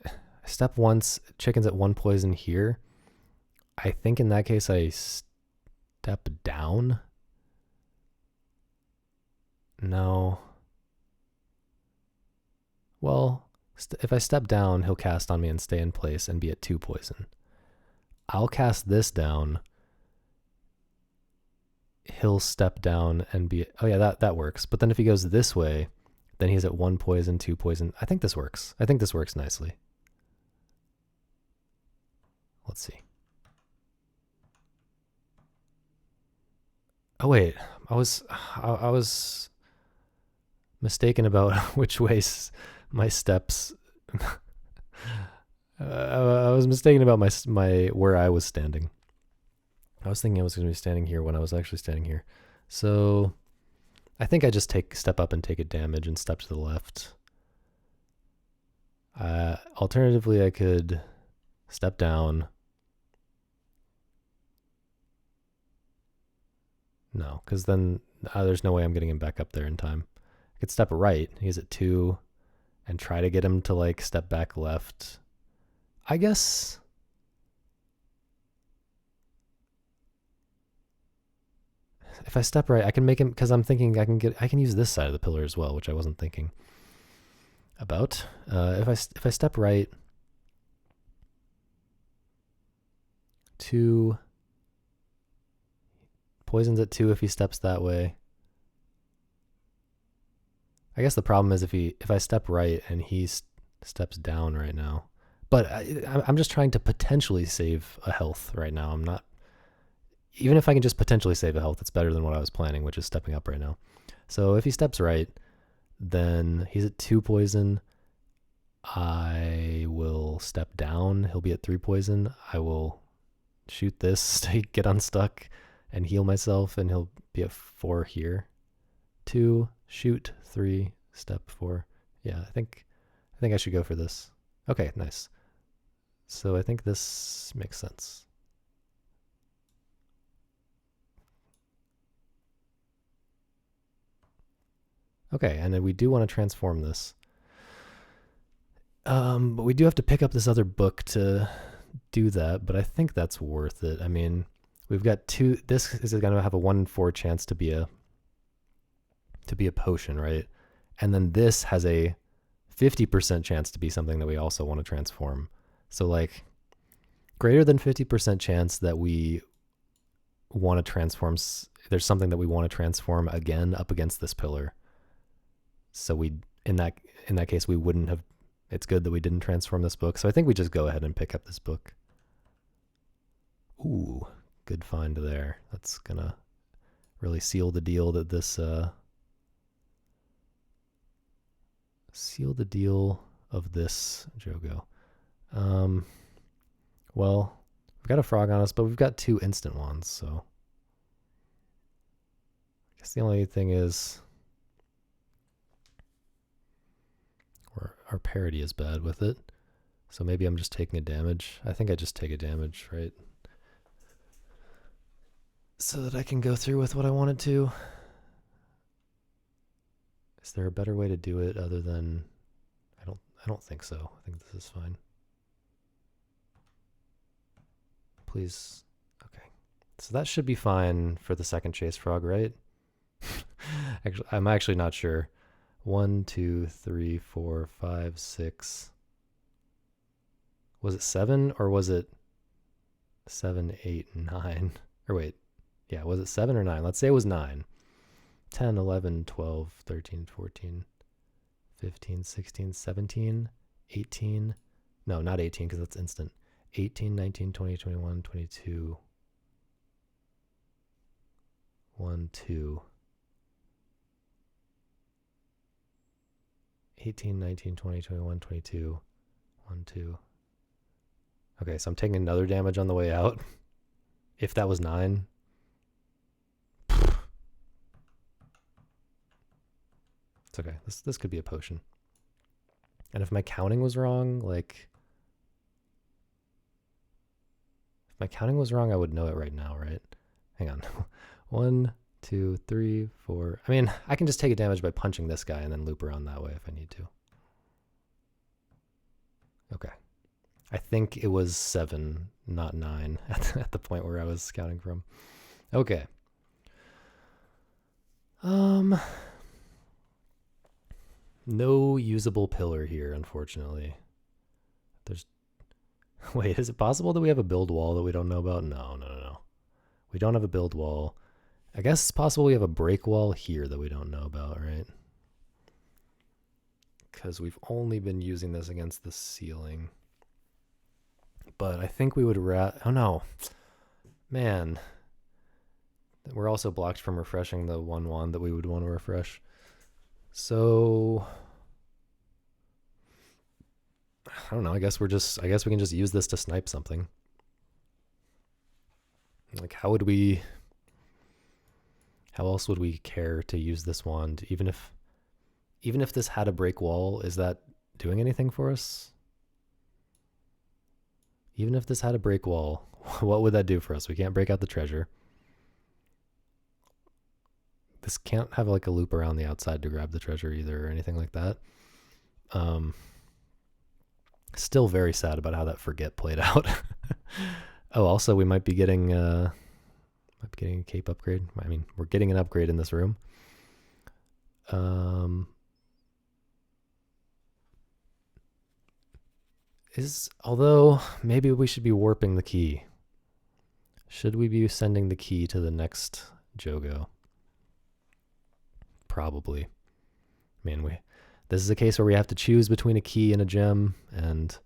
I step once, chicken's at 1 poison here. I think in that case I step down. No. Well, if I step down, he'll cast on me and stay in place and be at 2 poison. I'll cast this down. He'll step down and be, oh yeah, that works. But then if he goes this way, then he's at 1 poison, 2 poison. I think this works. I think this works nicely. Let's see. Oh wait, I was mistaken about which ways my steps. I was mistaken about my where I was standing. I was thinking I was going to be standing here when I was actually standing here. So I think I just step up and take a damage and step to the left. Alternatively, I could step down. No, because then there's no way I'm getting him back up there in time. I could step right. He's at 2 and try to get him to like step back left. I guess if I step right, I can make him, because I'm thinking I can use this side of the pillar as well, which I wasn't thinking about. If I step right, 2 poisons at 2 if he steps that way. I guess the problem is if I step right and he steps down right now. But I'm just trying to potentially save a health right now. I'm not, even if I can just potentially save a health, it's better than what I was planning, which is stepping up right now. So if he steps right, then he's at 2 poison. I will step down. He'll be at 3 poison. I will shoot this to get unstuck and heal myself, and he'll be at 4 here. 2, shoot, 3, step 4. Yeah, I think I should go for this. Okay, nice. So I think this makes sense. Okay, and then we do want to transform this. But we do have to pick up this other book to do that, but I think that's worth it. I mean, we've got 2, this is going to have a 1 in 4 chance to be a potion, right? And then this has a 50% chance to be something that we also want to transform. So like greater than 50% chance that we want to transform, there's something that we want to transform again up against this pillar. So we, in that case, we wouldn't have, it's good that we didn't transform this book. So I think we just go ahead and pick up this book. Ooh, good find there. That's gonna really seal the deal that this, seal the deal of this Jogo. Well, we've got a frog on us, but we've got 2 instant ones, so I guess the only thing is our parity is bad with it. So maybe I'm just taking a damage. I think I just take a damage, right? So that I can go through with what I wanted to. Is there a better way to do it other than, I don't think so. I think this is fine. Please. Okay. So that should be fine for the second chase frog, right? Actually, I'm actually not sure. 1, 2, 3, 4, 5, 6. Was it 7 or was it 7, 8, 9. Or wait, yeah, was it 7 or 9? Let's say it was 9. 10, 11, 12, 13, 14, 15, 16, 17, 18. No, not 18 because that's instant. 18, 19, 20, 21, 22. 1, 2. 18, 19, 20, 21, 22. 1, 2. Okay, so I'm taking another damage on the way out. If that was 9. It's okay. This could be a potion. And if my counting was wrong, like... If my counting was wrong, I would know it right now, right? Hang on. 1, 2, 3, 4. I mean, I can just take a damage by punching this guy and then loop around that way if I need to. Okay. I think it was 7, not 9 at the point where I was counting from. Okay. No usable pillar here, unfortunately. There's... Wait, is it possible that we have a build wall that we don't know about? No. We don't have a build wall. I guess it's possible we have a break wall here that we don't know about, right? Because we've only been using this against the ceiling. But I think we would oh no. Man. We're also blocked from refreshing the 1/1 that we would want to refresh. So I don't know, I guess we can just use this to snipe something. Like how else would we care to use this wand? Even if this had a break wall, is that doing anything for us? Even if this had a break wall, what would that do for us? We can't break out the treasure. This can't have like a loop around the outside to grab the treasure either or anything like that. Still very sad about how that forget played out. Oh, also we might be getting a cape upgrade. I mean, we're getting an upgrade in this room. Although maybe we should be warping the key. Should we be sending the key to the next Jogo? Probably. I mean, this is a case where we have to choose between a key and a gem, and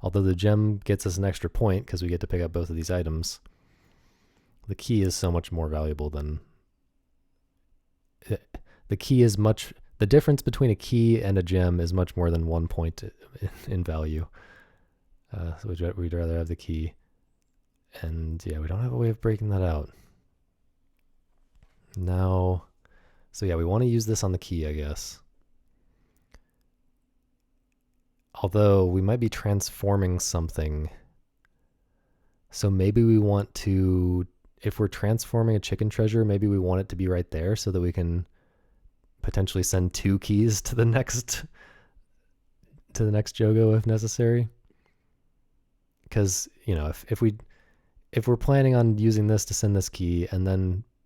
although the gem gets us an extra point because we get to pick up both of these items, the key is so much more valuable than... The key is much... The difference between a key and a gem is much more than 1 point in value. So we'd rather have the key. And yeah, we don't have a way of breaking that out. Now... So yeah, we want to use this on the key, I guess. Although we might be transforming something. So maybe we want to, if we're transforming a chicken treasure, maybe we want it to be right there so that we can potentially send 2 keys to the next Jogo if necessary. Because, you know, if we're planning on using this to send this key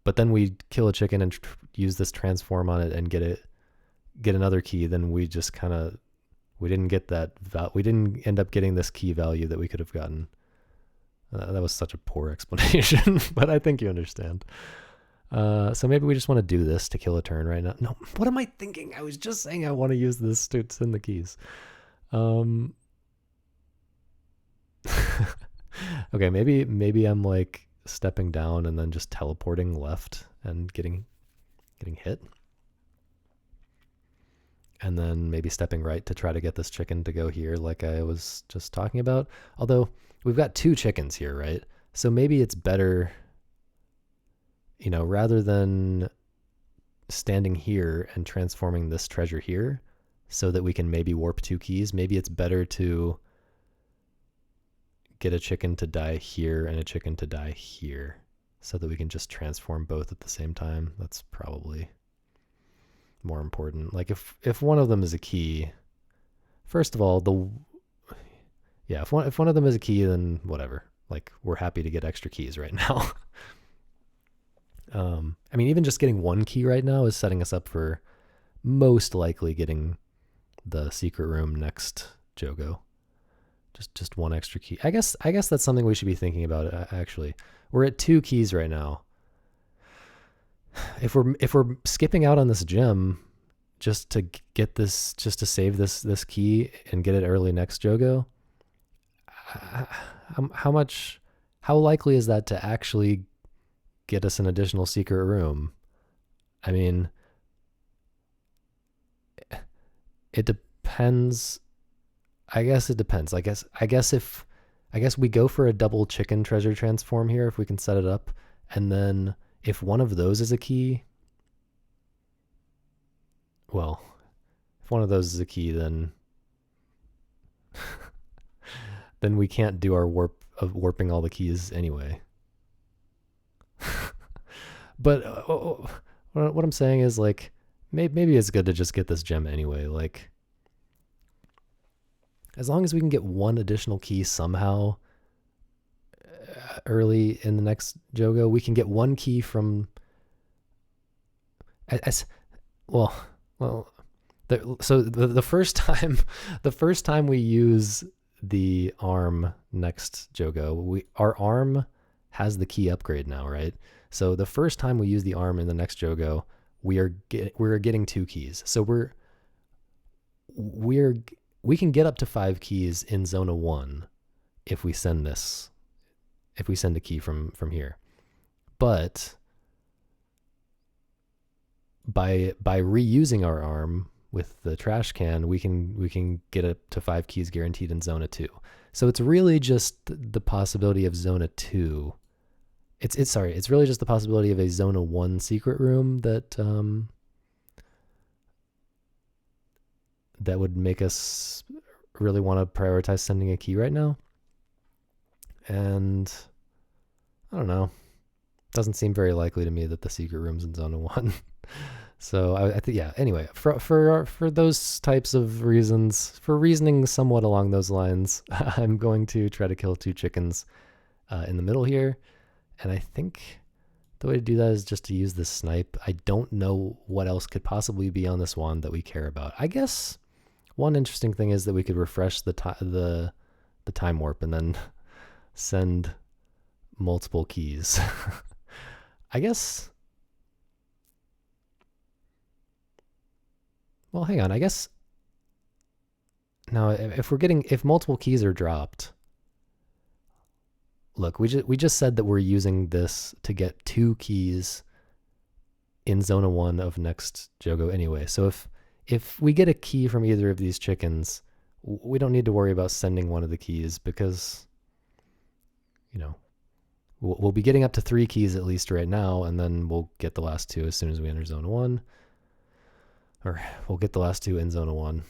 but then we kill a chicken and use this transform on it and get another key, then we just kind of, we didn't get that, we didn't end up getting this key value that we could have gotten. That was such a poor explanation, but I think you understand. So maybe we just want to do this to kill a turn right now. No, what am I thinking? I was just saying I want to use this to send the keys. Okay, maybe I'm like stepping down and then just teleporting left and getting hit. And then maybe stepping right to try to get this chicken to go here like I was just talking about. Although we've got 2 chickens here, right? So maybe it's better, you know, rather than standing here and transforming this treasure here so that we can maybe warp 2 keys, maybe it's better to get a chicken to die here and a chicken to die here so that we can just transform both at the same time. That's probably more important. Like if one of them is a key, first of all, if one of them is a key, then whatever. Like we're happy to get extra keys right now. I mean, even just getting 1 key right now is setting us up for most likely getting the secret room next Jogo. Just one extra key. I guess that's something we should be thinking about. Actually, we're at 2 keys right now. If we're skipping out on this gem just to get this, just to save this key and get it early next Jogo, how likely is that to actually get us an additional secret room? I mean, it depends. I guess it depends. I guess we go for a double chicken treasure transform here if we can set it up, and then if one of those is a key, well, if one of those is a key, then then we can't do our warp of warping all the keys anyway. But what I'm saying is, like, maybe it's good to just get this gem anyway. Like, as long as we can get one additional key somehow early in the next Jogo, we can get one key from. As well, so the first time, the first time we use the arm next Jogo, our arm has the key upgrade now, right? So the first time we use the arm in the next Jogo, we're getting 2 keys. So we can get up to 5 keys in Zona 1 if we send a key from here. But by reusing our arm with the trash can, we can get up to 5 keys guaranteed in Zona 2. So it's really just the possibility of Zona 2. It's really just the possibility of a Zona 1 secret room that that would make us really want to prioritize sending a key right now. And I don't know. Doesn't seem very likely to me that the secret room's in Zona 1. So I think, yeah, anyway, for those types of reasons, for reasoning somewhat along those lines, I'm going to try to kill 2 chickens in the middle here. And I think the way to do that is just to use the snipe. I don't know what else could possibly be on this wand that we care about. I guess one interesting thing is that we could refresh the time warp and then send multiple keys. I guess. Well, hang on. I guess now if multiple keys are dropped, look, we just said that we're using this to get 2 keys in Zona 1 of next Jogo anyway. So if we get a key from either of these chickens, we don't need to worry about sending one of the keys because, we'll be getting up to 3 keys at least right now, and then we'll get the last 2 as soon as we enter Zona 1. Or we'll get the last 2 in Zona 1.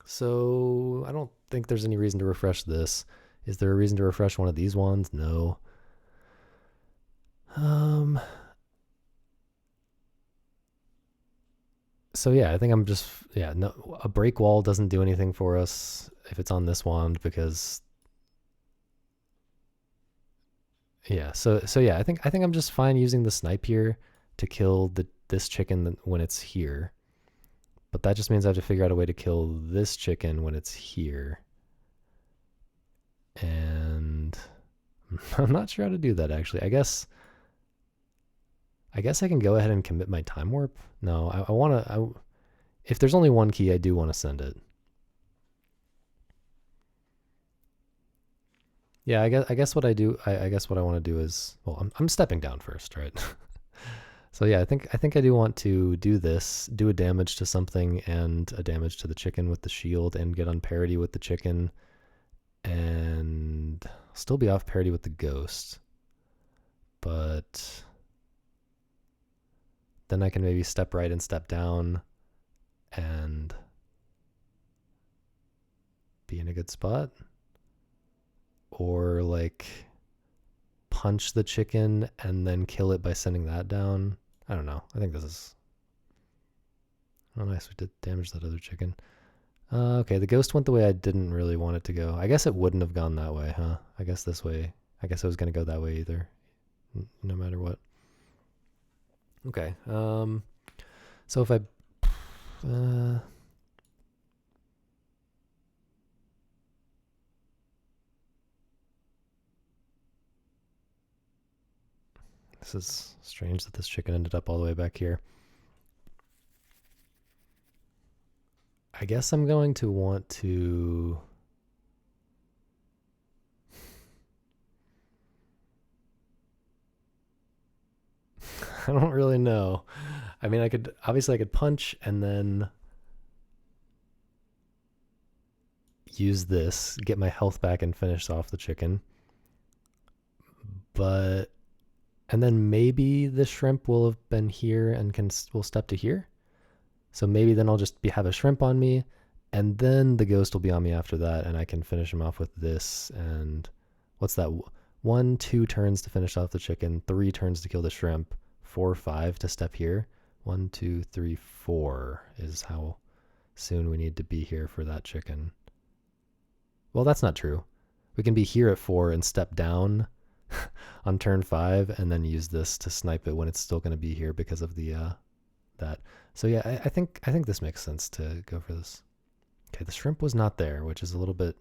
So I don't think there's any reason to refresh this. Is there a reason to refresh one of these ones? No. So yeah, I think I'm just, no, a break wall doesn't do anything for us if it's on this wand because, yeah. So yeah, I think I'm just fine using the snipe here to kill this chicken when it's here. But that just means I have to figure out a way to kill this chicken when it's here. And I'm not sure how to do that, actually. I guess I can go ahead and commit my time warp. No, I want to. If there's only 1 key, I do want to send it. Yeah, I guess what I do. I guess what I want to do is, well, I'm stepping down first, right? So yeah, I think I do want to do this, do a damage to something and a damage to the chicken with the shield, and get on parity with the chicken, and still be off parity with the ghost. But then I can maybe step right and step down and be in a good spot. Or like punch the chicken and then kill it by sending that down. I don't know. I think this is... Oh, nice. We did damage that other chicken. Okay, the ghost went the way I didn't really want it to go. I guess it wouldn't have gone that way, huh? I guess this way. I guess it was going to go that way either, no matter what. Okay. So if I... This is strange that this chicken ended up all the way back here. I guess I'm going to want to... I don't really know. I mean, I could punch and then use this, get my health back and finish off the chicken. But and then maybe the shrimp will have been here and will step to here. So maybe then I'll just have a shrimp on me, and then the ghost will be on me after that, and I can finish him off with this. And what's that? 1, 2 turns to finish off the chicken, 3 turns to kill the shrimp, 4, 5 to step here. 1, 2, 3, 4 is how soon we need to be here for that chicken. Well, that's not true. We can be here at 4 and step down on turn 5 and then use this to snipe it when it's still going to be here because of the that. So yeah, I think this makes sense to go for this. Okay, the shrimp was not there, which is a little bit...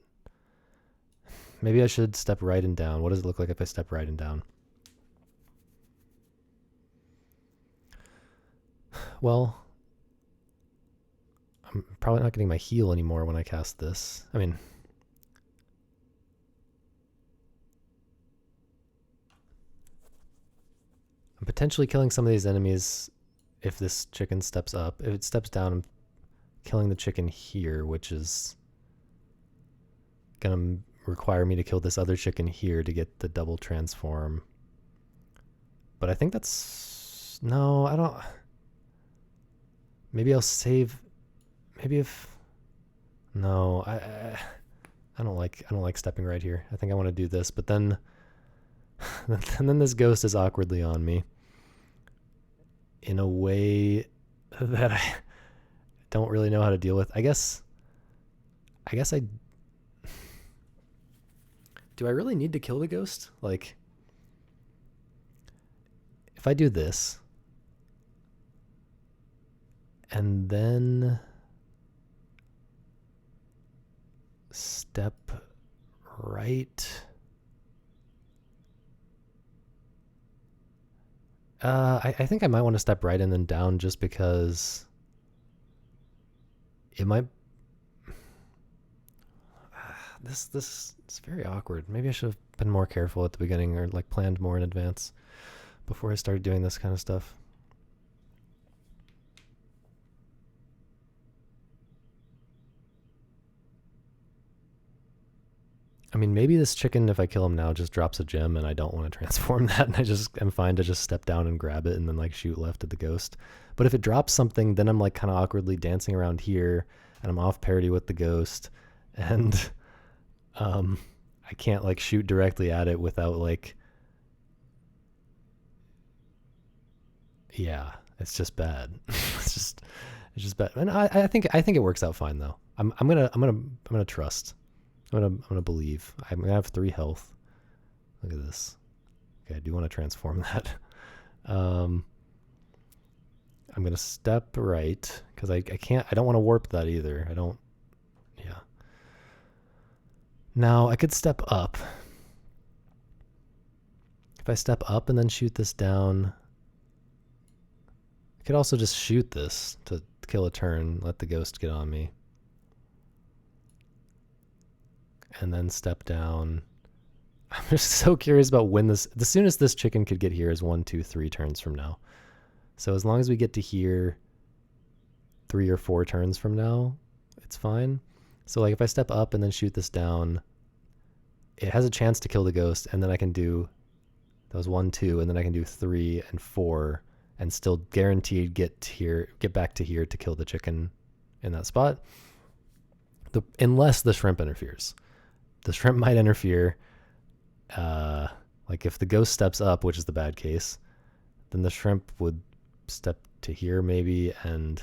Maybe I should step right and down. What does it look like if I step right and down? Well, I'm probably not getting my heal anymore when I cast this. I mean... I'm potentially killing some of these enemies if this chicken steps up. If it steps down, I'm killing the chicken here, which is gonna require me to kill this other chicken here to get the double transform. But I think that's... No, I don't... Maybe I'll save... Maybe if... No, I don't like stepping right here. I think I want to do this, but then... and then this ghost is awkwardly on me in a way that I don't really know how to deal with. I guess I... Do I really need to kill the ghost? Like, if I do this, and then step right... I think I might want to step right and then down just because it might... This is very awkward. Maybe I should have been more careful at the beginning or like planned more in advance before I started doing this kind of stuff. I mean, maybe this chicken, if I kill him now, just drops a gem and I don't want to transform that, and I just am fine to just step down and grab it and then like shoot left at the ghost. But if it drops something, then I'm like kind of awkwardly dancing around here and I'm off parity with the ghost, and I can't like shoot directly at it without like... Yeah, it's just bad. it's just bad. And I think it works out fine though. I'm gonna trust. I'm gonna believe. I'm gonna have 3 health. Look at this. Okay, I do want to transform that. I'm gonna step right because I don't want to warp that either. I don't... Yeah. Now I could step up. If I step up and then shoot this down, I could also just shoot this to kill a turn, let the ghost get on me. And then step down. I'm just so curious about when this... The soonest this chicken could get here is 1, 2, 3 turns from now. So as long as we get to here 3 or 4 turns from now, it's fine. So like if I step up and then shoot this down, it has a chance to kill the ghost, and then I can do... That was 1, 2, and then I can do 3 and 4 and still guaranteed get back to here to kill the chicken in that spot. Unless the shrimp interferes. The shrimp might interfere. Like if the ghost steps up, which is the bad case, then the shrimp would step to here maybe, and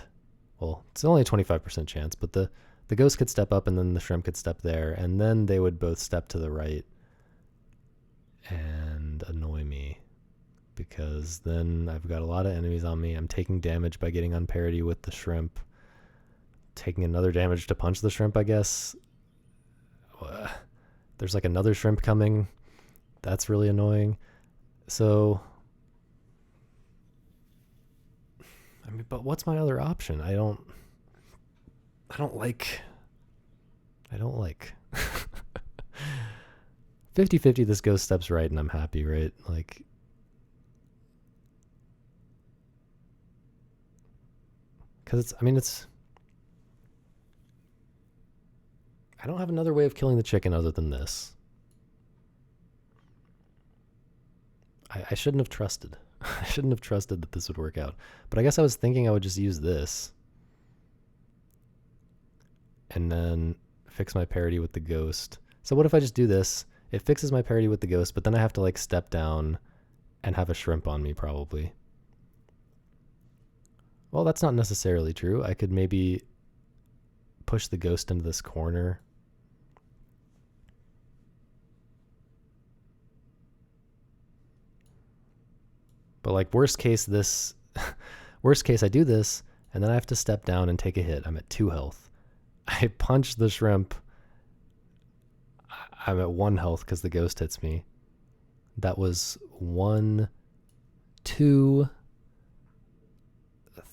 well, it's only a 25% chance, but the ghost could step up and then the shrimp could step there, and then they would both step to the right and annoy me because then I've got a lot of enemies on me. I'm taking damage by getting on parity with the shrimp, taking another damage to punch the shrimp, I guess. There's like another shrimp coming. That's really annoying. So I mean, but what's my other option? I don't like 50-50 this ghost steps right and I'm happy, right? Like, because I don't have another way of killing the chicken other than this. I shouldn't have trusted. I shouldn't have trusted that this would work out. But I guess I was thinking I would just use this and then fix my parity with the ghost. So what if I just do this? It fixes my parity with the ghost, but then I have to like step down and have a shrimp on me probably. Well, that's not necessarily true. I could maybe push the ghost into this corner. But like worst case I do this and then I have to step down and take a hit. I'm at 2 health. I punch the shrimp. I'm at 1 health because the ghost hits me. That was 1, 2,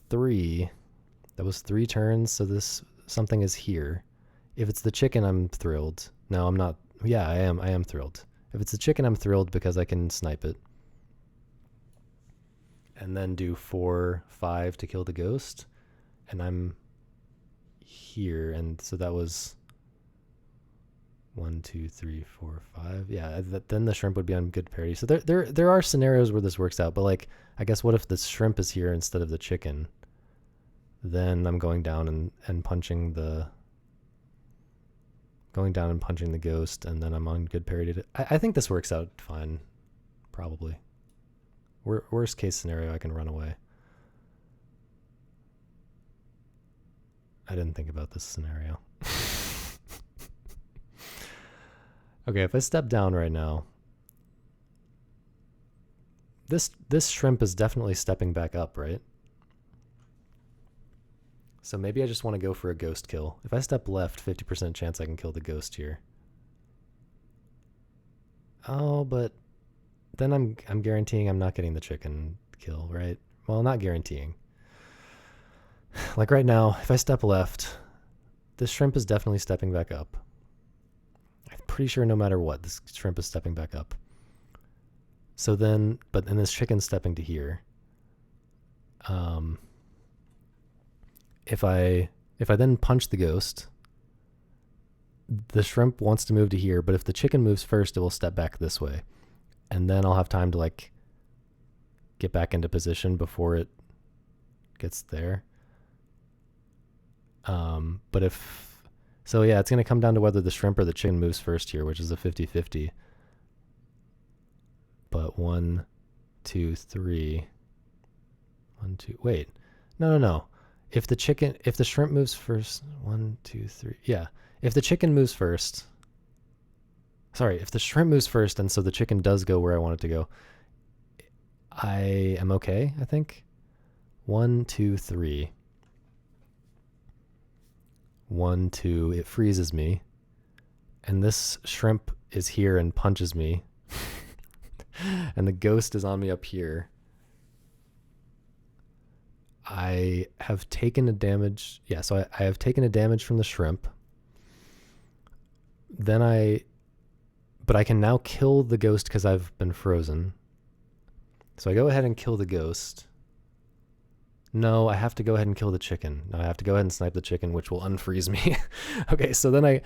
3. That was 3 turns, so this something is here. If it's the chicken, I'm thrilled. No, I'm not. Yeah, I am thrilled. If it's the chicken, I'm thrilled because I can snipe it. And then do 4, 5 to kill the ghost. And I'm here, and so that was 1, 2, 3, 4, 5. Yeah, then the shrimp would be on good parity. So there are scenarios where this works out, but like I guess what if the shrimp is here instead of the chicken? Then I'm going down and punching the ghost, and then I'm on good parity. I think this works out fine, probably. Worst case scenario, I can run away. I didn't think about this scenario. Okay, if I step down right now, this shrimp is definitely stepping back up, right? So maybe I just want to go for a ghost kill. If I step left, 50% chance I can kill the ghost here. Oh, but then I'm guaranteeing I'm not getting the chicken kill, right? Well, not guaranteeing. Like right now, if I step left, this shrimp is definitely stepping back up. I'm pretty sure no matter what, this shrimp is stepping back up. So then, but then this chicken's stepping to here. If I then punch the ghost, the shrimp wants to move to here, but if the chicken moves first, it will step back this way. And then I'll have time to like get back into position before it gets there. But so yeah, it's going to come down to whether the shrimp or the chicken moves first here, which is a 50-50. But 1, 2, 3. 1, 2, wait. No. If the shrimp moves first, 1, 2, 3. Yeah. If the chicken moves first, if the shrimp moves first, and so the chicken does go where I want it to go, I am okay, I think. 1, 2, 3. 1, 2, it freezes me. And this shrimp is here and punches me. And the ghost is on me up here. I have taken a damage. Yeah, so I have taken a damage from the shrimp. But I can now kill the ghost because I've been frozen. So I go ahead and kill the ghost. No, I have to go ahead and kill the chicken. No, I have to go ahead and snipe the chicken, which will unfreeze me. Okay, so then I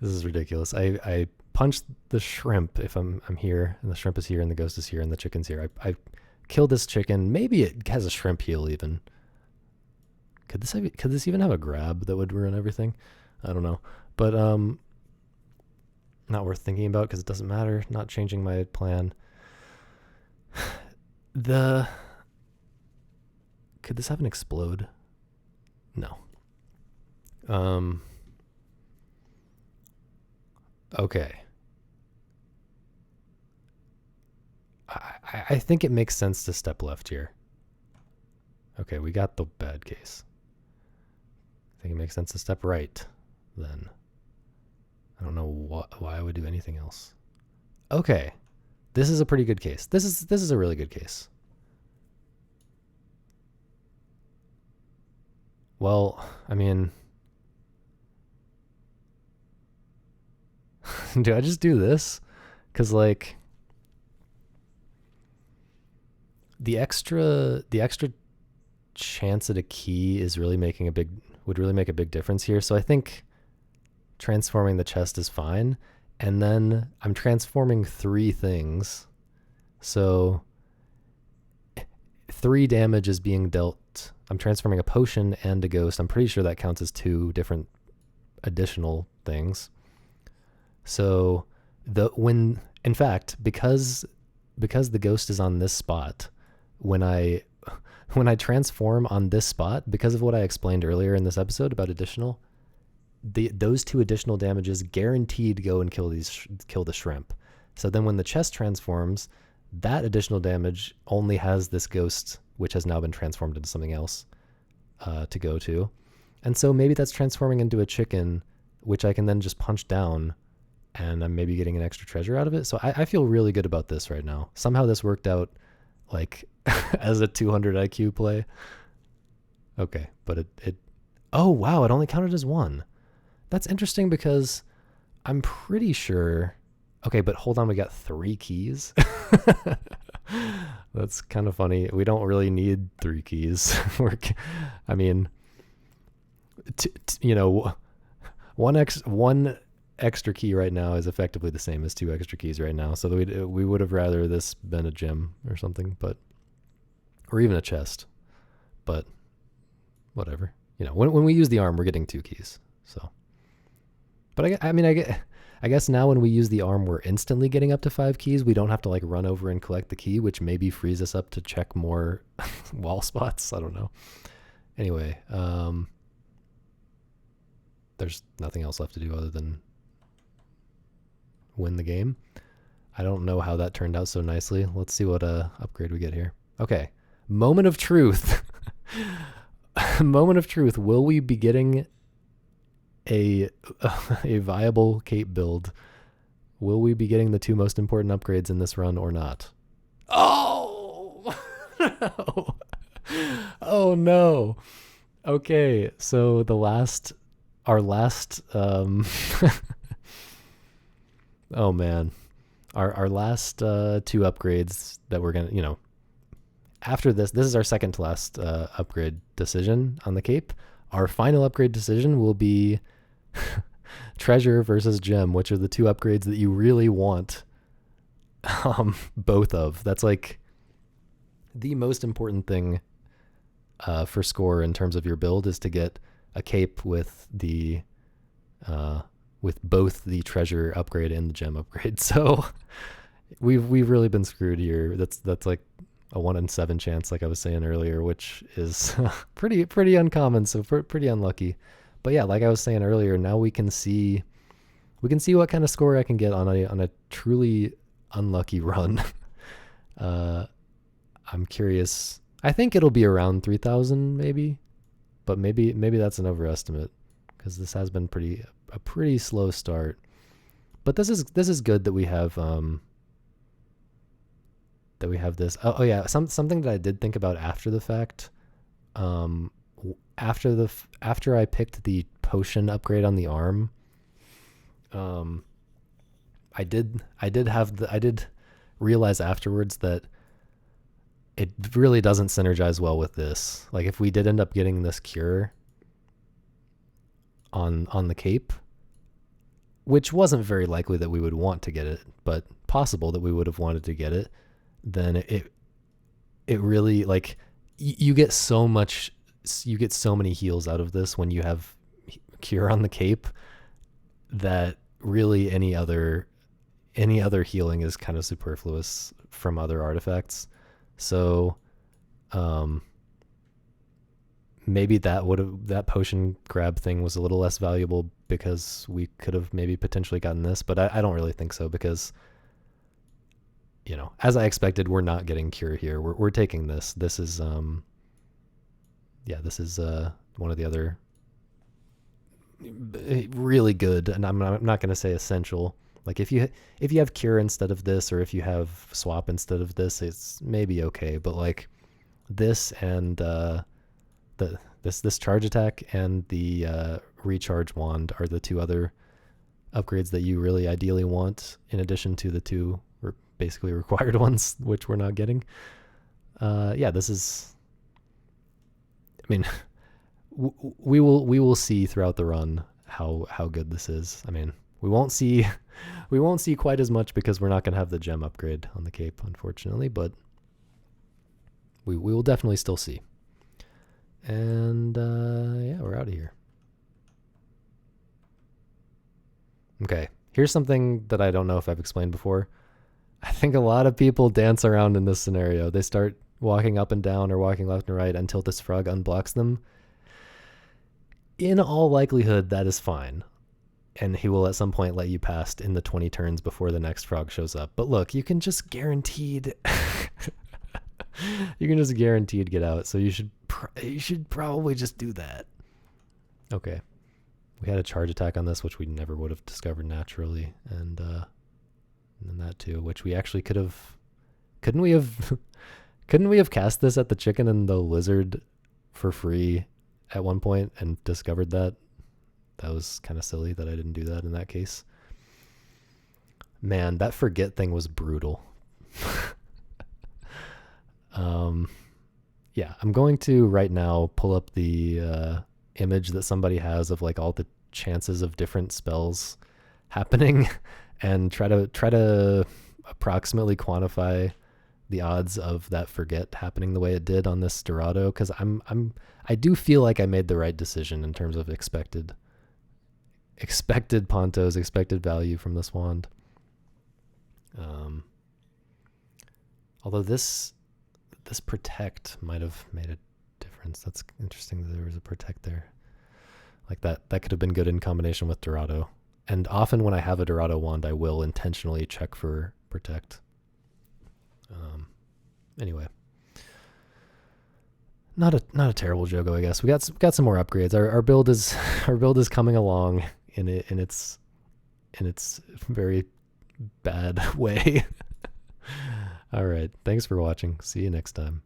this is ridiculous. I punch the shrimp if I'm here, and the shrimp is here, and the ghost is here, and the chicken's here. I kill this chicken. Maybe it has a shrimp heal even. Could this even have a grab that would ruin everything? I don't know, but not worth thinking about because it doesn't matter. Not changing my plan. Could this have an explode? No. Okay. I think it makes sense to step left here. Okay, we got the bad case. I think it makes sense to step right then. I don't know why I would do anything else. Okay. This is a pretty good case. This is a really good case. Well, I mean, do I just do this? Because like the extra chance at a key is really making a big would really make a big difference here. So I think transforming the chest is fine. And then I'm transforming three things. So 3 damage is being dealt. I'm transforming a potion and a ghost. I'm pretty sure that counts as 2 different additional things. So in fact, because the ghost is on this spot, when I transform on this spot, because of what I explained earlier in this episode about additional, those 2 additional damages guaranteed go and kill the shrimp. So then when the chest transforms, that additional damage only has this ghost, which has now been transformed into something else, to go to. And so maybe that's transforming into a chicken, which I can then just punch down, and I'm maybe getting an extra treasure out of it. So I feel really good about this right now. Somehow this worked out like as a 200 IQ play. Okay, but it oh wow, it only counted as 1. That's interesting because I'm pretty sure. Okay, but hold on, we got 3 keys. That's kind of funny. We don't really need 3 keys. I mean, one extra key right now is effectively the same as 2 extra keys right now. So we would have rather this been a gem or something, or even a chest. But whatever. When we use the arm, we're getting 2 keys. So, but I guess now when we use the arm, we're instantly getting up to 5 keys. We don't have to like run over and collect the key, which maybe frees us up to check more wall spots. I don't know. Anyway, there's nothing else left to do other than win the game. I don't know how that turned out so nicely. Let's see what upgrade we get here. Okay, moment of truth. Moment of truth. Will we be getting a viable cape build? Will we be getting the 2 most important upgrades in this run or not? Oh no. Oh no. Okay, so our last oh man, our last 2 upgrades that we're gonna, after this is our second to last upgrade decision on the cape. Our final upgrade decision will be treasure versus gem, which are the 2 upgrades that you really want both of. That's like the most important thing for score in terms of your build, is to get a cape with both the treasure upgrade and the gem upgrade. So we've really been screwed here. That's like a 1 in 7 chance, like I was saying earlier, which is pretty uncommon. So pretty unlucky. But yeah, like I was saying earlier, now we can see what kind of score I can get on a truly unlucky run. I'm curious. I think it'll be around 3,000 maybe, but maybe that's an overestimate, because this has been a pretty slow start. But this is good that we have this. Oh yeah, something that I did think about after the fact. After I picked the potion upgrade on the arm, I did realize afterwards that it really doesn't synergize well with this. Like if we did end up getting this cure on the cape, which wasn't very likely that we would want to get it, but possible that we would have wanted to get it, then it really, like, you get so many heals out of this when you have cure on the cape, that really any other healing is kind of superfluous from other artifacts. So maybe that potion grab thing was a little less valuable, because we could have maybe potentially gotten this, but I don't really think so, because as I expected, we're not getting cure here. We're taking this. This is this is one of the other really good, and I'm not going to say essential. Like if you have cure instead of this, or if you have swap instead of this, it's maybe okay. But like this and the This charge attack and the recharge wand are the two other upgrades that you really ideally want, in addition to the two basically required ones, which we're not getting. Yeah, this is. I mean, we will see throughout the run how good this is. I mean, we won't see quite as much because we're not going to have the gem upgrade on the cape, unfortunately, but we will definitely still see. And yeah, we're out of here. Okay, here's something that I don't know if I've explained before. I think a lot of people dance around in this scenario. They start walking up and down or walking left and right until this frog unblocks them. In all likelihood, that is fine. And he will at some point let you pass in the 20 turns before the next frog shows up. But look, you can just guaranteed get out. So you should probably just do that. Okay. We had a charge attack on this, which we never would have discovered naturally. And then that too, which we actually could have. Couldn't we have cast this at the chicken and the lizard for free at one point and discovered that? That was kind of silly that I didn't do that in that case. Man, that forget thing was brutal. Yeah, I'm going to right now pull up the image that somebody has of like all the chances of different spells happening and try to approximately quantify the odds of that forget happening the way it did on this Dorado, because I do feel like I made the right decision in terms of expected Pontos, expected value from this wand. Although this protect might have made a difference. That's interesting that there was a protect there. Like that could have been good in combination with Dorado. And often when I have a Dorado wand, I will intentionally check for protect. Anyway, not a terrible Jogo, I guess. We got some more upgrades. Our build is coming along in its very bad way. All right, thanks for watching. See you next time.